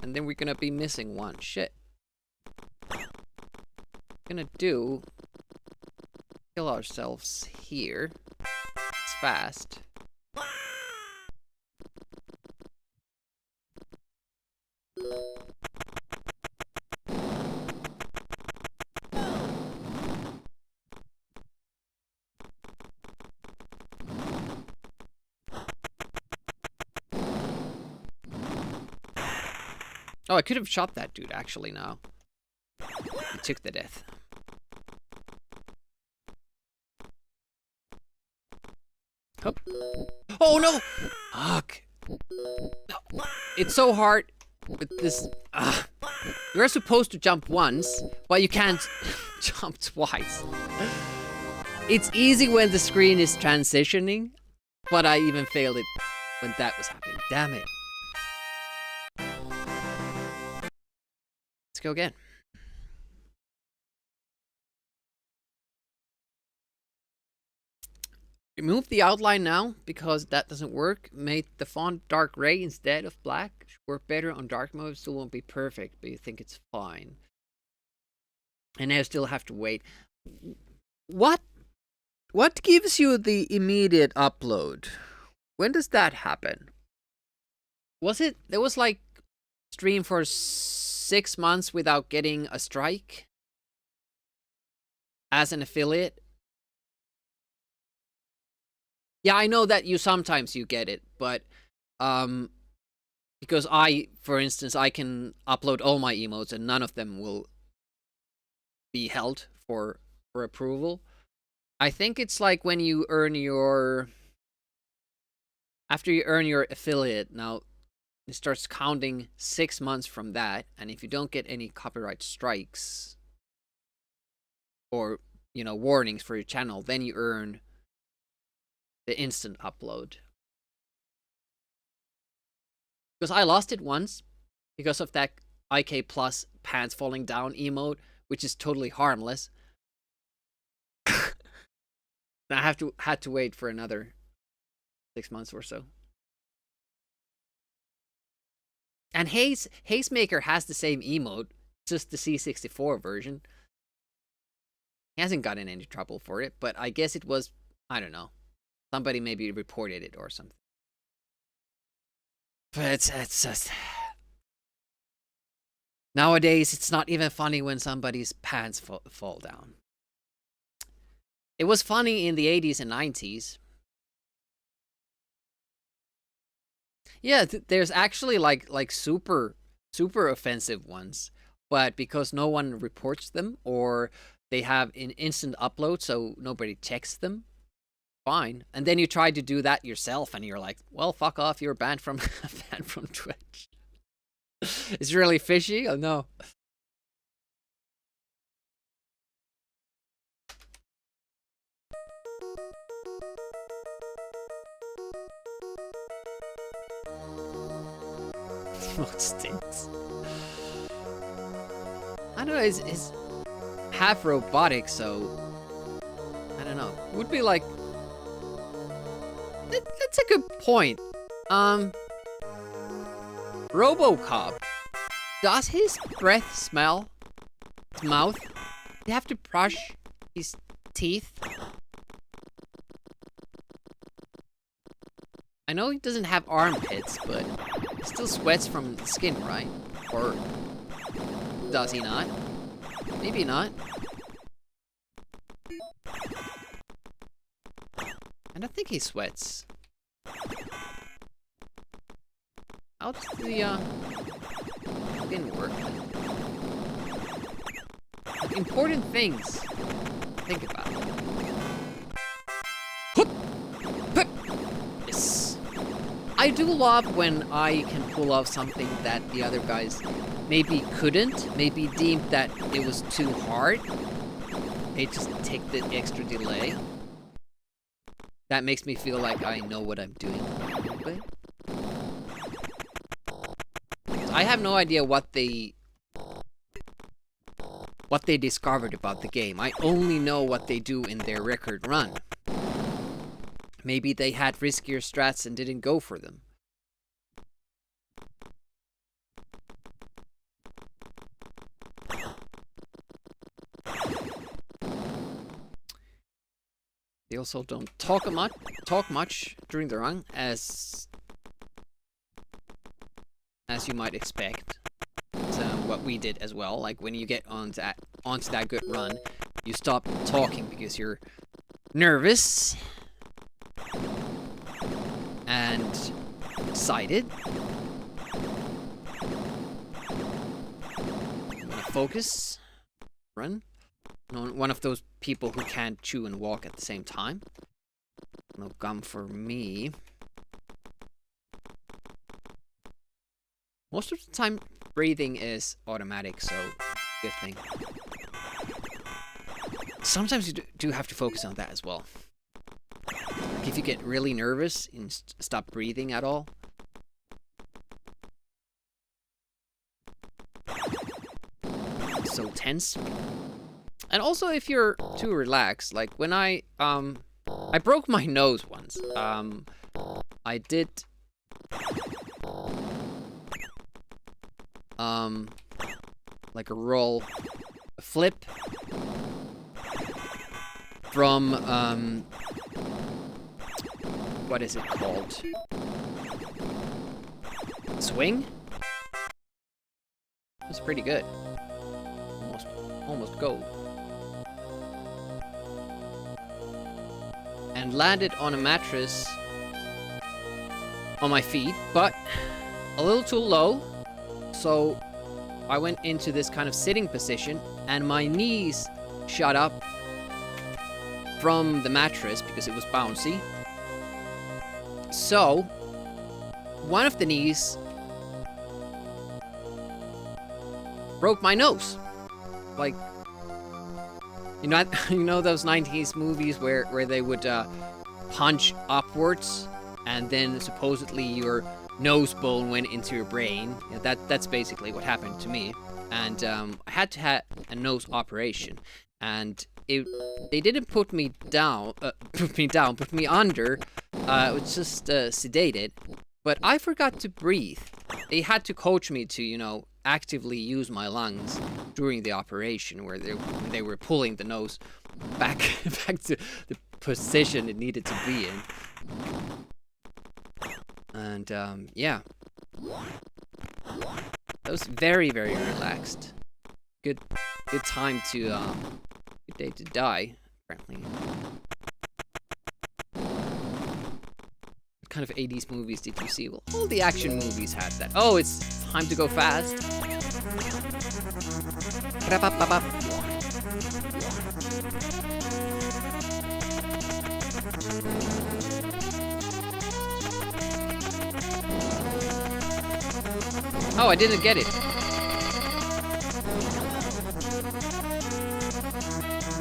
And then we're gonna be missing one. Shit. Gonna do... kill ourselves here. It's fast. Oh, I could have shot that dude actually now. He took the death. Oh, oh no! Fuck. No. It's so hard with this. You're supposed to jump once, but you can't jump twice. It's easy when the screen is transitioning, but I even failed it when that was happening. Damn it. Let's go again. Remove the outline now, because that doesn't work. Make the font dark gray instead of black. Should work better on dark mode. Still won't be perfect, but you think it's fine. And I still have to wait. What gives you the immediate upload? When does that happen? There was like stream for 6 months without getting a strike as an affiliate. Yeah, I know that sometimes you get it, but because for instance, I can upload all my emotes and none of them will be held for approval. I think it's like when you after you earn your affiliate, now it starts counting 6 months from that, and if you don't get any copyright strikes or, warnings for your channel, then you earn the instant upload. Because I lost it once because of that IK Plus pants falling down emote, which is totally harmless. I had to wait for another 6 months or so. And Hazemaker has the same emote, just the C64 version. He hasn't gotten any trouble for it, but I guess it was, I don't know, somebody maybe reported it or something. But it's just... Nowadays, it's not even funny when somebody's pants fall down. It was funny in the 80s and 90s. Yeah, there's actually like super offensive ones, but because no one reports them or they have an instant upload, so nobody checks them, fine. And then you try to do that yourself, and you're like, well, fuck off, you're banned from Twitch. It's really fishy. Oh no. Emote stinks. I don't know, it's half robotic, so I don't know. It would be like that's a good point. RoboCop, does his breath smell? His mouth? Do you have to brush his teeth? I know he doesn't have armpits, but he still sweats from the skin, right? Or does he not? Maybe not. I don't think he sweats. How does the skin work? Like, important things. Think about it. Yes. I do love when I can pull off something that the other guys maybe couldn't, maybe deemed that it was too hard. They just take the extra delay. That makes me feel like I know what I'm doing a little bit. I have no idea what they discovered about the game. I only know what they do in their record run. Maybe they had riskier strats and didn't go for them. They also don't talk much during the run, as you might expect. It's what we did as well. Like when you get onto that good run, you stop talking because you're nervous and excited. You wanna focus, run. One of those people who can't chew and walk at the same time. No gum for me. Most of the time, breathing is automatic, so good thing. Sometimes you do have to focus on that as well. Like if you get really nervous and stop breathing at all. So tense. And also if you're too relaxed, like when I I broke my nose once. I did like a flip from what is it called? Swing? That's pretty good. Almost gold. And landed on a mattress on my feet, but a little too low. So I went into this kind of sitting position and my knees shot up from the mattress because it was bouncy. So one of the knees broke my nose. Like, you know those 90s movies where they would punch upwards and then supposedly your nose bone went into your brain. Yeah, that's basically what happened to me. And I had to have a nose operation. And they didn't put me down, put me under. It was just sedated. But I forgot to breathe. They had to coach me to, actively use my lungs during the operation where they were pulling the nose back to the position it needed to be in. And yeah, that was very, very relaxed. Good time to good day to die. Apparently. What kind of 80s movies did you see? Well, all the action movies had that. Oh, it's time to go fast. Oh, I didn't get it.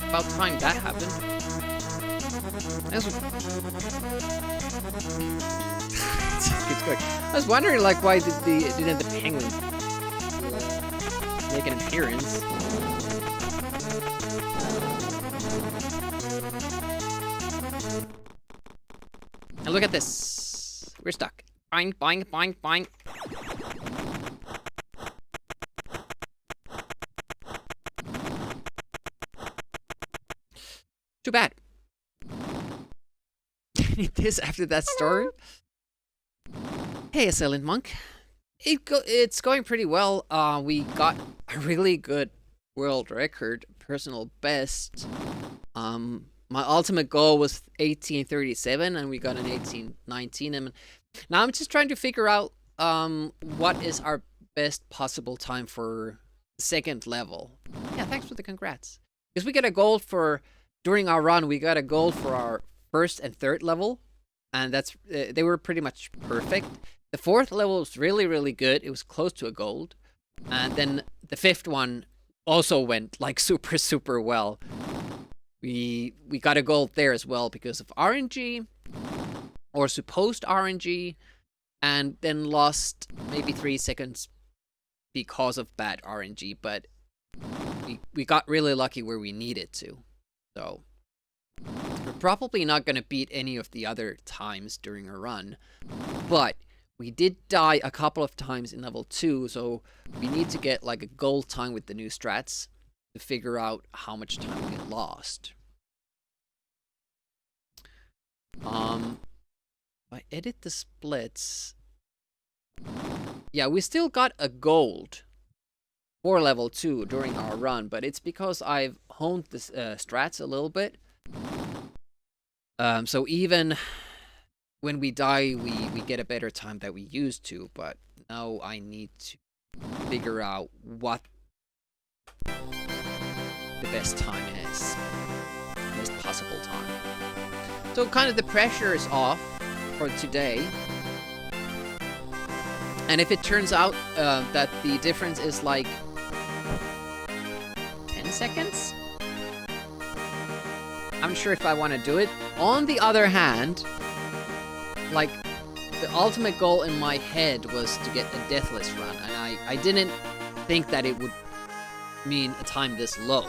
About time that happened. I was wondering, like, why didn't the penguin make an appearance? And look at this. We're stuck. Boing, boing, boing, boing. Too bad. This after that story. Hey, Silent Monk. It's going pretty well. We got a really good world record, personal best. My ultimate goal was 1837, and we got an 1819. And now I'm just trying to figure out what is our best possible time for second level. Yeah, thanks for the congrats. Because we got a gold for during our run. We got a gold for our first and third level, and that's they were pretty much perfect. The fourth level was really, really good. It was close to a gold. And then the fifth one also went like super, super well. We got a gold there as well because of RNG, or supposed RNG, and then lost maybe 3 seconds because of bad RNG, but we got really lucky where we needed to. So we're probably not going to beat any of the other times during a run, but we did die a couple of times in level 2, so we need to get like a gold time with the new strats to figure out how much time we lost. If I edit the splits, yeah, we still got a gold for level 2 during our run, but it's because I've honed the strats a little bit. So even when we die, we get a better time than we used to, but now I need to figure out what the best time is. Best possible time. So kind of the pressure is off for today. And if it turns out that the difference is like 10 seconds, I'm sure if I want to do it. On the other hand, like, the ultimate goal in my head was to get a deathless run, and I didn't think that it would mean a time this low.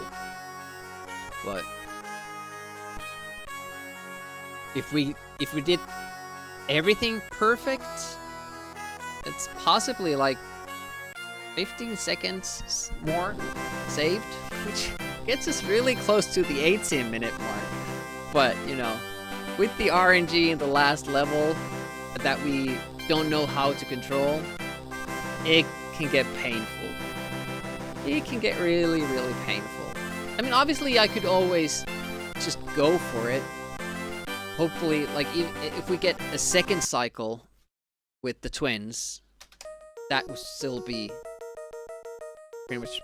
But if we did everything perfect, it's possibly like 15 seconds more saved, which gets us really close to the 18-minute mark. But, you know, with the RNG in the last level that we don't know how to control, it can get painful. It can get really, really painful. I mean, obviously I could always just go for it. Hopefully, like, if we get a second cycle with the twins, that would still be pretty much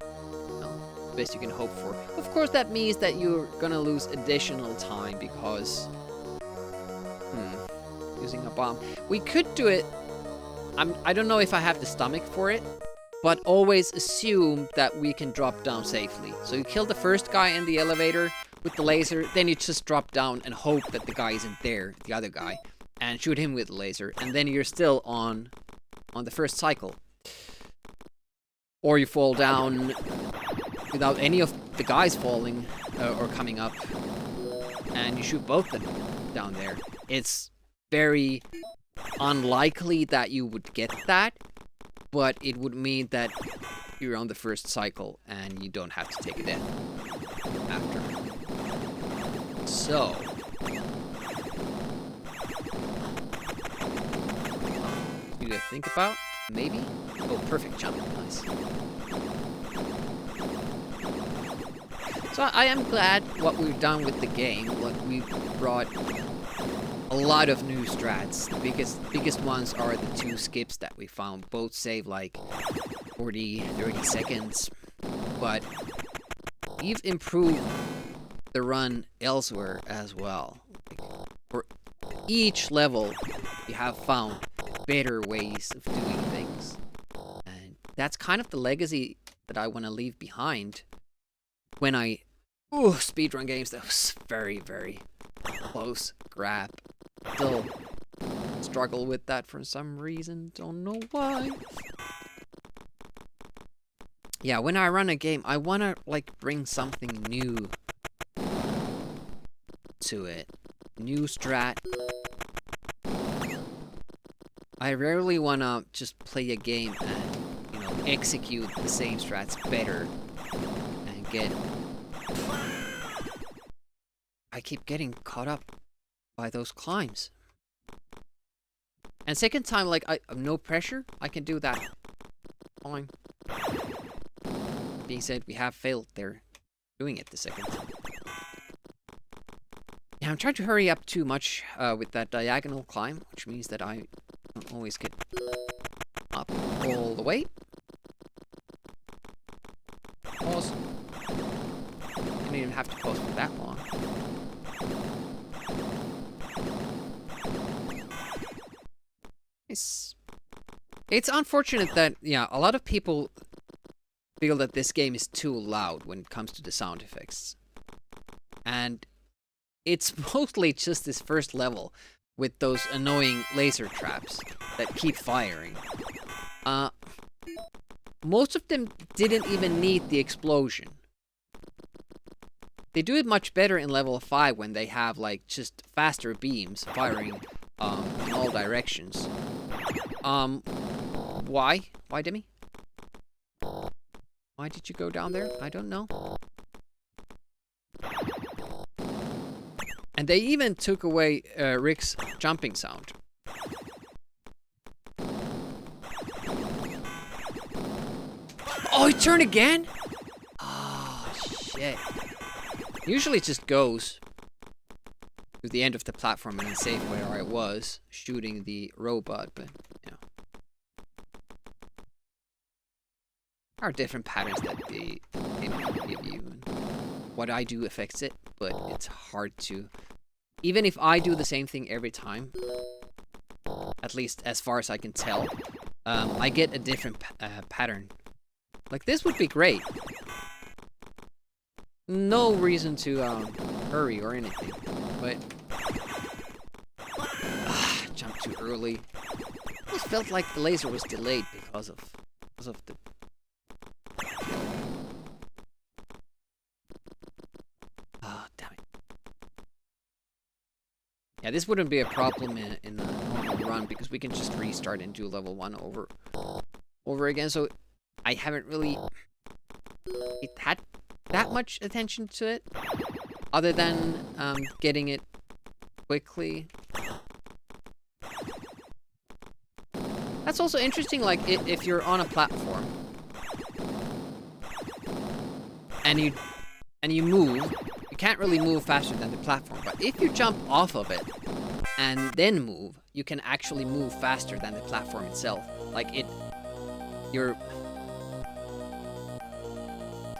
the best you can hope for. Of course, that means that you're gonna lose additional time because using a bomb. We could do it. I don't know if I have the stomach for it, but always assume that we can drop down safely. So you kill the first guy in the elevator with the laser, then you just drop down and hope that the guy isn't there, the other guy, and shoot him with the laser, and then you're still on the first cycle. Or you fall down without any of the guys falling or coming up, and you shoot both of them down there. It's very unlikely that you would get that, but it would mean that you're on the first cycle and you don't have to take a death after. So, you to think about, maybe? Oh, perfect jump, nice. So I am glad what we've done with the game. Like, we've brought a lot of new strats. The biggest ones are the 2 skips that we found. Both save like 40, 30 seconds. But we've improved the run elsewhere as well. Like, for each level, we have found better ways of doing things. And that's kind of the legacy that I want to leave behind when I... Ooh, speedrun games, that was very, very close grab. Still struggle with that for some reason, don't know why. Yeah, when I run a game, I want to, like, bring something new to it. New strat. I rarely want to just play a game and, you know, execute the same strats better and get... I keep getting caught up by those climbs. And second time, like, no pressure, I can do that. Fine. Being said, we have failed there doing it the second time. Yeah, I'm trying to hurry up too much with that diagonal climb, which means that I don't always get up all the way. Pause. Didn't even have to pause for that long. It's unfortunate that, yeah, a lot of people feel that this game is too loud when it comes to the sound effects. And it's mostly just this first level with those annoying laser traps that keep firing. Most of them didn't even need the explosion. They do it much better in level 5 when they have, like, just faster beams firing in all directions. Why? Why, Demi? Why did you go down there? I don't know. And they even took away Rick's jumping sound. Oh, he turned again? Oh, shit. Usually it just goes to the end of the platform and then save where I was shooting the robot, but, you know. There are different patterns that the game can give you, and what I do affects it, but it's hard to... Even if I do the same thing every time, at least as far as I can tell, I get a different pattern. Like, this would be great. No reason to hurry or anything, but... jumped too early. It almost felt like the laser was delayed because of the... Oh, damn it. Yeah, this wouldn't be a problem in the normal run because we can just restart and do level 1 over again. So I haven't really had that much attention to it, other than getting it quickly. That's also interesting, like if you're on a platform and you move, you can't really move faster than the platform. But if you jump off of it and then move, you can actually move faster than the platform itself. Like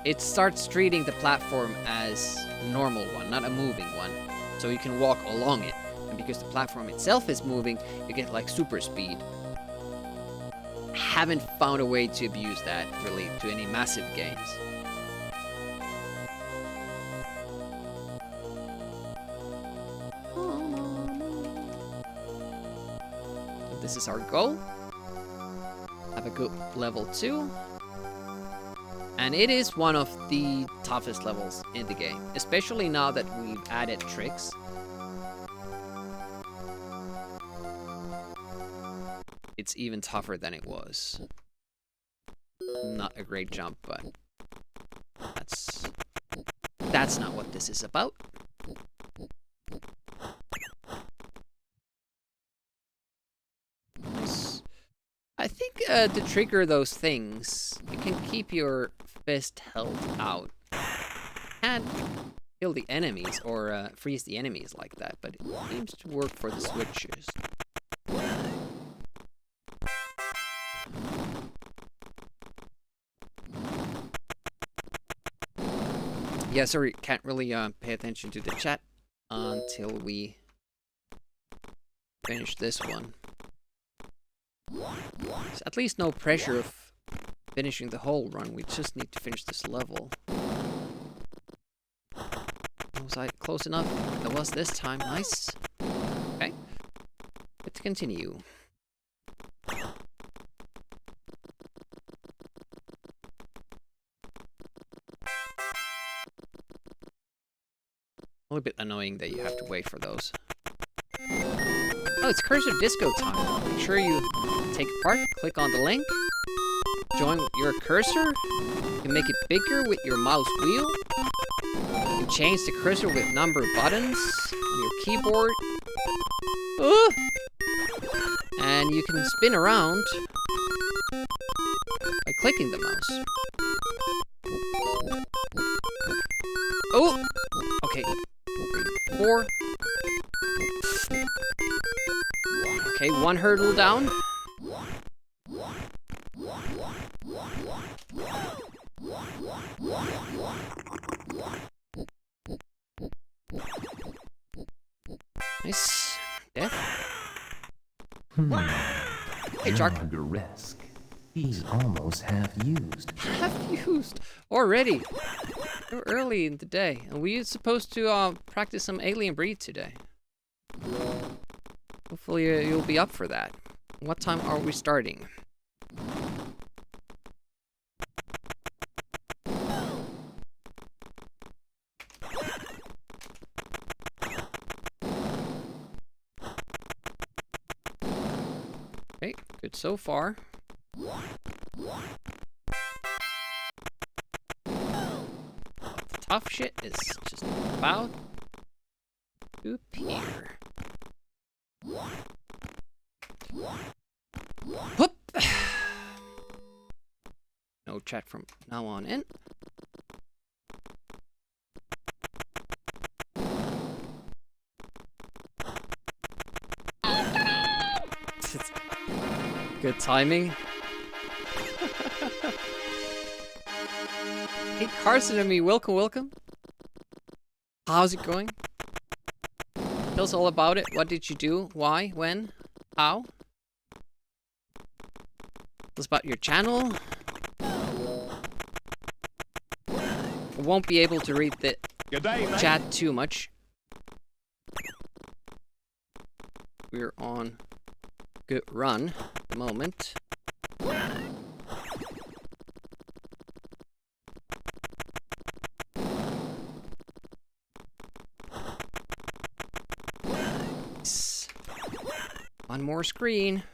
it starts treating the platform as a normal one, not a moving one. So you can walk along it. And because the platform itself is moving, you get like super speed. Haven't found a way to abuse that really to any massive games. So this is our goal. Have a good level 2. And it is one of the toughest levels in the game, especially now that we've added tricks. It's even tougher than it was. Not a great jump, but that's not what this is about. I think to trigger those things, you can keep your fist held out. Can't kill the enemies or freeze the enemies like that, but it seems to work for the switches. Yeah, sorry, can't really pay attention to the chat until we finish this one. There's at least no pressure of finishing the whole run, we just need to finish this level. Was I close enough? I was this time, nice. Okay, let's continue. A little bit annoying that you have to wait for those. Oh, it's Cursor Disco time. Make sure you take part, click on the link, join your cursor. You can make it bigger with your mouse wheel. You can change the cursor with number buttons on your keyboard. And you can spin around by clicking the mouse. Oh! Okay. 3, 4. Okay, 1 hurdle down. Nice. Death. Hey, Jark. Under risk. He's almost half used. Half used already. So early in the day, and we are supposed to practice some Alien Breed today. Hopefully you'll be up for that. What time are we starting? Okay, good so far. The tough shit is just about to appear. Whoop! No chat from now on in. Good timing. Hey, Carson and me, welcome, welcome. How's it going? Tell us all about it. What did you do? Why? When? How? Tell us about your channel. I won't be able to read the chat too much. We're on good run at the moment. One more screen.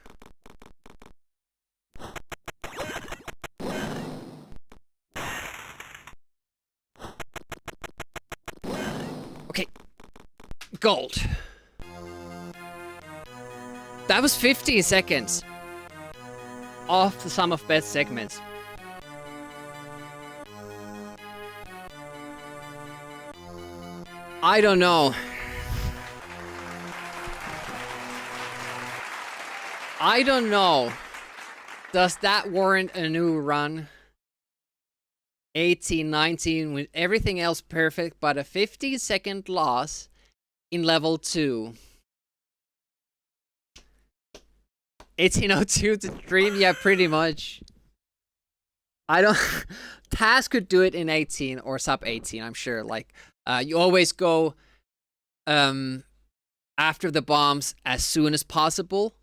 Okay. Gold. That was 15 seconds. Off the sum of best segments. I don't know. I don't know. Does that warrant a new run? 18, 19, with everything else perfect, but a 15-second loss in level 2. 1802 to stream? Yeah, pretty much. I don't... Taz could do it in 18 or sub 18, I'm sure. Like, you always go after the bombs as soon as possible.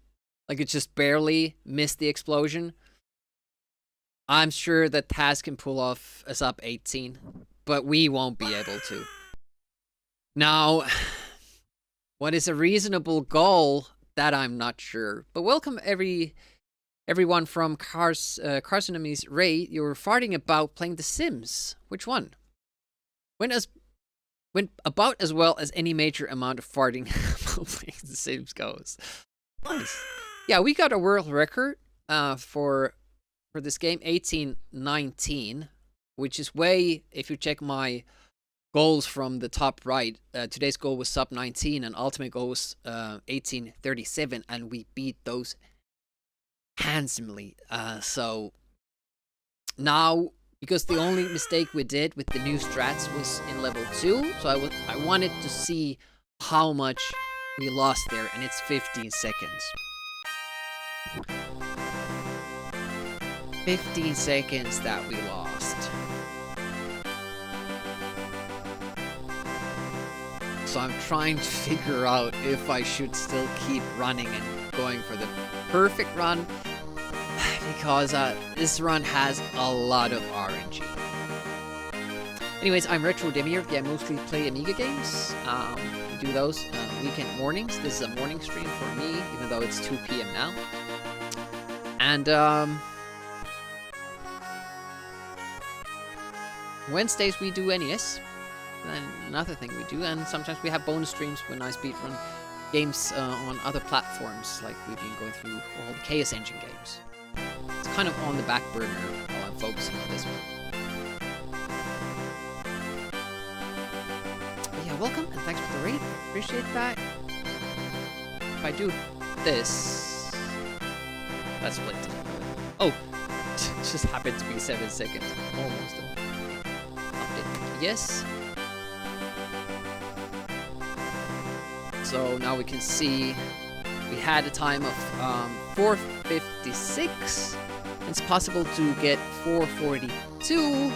Like, it just barely missed the explosion. I'm sure that Taz can pull off a sub 18, but we won't be able to. Now, what is a reasonable goal? That I'm not sure. But welcome everyone from Carsonomy's Ray. You were farting about playing The Sims. Which one? Went about as well as any major amount of farting about playing The Sims goes. Nice. Yeah, we got a world record for this game, 1819, which is way, if you check my goals from the top right, today's goal was sub 19 and ultimate goal was 1837, and we beat those handsomely. So now, because the only mistake we did with the new strats was in level 2, so I wanted to see how much we lost there, and it's 15 seconds. 15 seconds that we lost. So I'm trying to figure out if I should still keep running and going for the perfect run, because this run has a lot of RNG. Anyways, I'm Retro Demiurge. Yeah, I mostly play Amiga games. We do those weekend mornings. This is a morning stream for me, even though it's 2 p.m. now. And Wednesdays we do NES. And another thing we do, and sometimes we have bonus streams when I speedrun games on other platforms, like we've been going through all the Chaos Engine games. It's kind of on the back burner while I'm focusing on this one. But yeah, welcome, and thanks for the raid. Appreciate that. If I do this... That's split. Oh! Just happened to be 7 seconds. Almost done. Update. Yes. So now we can see we had a time of 4:56. It's possible to get 4:42.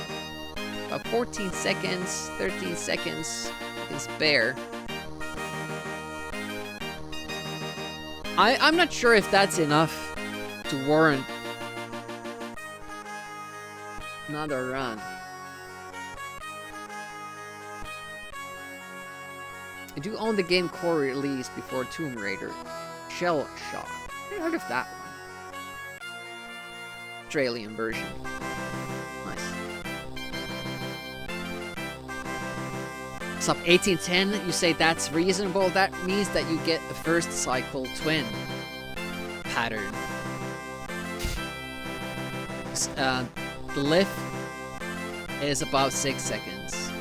About 14 seconds, 13 seconds is spare. I'm not sure if that's enough to warrant another run. I do own the game core release before Tomb Raider. Shell Shock. I heard of that one. Australian version. Nice. Sub 1810, you say that's reasonable. That means that you get the first cycle twin pattern. The lift is about 6 seconds.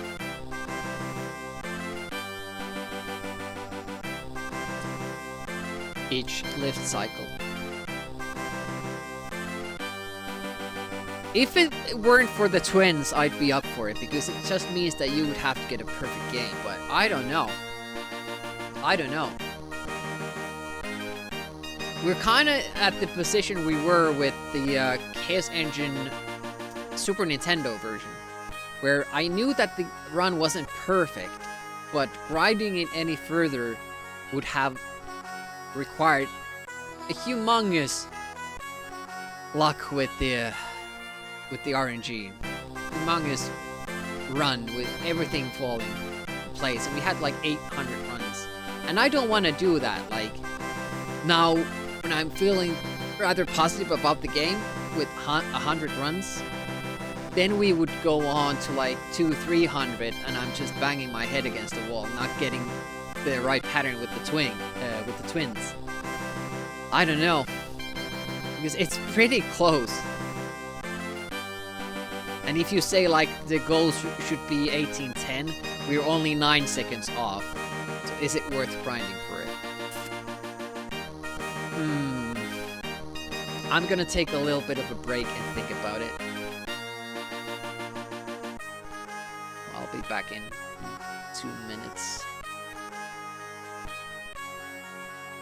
Each lift cycle. If it weren't for the twins, I'd be up for it, because it just means that you would have to get a perfect game, but I don't know. I don't know. We're kind of at the position we were with the Chaos Engine Super Nintendo version, where I knew that the run wasn't perfect, but grinding it any further would have required a humongous luck with the RNG. Humongous run with everything falling in place, and we had like 800 runs. And I don't want to do that. Like, Now, when I'm feeling rather positive about the game with 100 runs, then we would go on to like 200-300, and I'm just banging my head against the wall, not getting the right pattern with the twins. I don't know, because it's pretty close. And if you say like the goal should be 18:10, we're only 9 seconds off. So is it worth grinding for it? I'm gonna take a little bit of a break and think about it. I'll be back in 2 minutes.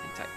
Hang tight.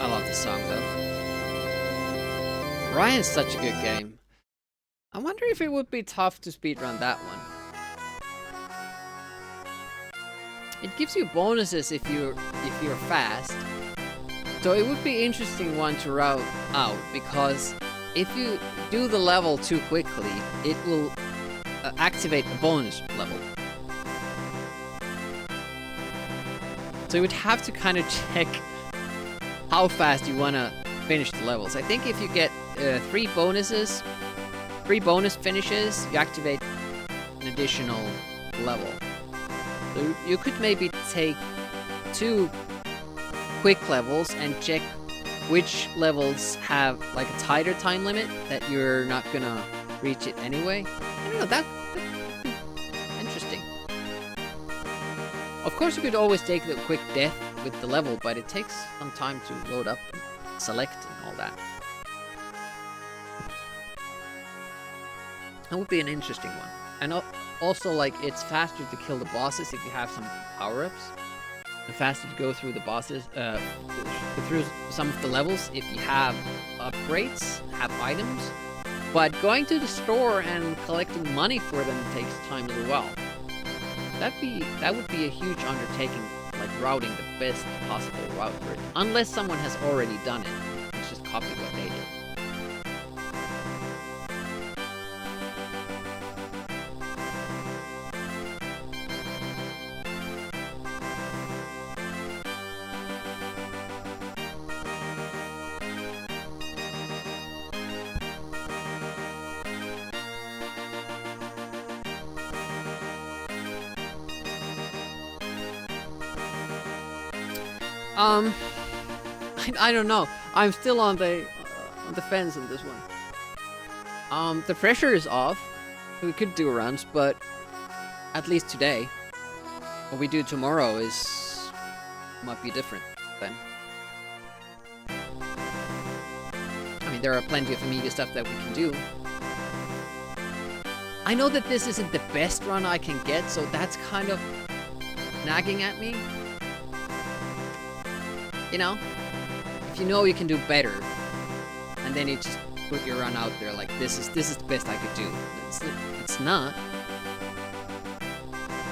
I love the song though. Ryan's such a good game. I wonder if it would be tough to speedrun that one. It gives you bonuses if you're fast. So it would be interesting one to route out, because if you do the level too quickly, it will activate a bonus level. So you would have to kind of check how fast you want to finish the levels. I think if you get 3 bonus finishes, you activate an additional level. So you could maybe take 2 quick levels and check which levels have like a tighter time limit that you're not gonna reach it anyway. I don't know, that could be interesting. Of course you could always take the quick death with the level, but it takes some time to load up and select and all that. That would be an interesting one. And also, like, it's faster to kill the bosses if you have some power-ups. And faster to go through the bosses, through some of the levels if you have upgrades, have items. But going to the store and collecting money for them takes time as well. That would be a huge undertaking, like routing the best possible route for it. Unless someone has already done it. Let's just copy what they did. I don't know. I'm still on the fence on this one. The pressure is off. We could do runs, but at least today. What we do tomorrow might be different then. there are plenty of Amiga stuff that we can do. I know that this isn't the best run I can get, so that's kind of nagging at me. You know? If you know you can do better, and then you just put your run out there like this is the best I could do. It's not.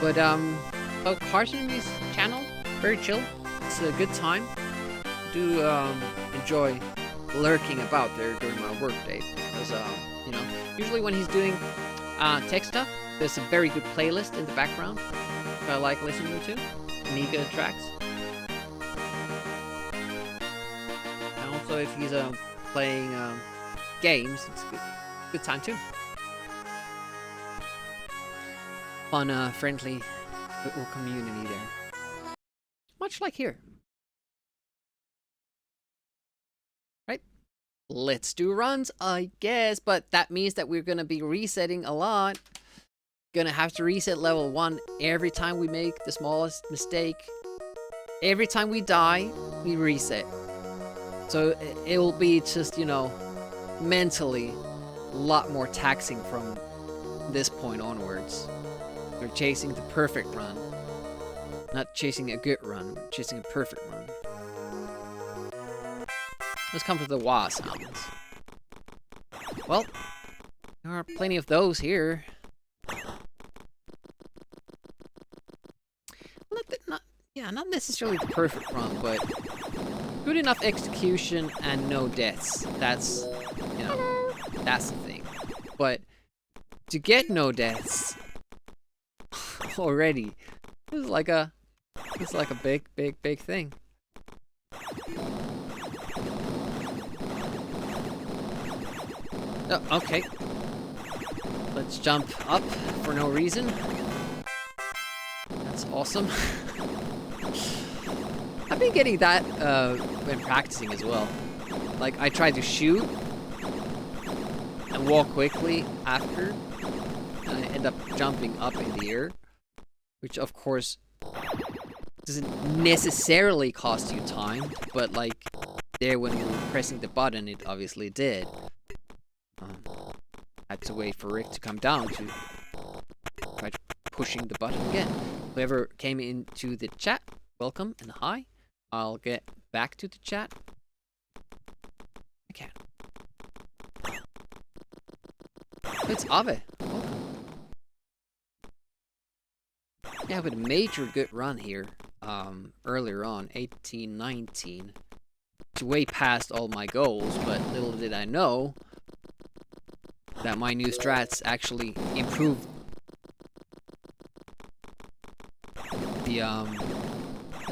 But about Cartoony's channel, very chill. It's a good time. I do enjoy lurking about there during my work day because you know, usually when he's doing tech stuff, there's a very good playlist in the background that I like listening to, Amiga tracks. And also if he's playing games, it's a good time too. Fun, friendly little community there. Much like here. Right? Let's do runs, I guess, but that means that we're gonna be resetting a lot. Gonna have to reset level 1 every time we make the smallest mistake. Every time we die, we reset. So it will be just, you know, mentally a lot more taxing from this point onwards. We're chasing the perfect run. Not chasing a good run, we're chasing a perfect run. Let's come to the wah sounds. Well, there are plenty of those here. Not necessarily the perfect run, but good enough execution and no deaths. That's, you know, that's the thing. But to get no deaths already, it's like a big thing. Oh, okay. Let's jump up for no reason. That's awesome. I've been getting that when practicing as well. Like, I try to shoot and walk quickly after, and I end up jumping up in the air, which of course doesn't necessarily cost you time, but like there when we were pressing the button, it obviously did. Had to wait for Rick to come down to try pushing the button again. Whoever came into the chat, welcome and hi. I'll get back to the chat. I can't. It's Ave. Welcome. Yeah, but a major good run here. Earlier on, 18, 19. It's way past all my goals, but little did I know that my new strats actually improved the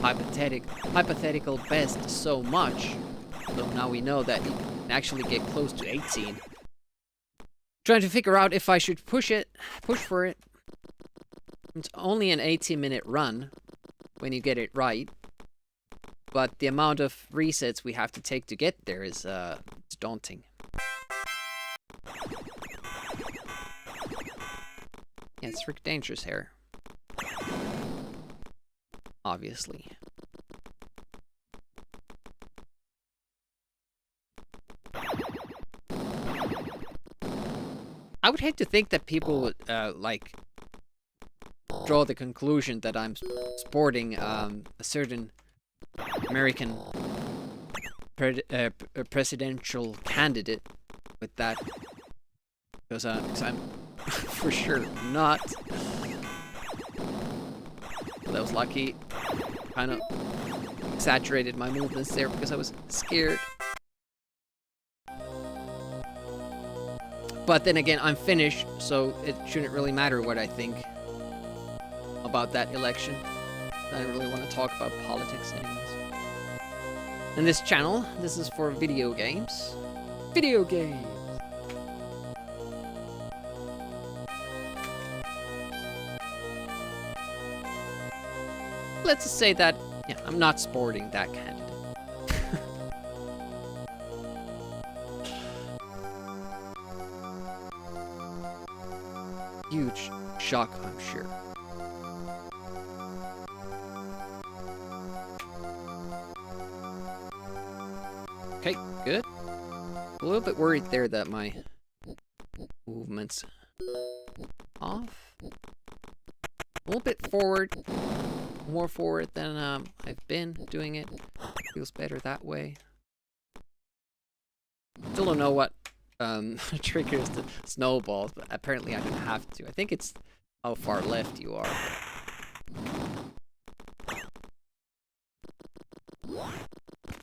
hypothetical best so much. So now we know that you can actually get close to 18. Trying to figure out if I should push for it. It's only an 18-minute run when you get it right, but the amount of resets we have to take to get there is it's daunting. Yeah, it's Rick Dangerous hair. Obviously. I would hate to think that people would, like, draw the conclusion that I'm sporting a certain American presidential candidate with that. Because I'm for sure not. That was lucky. Kind of exaggerated my movements there because I was scared. But then again, I'm Finnish, so it shouldn't really matter what I think about that election. I don't really want to talk about politics anyways. And this channel, this is for video games. Video games! Let's just say that, yeah, I'm not sporting that candidate. Huge shock, I'm sure. Okay, good. A little bit worried there that my movement's off. A little bit forward. More forward than I've been doing it. Feels better that way. Still don't know what triggers the snowballs, but apparently I don't have to. I think it's how far left you are.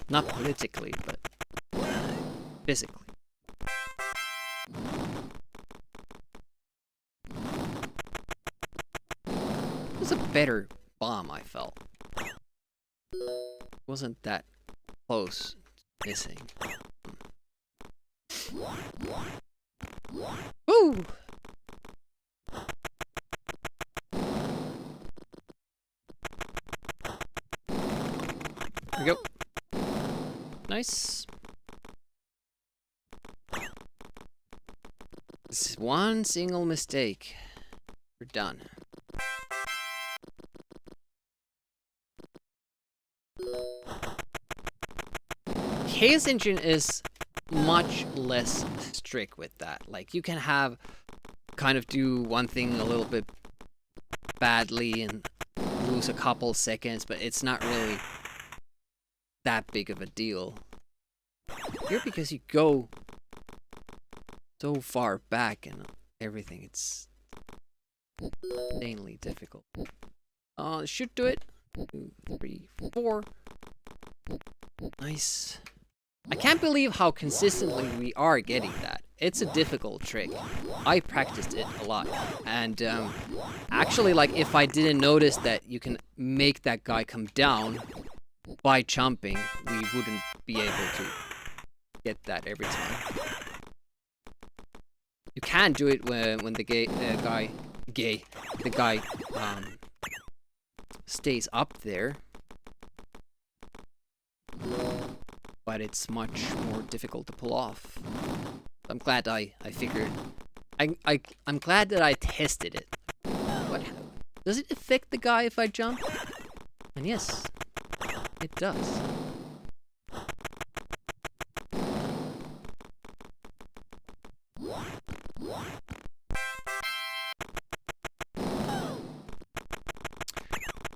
Not politically, but physically. It was a better bomb, I felt. Wasn't that close to missing. Woo! There we go. Nice. This is one single mistake. We're done. Chaos Engine is much less strict with that. Like, you can have kind of do one thing a little bit badly and lose a couple seconds, but it's not really that big of a deal. Here, because you go so far back and everything, it's insanely difficult. Should do it. 2, 3, 4. Nice. I can't believe how consistently we are getting that. It's a difficult trick. I practiced it a lot. And actually, like, if I didn't notice that you can make that guy come down by jumping, we wouldn't be able to get that every time. You can do it when the guy stays up there. But it's much more difficult to pull off. I'm glad I figured. I'm glad that I tested it. What? Does it affect the guy if I jump? And yes, it does.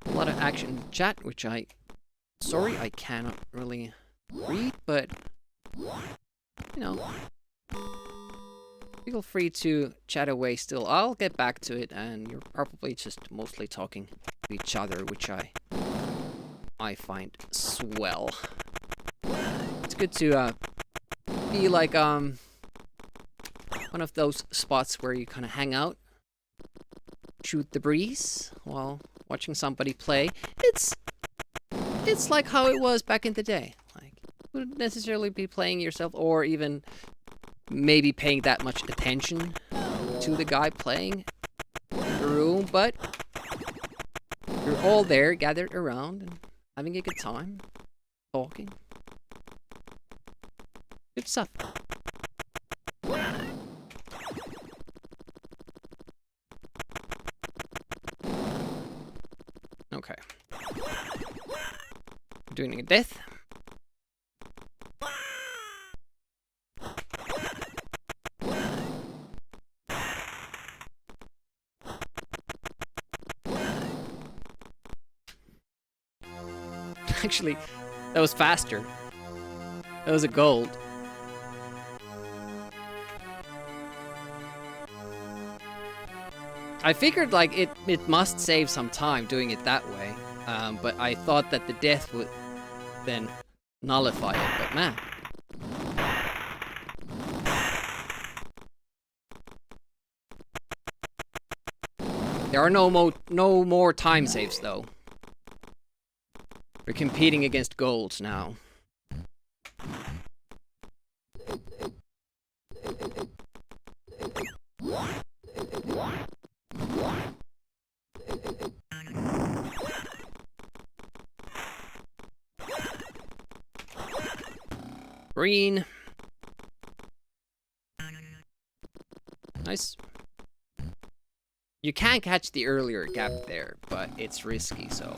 A lot of action in the chat, which sorry, I cannot really read, but, you know, feel free to chat away still. I'll get back to it, and you're probably just mostly talking to each other, which I find swell. It's good to be like one of those spots where you kind of hang out, shoot the breeze while watching somebody play. It's like how it was back in the day. Like, you wouldn't necessarily be playing yourself or even maybe paying that much attention to the guy playing in the room, but you're all there gathered around and having a good time, talking. Good stuff. Okay. Doing a death. Actually, that was faster. That was a gold. I figured like it must save some time doing it that way, but I thought that the death would then nullify it, but man. There are no more time saves though. We're competing against golds now. Green. Nice. You can catch the earlier gap there, but it's risky, so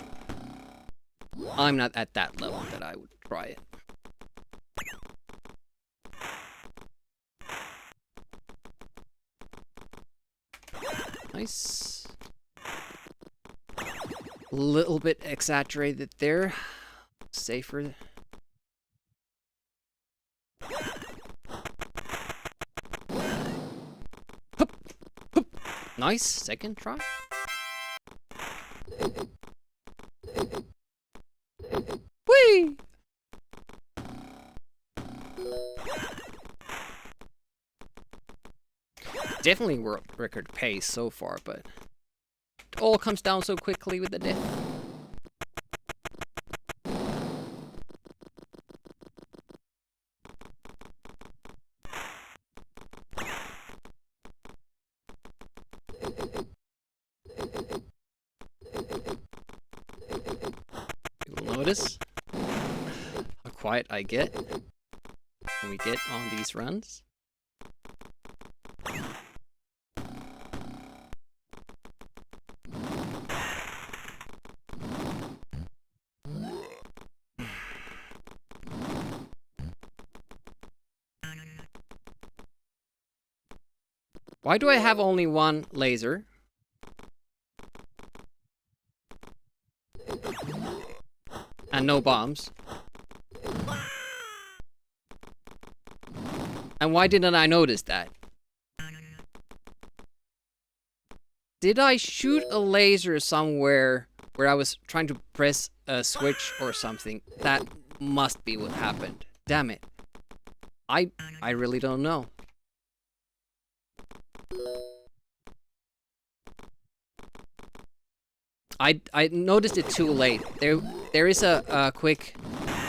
I'm not at that level that I would try it. Nice. Little bit exaggerated there. Safer. Hup, hup. Nice. Second try. Whee! Definitely world record pace so far, but it all comes down so quickly with the death. You'll notice how quiet I get when we get on these runs. Why do I have only one laser? And no bombs? And why didn't I notice that? Did I shoot a laser somewhere where I was trying to press a switch or something? That must be what happened. Damn it. I really don't know. I noticed it too late. There is a quick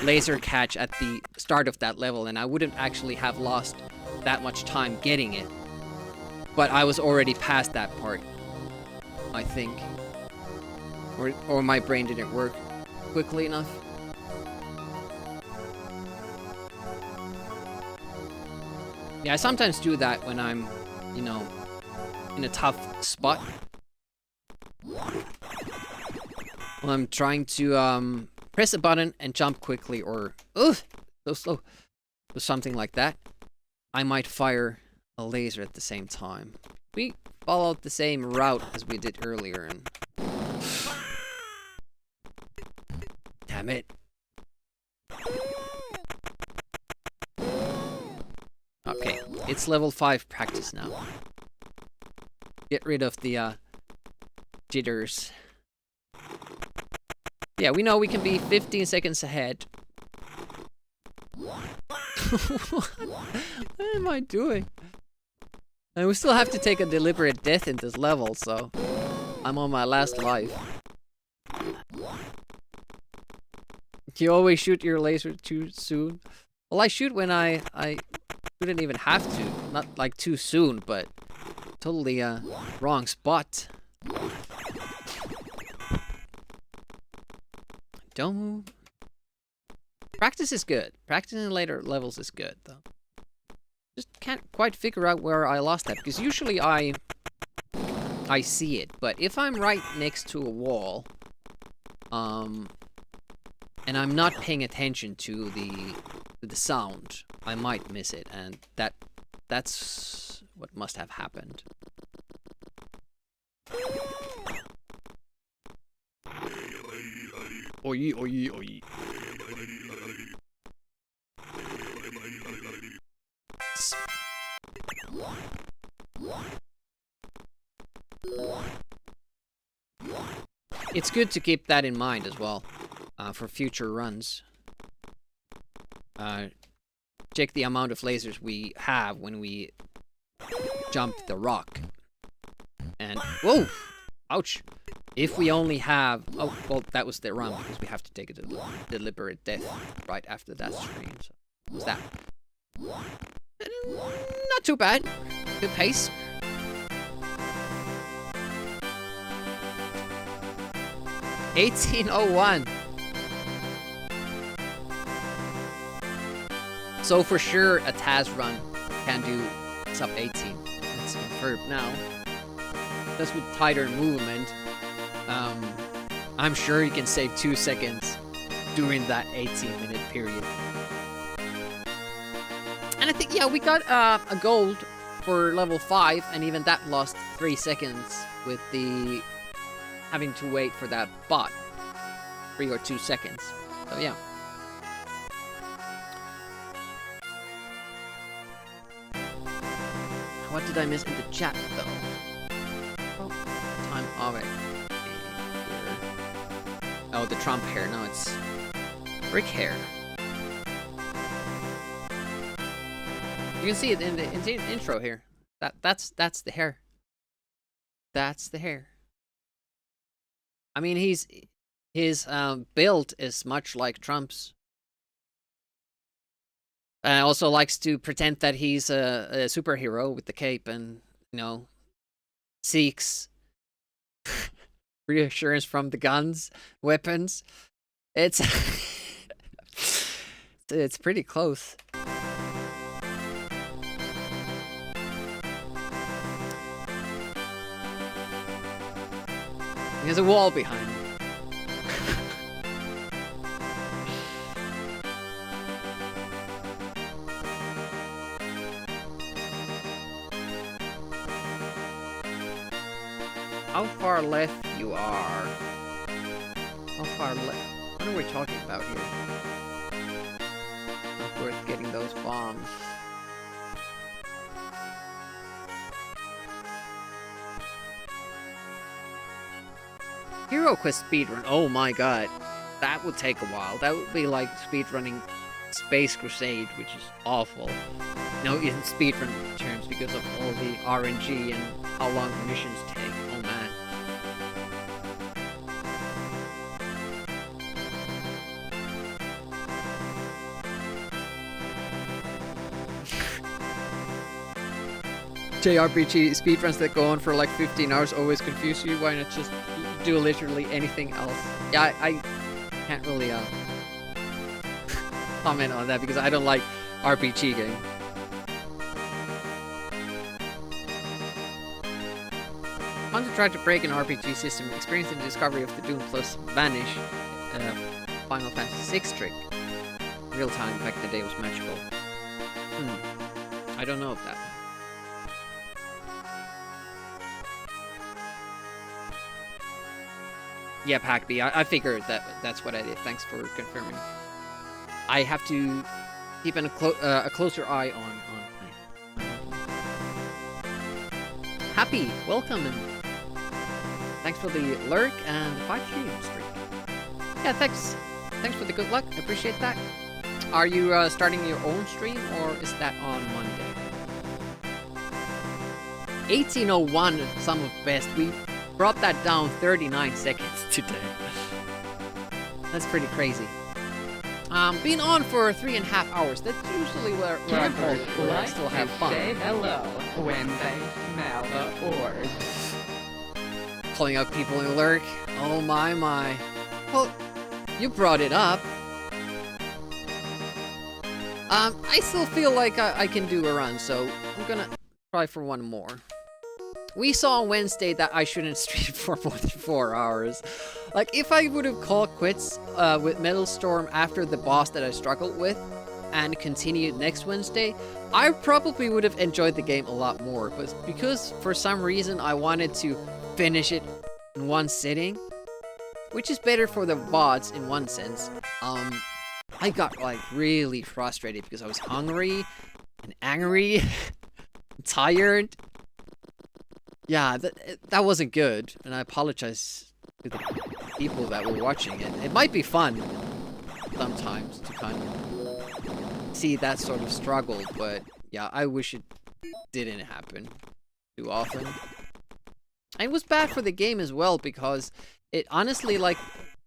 laser catch at the start of that level, and I wouldn't actually have lost that much time getting it. But I was already past that part, I think. Or my brain didn't work quickly enough. Yeah, I sometimes do that when I'm, you know, in a tough spot. When I'm trying to press a button and jump quickly, or so slow, or something like that, I might fire a laser at the same time. We followed the same route as we did earlier, and damn it. Okay, it's level 5 practice now. Get rid of the jitters. Yeah, we know we can be 15 seconds ahead. What am I doing? And we still have to take a deliberate death in this level, so I'm on my last life. You always shoot your laser too soon. Well, I shoot when I shouldn't even have to. Not like too soon, but totally wrong spot. Don't move. Practice is good. Practicing later levels is good, though. Just can't quite figure out where I lost that, because usually I see it, but if I'm right next to a wall, and I'm not paying attention to the sound, I might miss it, and that's what must have happened. Oi, oi, oi. It's good to keep that in mind as well, for future runs. Check the amount of lasers we have when we jump the rock. And, whoa! Ouch! If we only have... Oh, well, that was the run, because we have to take a deliberate death right after that screen. So, what's that? Not too bad. Good pace. $18.01. So for sure, a Taz run can do sub 18. It's confirmed now. Just with tighter movement, I'm sure you can save 2 seconds during that 18-minute period. And I think, yeah, we got a gold for level 5, and even that lost 3 seconds with the having to wait for that bot 3 or 2 seconds. So yeah. What did I miss in the chat though? Oh, time of it. Oh, the Trump hair. No, it's brick hair. You can see it in the intro here. That's the hair. That's the hair. I mean, his build is much like Trump's. Also likes to pretend that he's a superhero with the cape and, you know, seeks reassurance from the guns, weapons. It's it's pretty close. There's a wall behind him. How far left you are? How far left? What are we talking about here? Not worth getting those bombs. Hero Quest speedrun. Oh my god. That would take a while. That would be like speedrunning Space Crusade, which is awful. No, in speedrun terms because of all the RNG and how long the missions take. Oh man. JRPG speedruns that go on for like 15 hours always confuse you. Why not just do literally anything else? Yeah, I can't really comment on that because I don't like RPG games. I want to try to break an RPG system, experiencing the discovery of the Doom plus Vanish Final Fantasy VI trick. Real time back in the day was magical. I don't know of that. Yeah, Packby, I figured that's what I did. Thanks for confirming. I have to keep a closer eye on. Happy, welcome, and thanks for the lurk and the 5 stream streak. Yeah, thanks for the good luck. I appreciate that. Are you starting your own stream, or is that on Monday? 1801, Sum of Best. We brought that down 39 seconds today. That's pretty crazy. Been on for 3.5 hours. That's usually where I call it, where I still have fun. Say hello when they smell the ores. Calling out people in lurk. Oh my. Well, you brought it up. I still feel like I can do a run, so I'm gonna try for one more. We saw on Wednesday that I shouldn't stream for more than 4 hours. Like, if I would have called quits with Metal Storm after the boss that I struggled with and continued next Wednesday, I probably would have enjoyed the game a lot more. But because for some reason I wanted to finish it in one sitting, which is better for the bots in one sense, I got like really frustrated because I was hungry and angry, tired. Yeah, that wasn't good, and I apologize to the people that were watching it. It might be fun sometimes to kind of see that sort of struggle, but yeah, I wish it didn't happen too often. And it was bad for the game as well, because it honestly, like,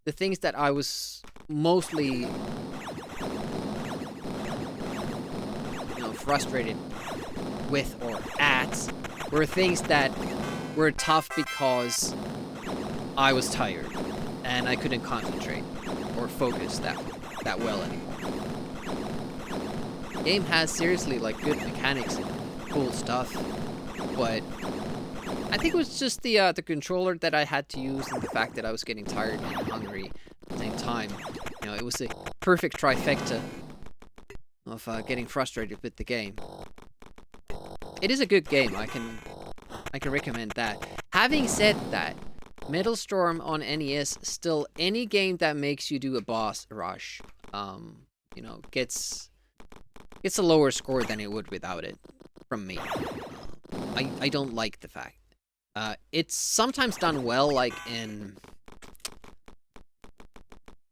the things that I was mostly, frustrated with or at were things that were tough because I was tired and I couldn't concentrate or focus that well anymore. The game has seriously like good mechanics and cool stuff, but I think it was just the controller that I had to use and the fact that I was getting tired and hungry at the same time. You know, it was a perfect trifecta of getting frustrated with the game. It is a good game. I can recommend that. Having said that, Metal Storm on NES, still any game that makes you do a boss rush, you know, gets a lower score than it would without it, from me. I don't like the fact. It's sometimes done well, like in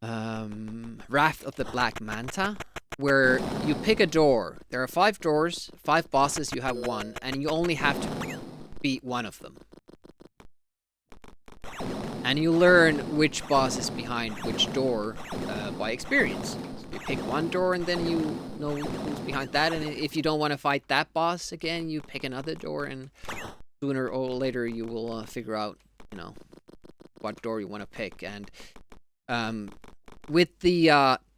Wrath of the Black Manta, where you pick a door. There are 5 doors, 5 bosses, you have 1, and you only have to beat one of them. And you learn which boss is behind which door by experience. So you pick one door and then you know who's behind that, and if you don't want to fight that boss again, you pick another door, and sooner or later you will figure out, you know, what door you want to pick. And with the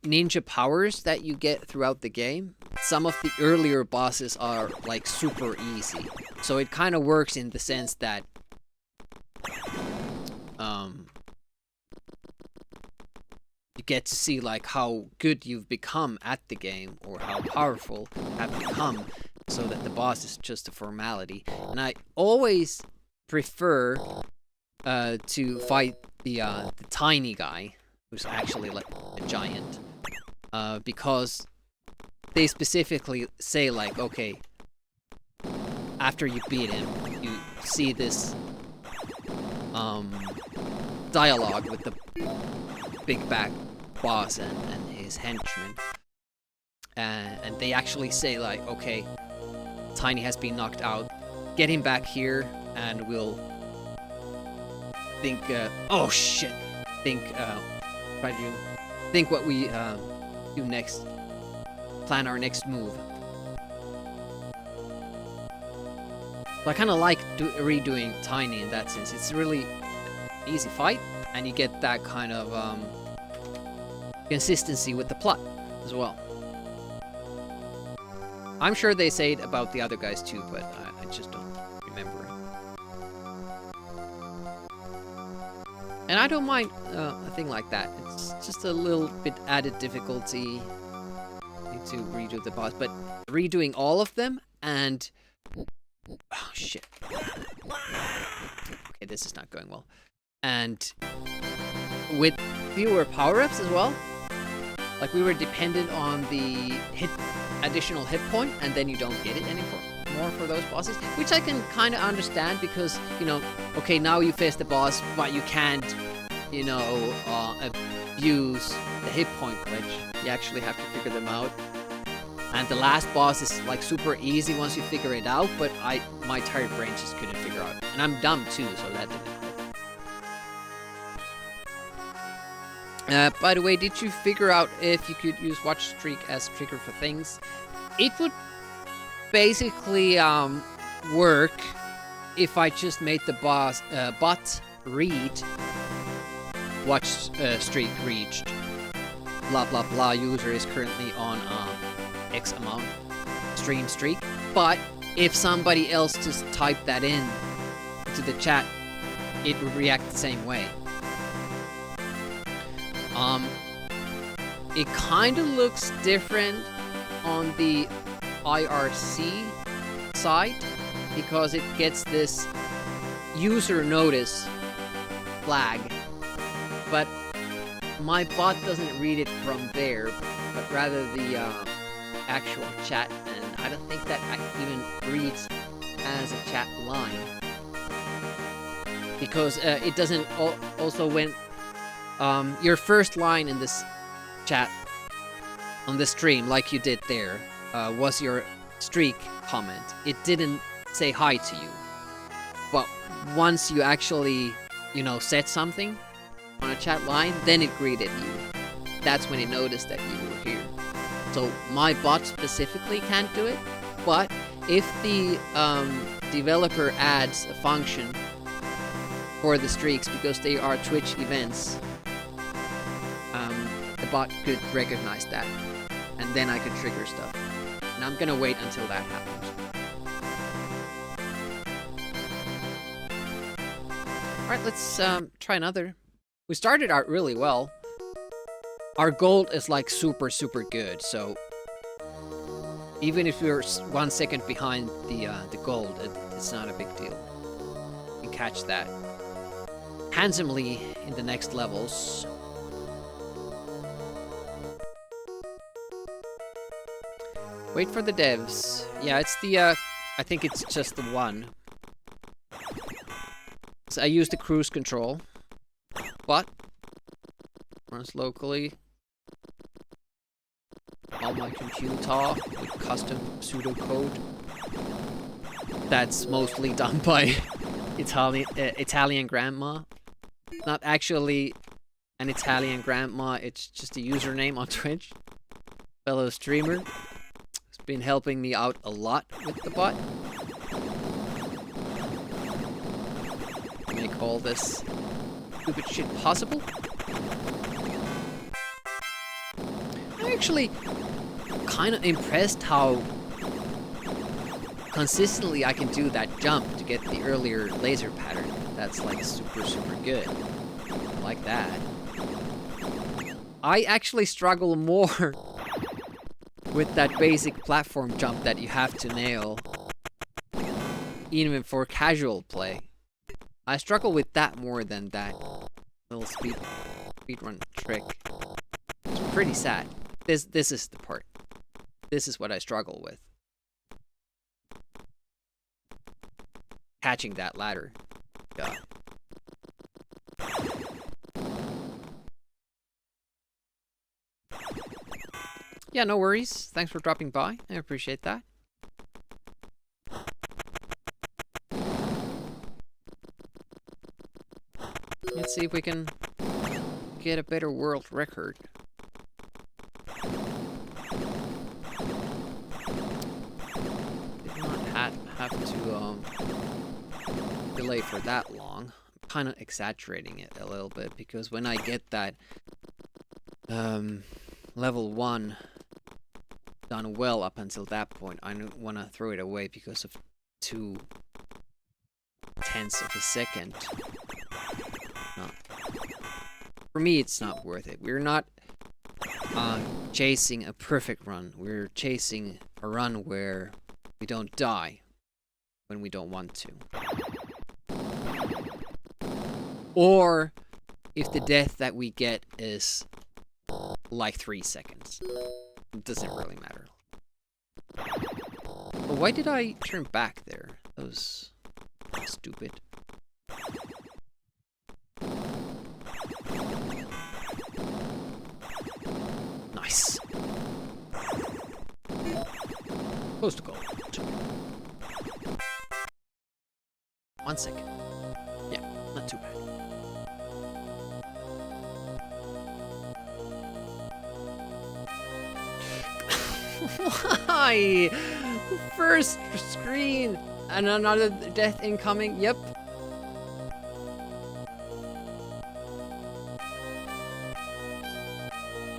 ninja powers that you get throughout the game, some of the earlier bosses are like super easy. So it kind of works in the sense that you get to see like how good you've become at the game, or how powerful you have become, so that the boss is just a formality. And I always prefer to fight the tiny guy, who's actually like a giant, because they specifically say like, okay, after you beat him, you see this dialogue with the big back boss and his henchmen, and they actually say like, okay, Tiny has been knocked out, get him back here and we'll think oh shit, try to think what we do next, plan our next move. So I kind of like redoing Tiny in that sense. It's really an easy fight, and you get that kind of consistency with the plot as well. I'm sure they say it about the other guys too, but I just don't remember it. And I don't mind a thing like that. It's just a little bit added difficulty to redo the boss, but redoing all of them and... Oh, shit. Okay, this is not going well. And with fewer power-ups as well. Like, we were dependent on the additional hit point, and then you don't get it anymore for those bosses, which I can kind of understand, because, you know, okay, now you face the boss, but you can't, you know, abuse the hit point glitch. You actually have to figure them out. And the last boss is like super easy once you figure it out, but my tired brain just couldn't figure out. And I'm dumb too, so that didn't help. By the way, did you figure out if you could use watch streak as trigger for things? It would basically work if I just made the bot read watch streak reached. Blah blah blah. User is currently on X amount stream streak. But if somebody else just typed that in to the chat, it would react the same way. It kind of looks different on the IRC side, because it gets this user notice flag, but my bot doesn't read it from there, but rather the actual chat, and I don't think that even reads as a chat line, because it doesn't also when your first line in this chat on the stream, like you did there, was your streak comment. It didn't say hi to you, but once you actually, you know, said something on a chat line, then it greeted you. That's when it noticed that you were here. So my bot specifically can't do it, but if the developer adds a function for the streaks, because they are Twitch events, the bot could recognize that, and then I could trigger stuff. And I'm gonna wait until that happens. Alright, let's try another. We started out really well. Our gold is like super good, so even if we're 1 second behind the gold, it's not a big deal. We catch that handsomely in the next levels. Wait for the devs. Yeah, it's the, I think it's just the one. So I use the cruise control, but runs locally. On my computer with custom pseudocode. That's mostly done by Italian grandma. Not actually an Italian grandma, it's just a username on Twitch. Fellow streamer. Has been helping me out a lot with the bot. Make all this stupid shit possible. I'm actually kind of impressed how consistently I can do that jump to get the earlier laser pattern. That's like super good. I like that. I actually struggle more with that basic platform jump that you have to nail, even for casual play. I struggle with that more than that little speedrun trick. It's pretty sad. This is the part. This is what I struggle with. Catching that ladder. God. Yeah, no worries. Thanks for dropping by. I appreciate that. Let's see if we can get a better world record. Did not have to delay for that long. I'm kind of exaggerating it a little bit because when I get that level 1 done well up until that point, I don't want to throw it away because of 2/10 of a second. No. For me, it's not worth it. We're not chasing a perfect run. We're chasing a run where we don't die when we don't want to. Or if the death that we get is like 3 seconds. It doesn't really matter. But why did I turn back there? That was stupid. Nice. Close to goal. 1 second. Yeah, not too bad. Why? First screen and another death incoming. Yep.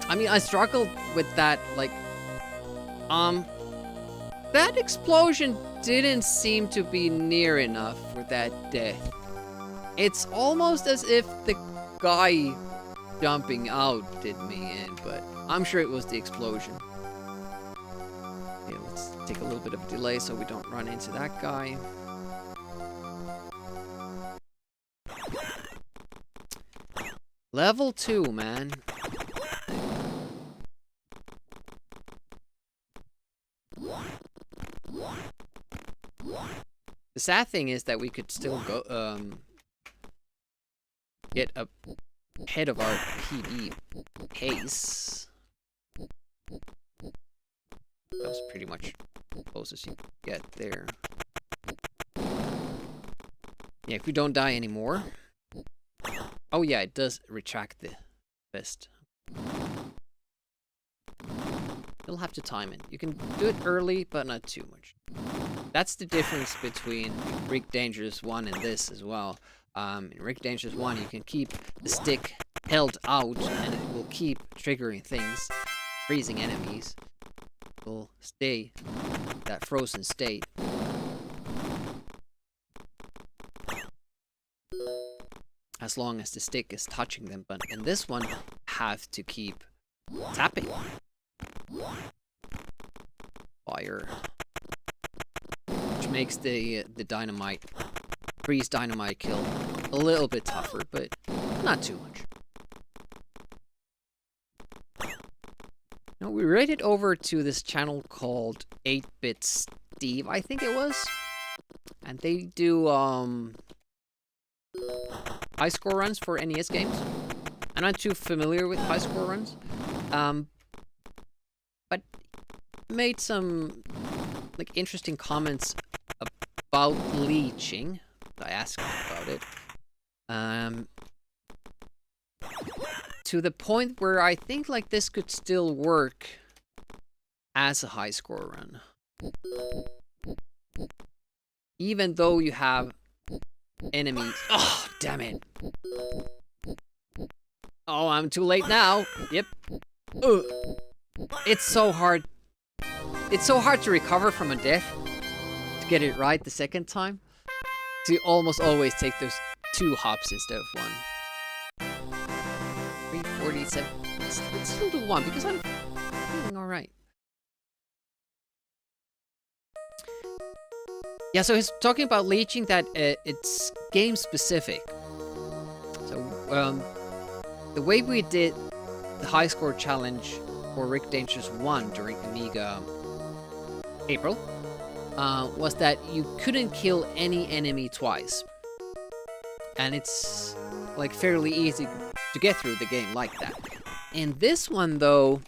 I mean, I struggled with that, like, that explosion didn't seem to be near enough for that death. It's almost as if the guy jumping out did me in, but I'm sure it was the explosion. Okay, let's take a little bit of a delay so we don't run into that guy. Level 2, man. The sad thing is that we could still go, get ahead of our PB pace. That was pretty much the closest you get there. Yeah, if we don't die anymore. Oh yeah, it does retract the fist. You'll have to time it. You can do it early, but not too much. That's the difference between Rick Dangerous 1 and this as well. In Rick Dangerous 1, you can keep the stick held out, and it will keep triggering things, freezing enemies. It will stay that frozen state. As long as the stick is touching them, but in this one, have to keep tapping. Fire. Which makes the dynamite freeze dynamite kill. A little bit tougher, but not too much. Now we raided over to this channel called 8-Bit Steve, I think it was. And they do high score runs for NES games. I'm not too familiar with high score runs. But made some like interesting comments about leeching. I asked him about it. To the point where I think like this could still work as a high score run. Even though you have enemies. Oh, damn it. Oh, I'm too late now. Yep. Ugh. It's so hard. It's so hard to recover from a death. To get it right the second time. So you almost always take those 2 hops instead of 1. 347. Let's still do 1 because I'm feeling alright. Yeah, so he's talking about leeching that it's game specific. So, the way we did the high score challenge for Rick Dangerous 1 during Amiga April was that you couldn't kill any enemy twice. And it's like fairly easy to get through the game like that. In this one though,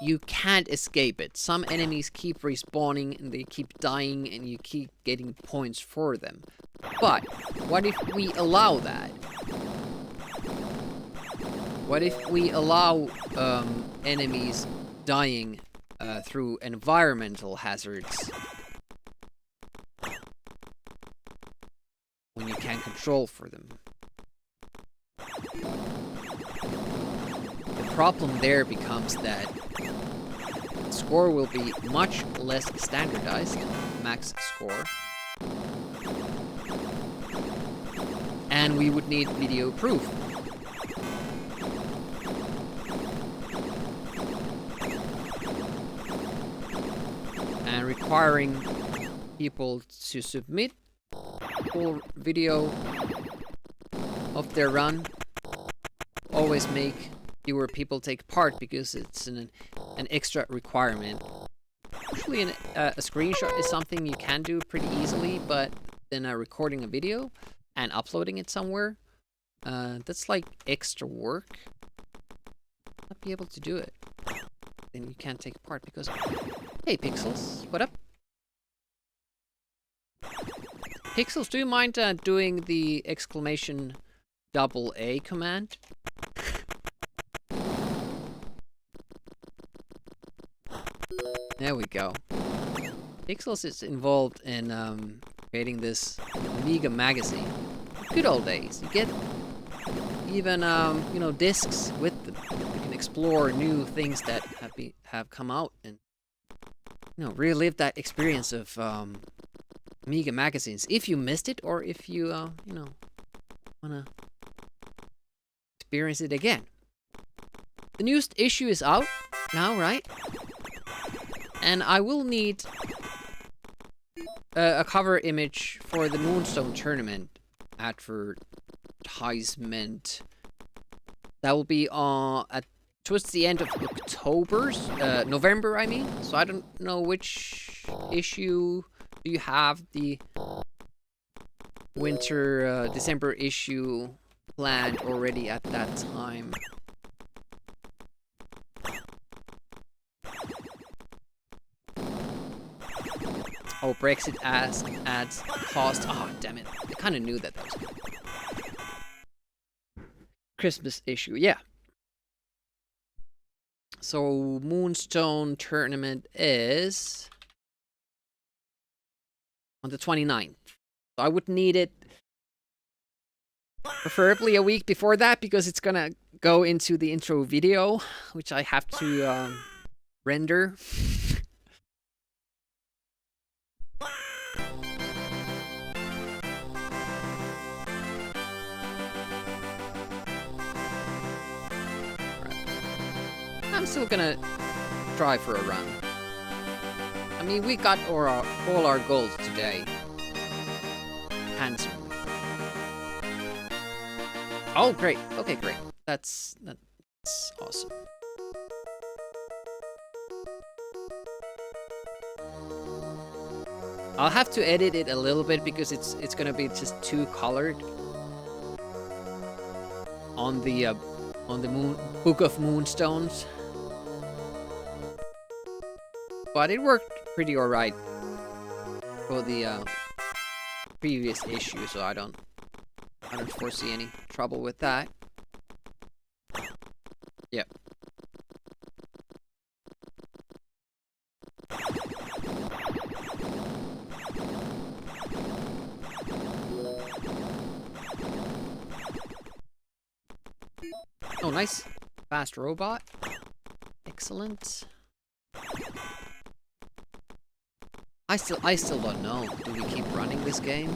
you can't escape it. Some enemies keep respawning and they keep dying and you keep getting points for them. But what if we allow that? What if we allow enemies dying through environmental hazards when you can't control for them? The problem there becomes that score will be much less standardized, max score, and we would need video proof. And requiring people to submit full video of their run always make fewer people take part because it's an extra requirement. Usually a screenshot is something you can do pretty easily, but then recording a video and uploading it somewhere, that's like extra work. Not be able to do it. Then you can't take part because... Hey Pixels, what up? Pixels, do you mind doing the exclamation AA command? There we go. Pixels is involved in creating this Amiga magazine. Good old days. You get even you know, discs with them. You can explore new things that have come out and you know, relive that experience of Amiga magazines if you missed it or if you you know, wanna experience it again. The newest issue is out now, right? And I will need a cover image for the Moonstone tournament advertisement. That will be towards the end of November, I mean. So I don't know which issue do you have the winter December issue planned already at that time. Oh, Brexit adds cost. Oh, damn it. I kind of knew that was Christmas issue. Yeah. So, Moonstone tournament is on the 29th. So I would need it preferably a week before that because it's gonna go into the intro video, which I have to render. I'm still gonna try for a run. I mean, we got all our goals today. handsomely. Oh, great. Okay, great. That's awesome. I'll have to edit it a little bit because it's gonna be just too colored on the Book of Moonstones. But it worked pretty alright for the previous issue, so I don't foresee any trouble with that. Yep. Oh, nice. Fast robot. Excellent. I still don't know. Do we keep running this game?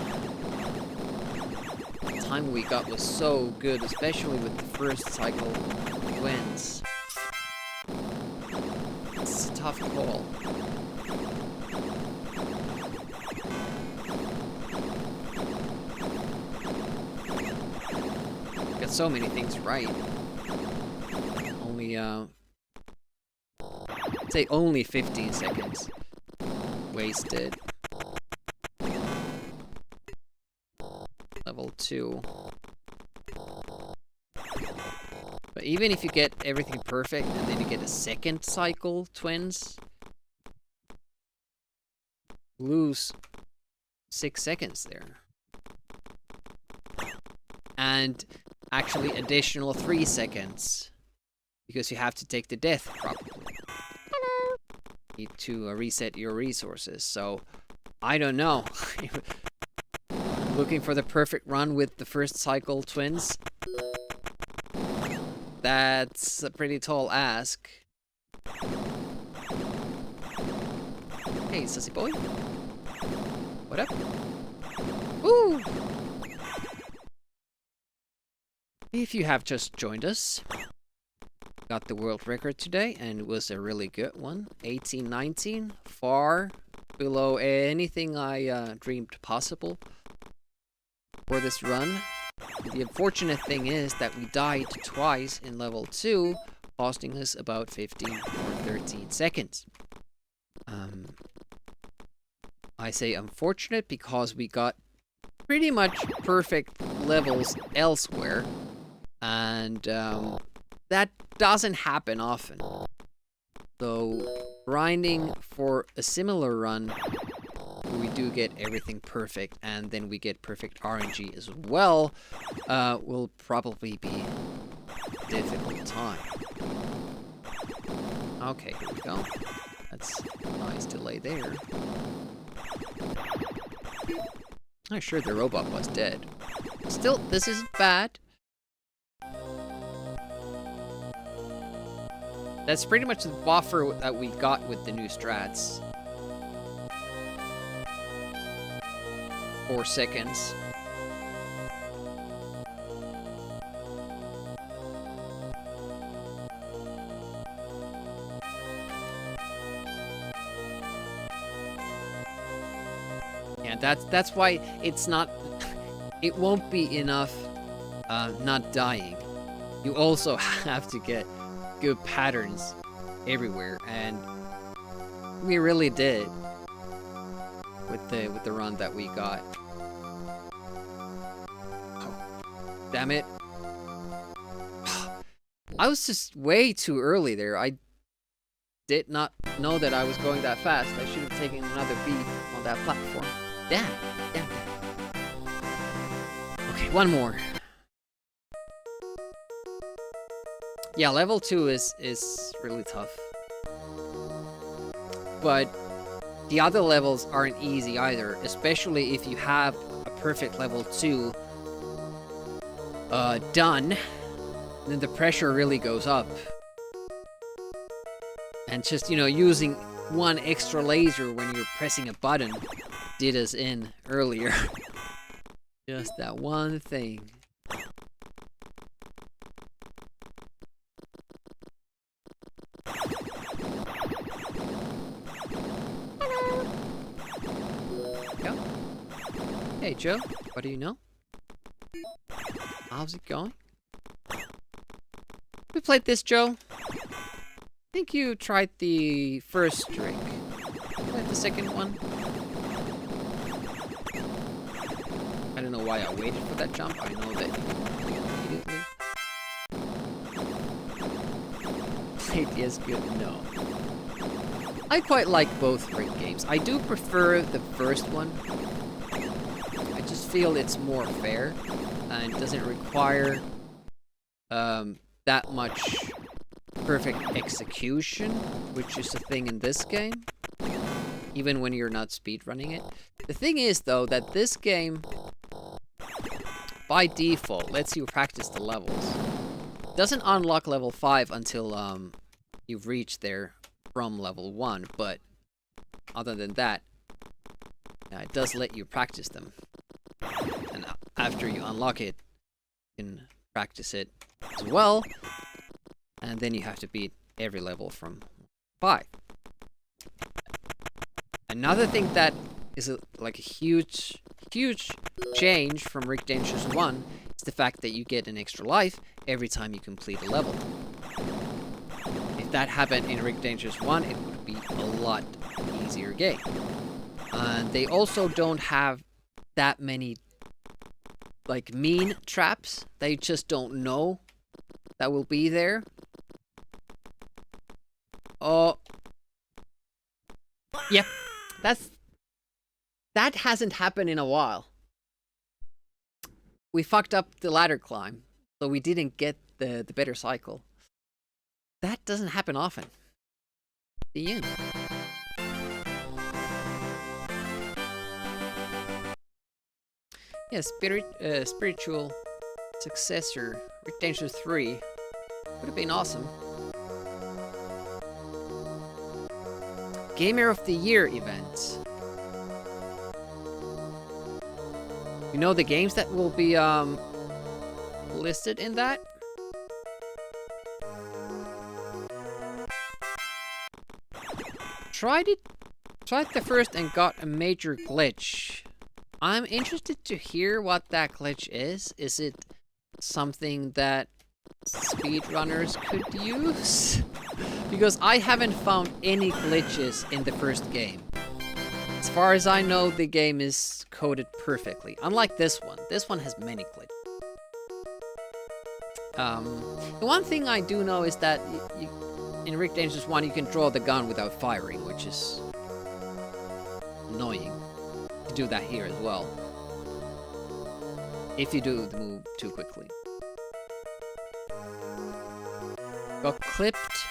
The time we got was so good, especially with the first cycle wins. It's a tough call. Got so many things right. Only I'd say only 15 seconds wasted. Level 2. But even if you get everything perfect and then you get a second cycle twins, lose 6 seconds there. And actually additional 3 seconds. Because you have to take the death, probably. Hello. Need to reset your resources, so I don't know. Looking for the perfect run with the first cycle twins. That's a pretty tall ask. Hey, sussy boy. What up? Woo! If you have just joined us, got the world record today, and it was a really good one. 1819, far below anything I dreamed possible for this run. The unfortunate thing is that we died twice in level 2, costing us about 15 or 13 seconds. I say unfortunate because we got pretty much perfect levels elsewhere, and that doesn't happen often. So grinding for a similar run, we do get everything perfect, and then we get perfect RNG as well, will probably be a difficult time. Okay, here we go. That's a nice delay there. I'm sure the robot was dead. Still, this isn't bad. That's pretty much the buffer that we got with the new strats. 4 seconds. Yeah, that's why it's not... It won't be enough not dying. You also have to get good patterns everywhere, and we really did with the run that we got. Oh, damn it. I was just way too early there. I did not know that I was going that fast. I should have taken another beat on that platform. Damn. Okay, one more. Yeah, level 2 is really tough. But the other levels aren't easy either, especially if you have a perfect level 2 done, then the pressure really goes up. And just, you know, using one extra laser when you're pressing a button did us in earlier. Just that one thing. Hey Joe, what do you know? How's it going? We played this, Joe. I think you tried the first drink. Played the second one. I don't know why I waited for that jump. I know that you immediately. Played yes, good, no. I quite like both Rick games. I do prefer the first one. I just feel it's more fair and doesn't require that much perfect execution, which is a thing in this game, even when you're not speedrunning it. The thing is, though, that this game, by default, lets you practice the levels. It doesn't unlock level 5 until you've reached there from level 1, but other than that, it does let you practice them. And after you unlock it, you can practice it as well, and then you have to beat every level from 5. Another thing that is like a huge change from Rick Dangerous 1 is the fact that you get an extra life every time you complete a level. If that happened in Rick Dangerous 1, it would be a lot easier game. And they also don't have that many like mean traps that you just don't know that will be there. Oh, yep, that hasn't happened in a while. We fucked up the ladder climb, so we didn't get the better cycle. That doesn't happen often. The end. Yeah, spiritual successor, Rick Dangerous 3, would have been awesome. Gamer of the Year event. You know the games that will be listed in that? Tried the first and got a major glitch. I'm interested to hear what that glitch is. Is it something that speedrunners could use? Because I haven't found any glitches in the first game. As far as I know, the game is coded perfectly. Unlike this one. This one has many glitches. The one thing I do know is that in Rick Dangerous 1 you can draw the gun without firing, which is annoying. To do that here as well. If you do the move too quickly. Got clipped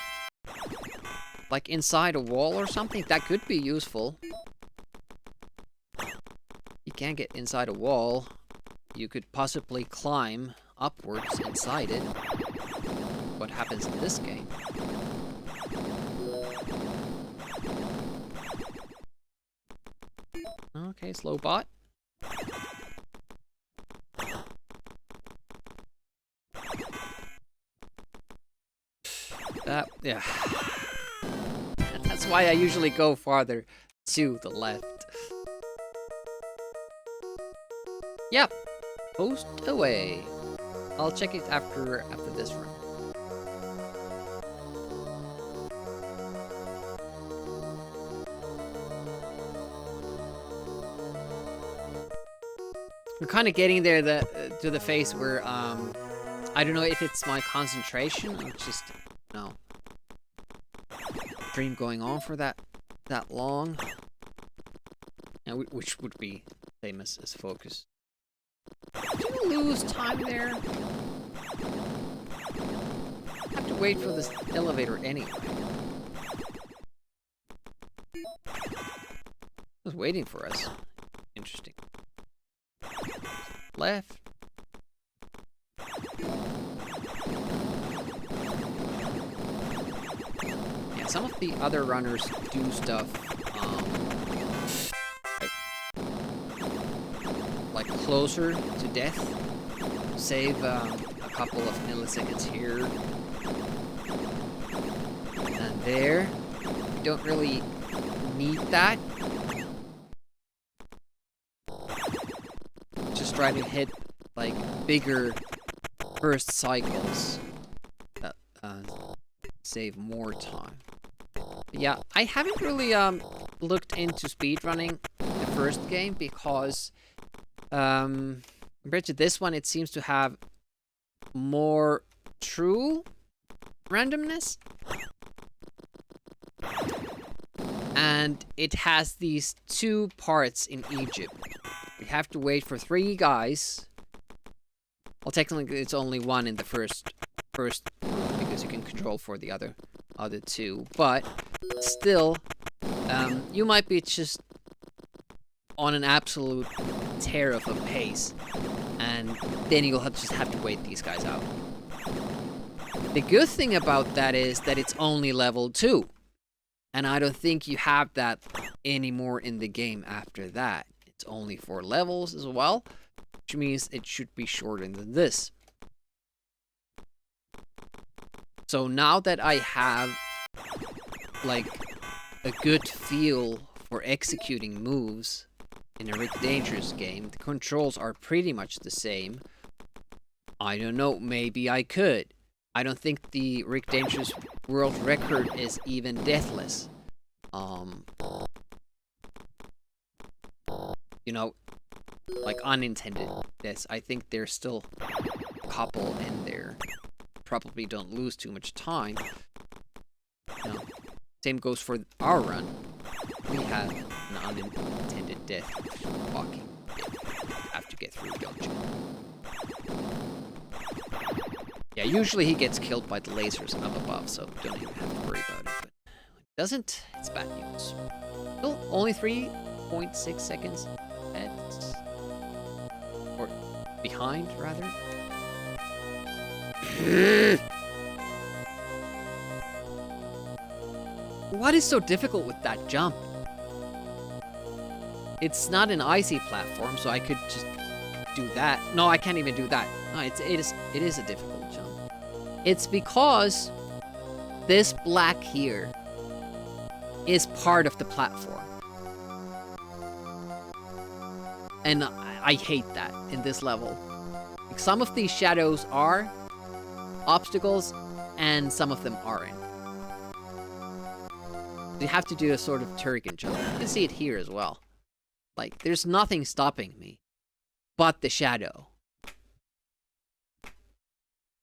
like inside a wall or something? That could be useful. You can't get inside a wall. You could possibly climb upwards inside it. What happens in this game? Okay, slow bot. Yeah. That's why I usually go farther to the left. Yep. Post away. I'll check it after this run. We're kind of getting there to the phase where I don't know if it's my concentration or just stream going on for that long, which would be famous as focus. Did you lose time there? Have to wait for this elevator anyway. It was waiting for us. Interesting. Left. Yeah, some of the other runners do stuff like closer to death. Save a couple of milliseconds here and there. You don't really need that. try to hit like bigger first cycles that save more time. But yeah, I haven't really looked into speedrunning the first game because compared to this one, it seems to have more true randomness. And it has these 2 parts in Egypt. You have to wait for 3 guys. Well, technically it's only 1 in the first because you can control for the other 2. But still, you might be just on an absolute tear of a pace, and then you'll just have to wait these guys out. The good thing about that is that it's only level 2. And I don't think you have that anymore in the game after that. It's only 4 levels as well, which means it should be shorter than this. So now that I have like a good feel for executing moves in a Rick Dangerous game, the controls are pretty much the same. I don't know, maybe I could. I don't think the Rick Dangerous world record is even deathless. You know, like unintended deaths. I think there's still a couple in there. Probably don't lose too much time. No. Same goes for our run. We have an unintended death. Walking. You have to get through, don't you? Yeah, usually he gets killed by the lasers up above, so don't even have to worry about it. But when it doesn't, it's bad news. Still, only 3.6 seconds ahead. Or behind, rather. What is so difficult with that jump? It's not an icy platform, so I could just do that. No, I can't even do that. No, it is a difficult jump. It's because this black here is part of the platform. And I hate that in this level. Like, some of these shadows are obstacles, and some of them aren't. You have to do a sort of turrican jump. You can see it here as well. Like, there's nothing stopping me but the shadow.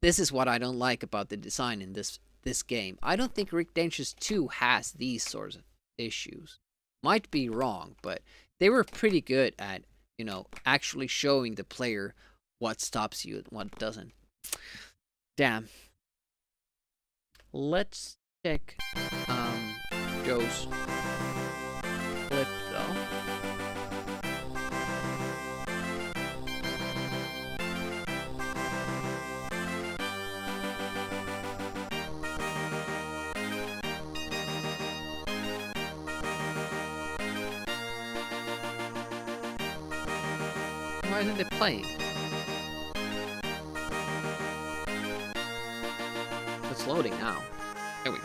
This is what I don't like about the design in this game. I don't think Rick Dangerous 2 has these sorts of issues. Might be wrong, but they were pretty good at, you know, actually showing the player what stops you and what doesn't. Damn. Let's check Joe's clip though. Why isn't it playing? It's loading now. There we go.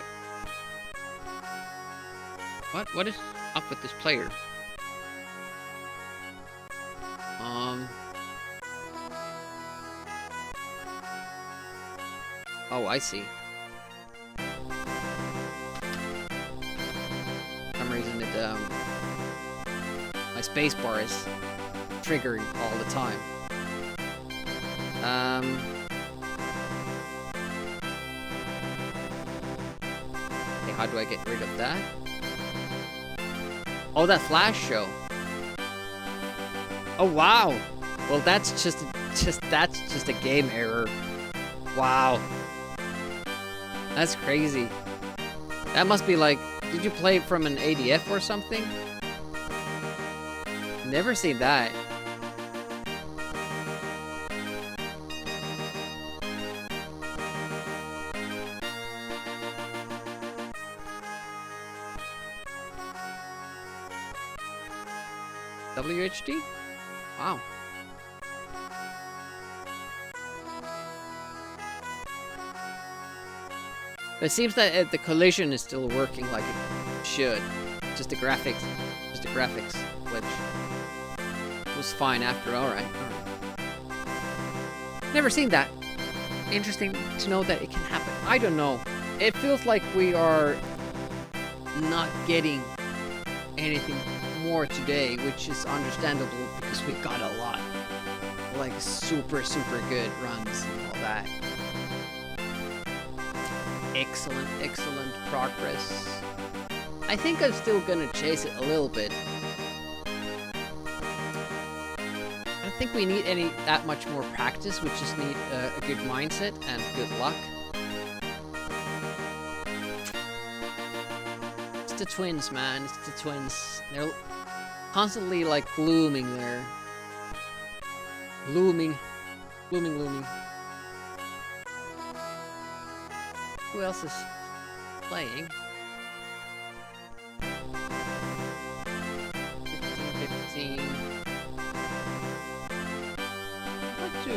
What is up with this player? Oh, I see. For some reason it my spacebar is triggering all the time. Okay, how do I get rid of that? Oh, that flash show. Oh wow. Well, that's just a game error. Wow. That's crazy. That must be like, did you play from an ADF or something? Never seen that. WHD? Wow. But it seems that the collision is still working like it should. Just a graphics glitch. It was fine after, alright. Never seen that. Interesting to know that it can happen. I don't know. It feels like we are not getting anything more today, which is understandable because we got a lot. Like super good runs and all that. Excellent progress. I think I'm still gonna chase it a little bit. I don't think we need that much more practice. We just need a good mindset and good luck. It's the twins, man. It's the twins. They're constantly like blooming there. Blooming. Who else is playing? 15. I'd like to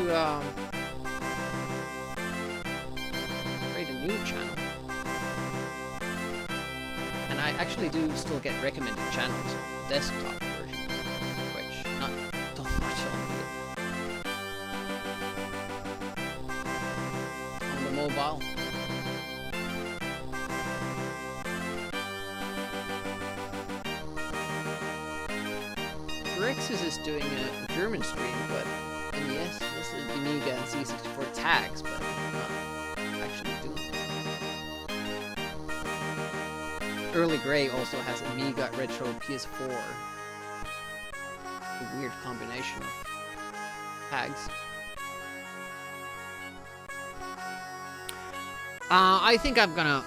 create a new channel. And I actually do still get recommended channels on the desktop version, which not so much on the mobile. Rexus is doing a German stream, but NES, this is Amiga and C64 tags, but not actually doing it. Early Grey also has Amiga Retro PS4. A weird combination of tags. I think I'm gonna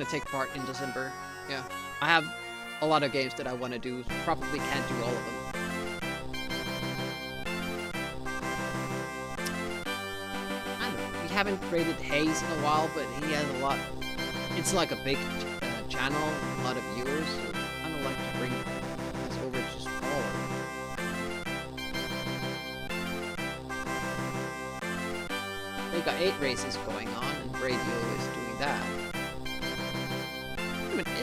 take part in December. Yeah, I have a lot of games that I want to do. Probably can't do all of them. We haven't rated Hayes in a while, but he has a lot. It's like a big channel, a lot of viewers. So I kind of like to bring this over to smaller. They got 8 races going on, and Radio is doing that. Wait a minute,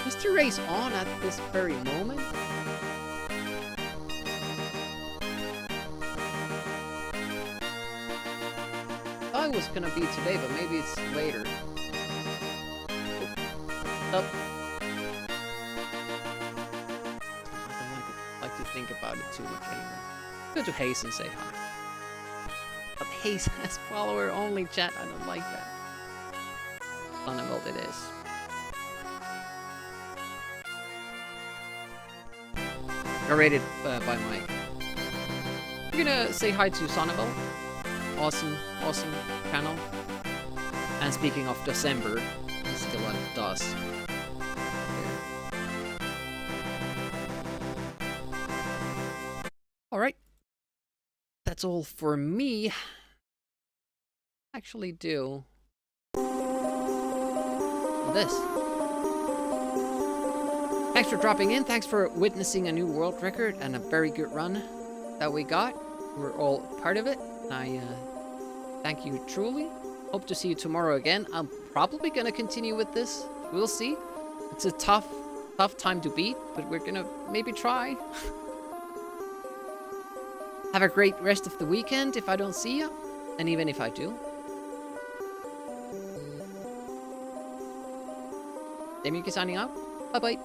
is the race on at this very moment? It was gonna be today, but maybe it's later. Oh. I don't like to think about it too much anyway. Go to Hayes and say hi. But Hayes has follower only chat. I don't like that. Sonneveld it is. Rated by Mike. You're gonna say hi to Sonneveld. Awesome channel. And speaking of December, I see a lot of dust here. Alright. That's all for me. Actually do this. Thanks for dropping in. Thanks for witnessing a new world record and a very good run that we got. We're all part of it. I thank you truly. Hope to see you tomorrow again. I'm probably gonna continue with this. We'll see. It's a tough time to beat, but we're gonna maybe try. Have a great rest of the weekend if I don't see you. And even if I do. Demiuki signing out. Bye bye.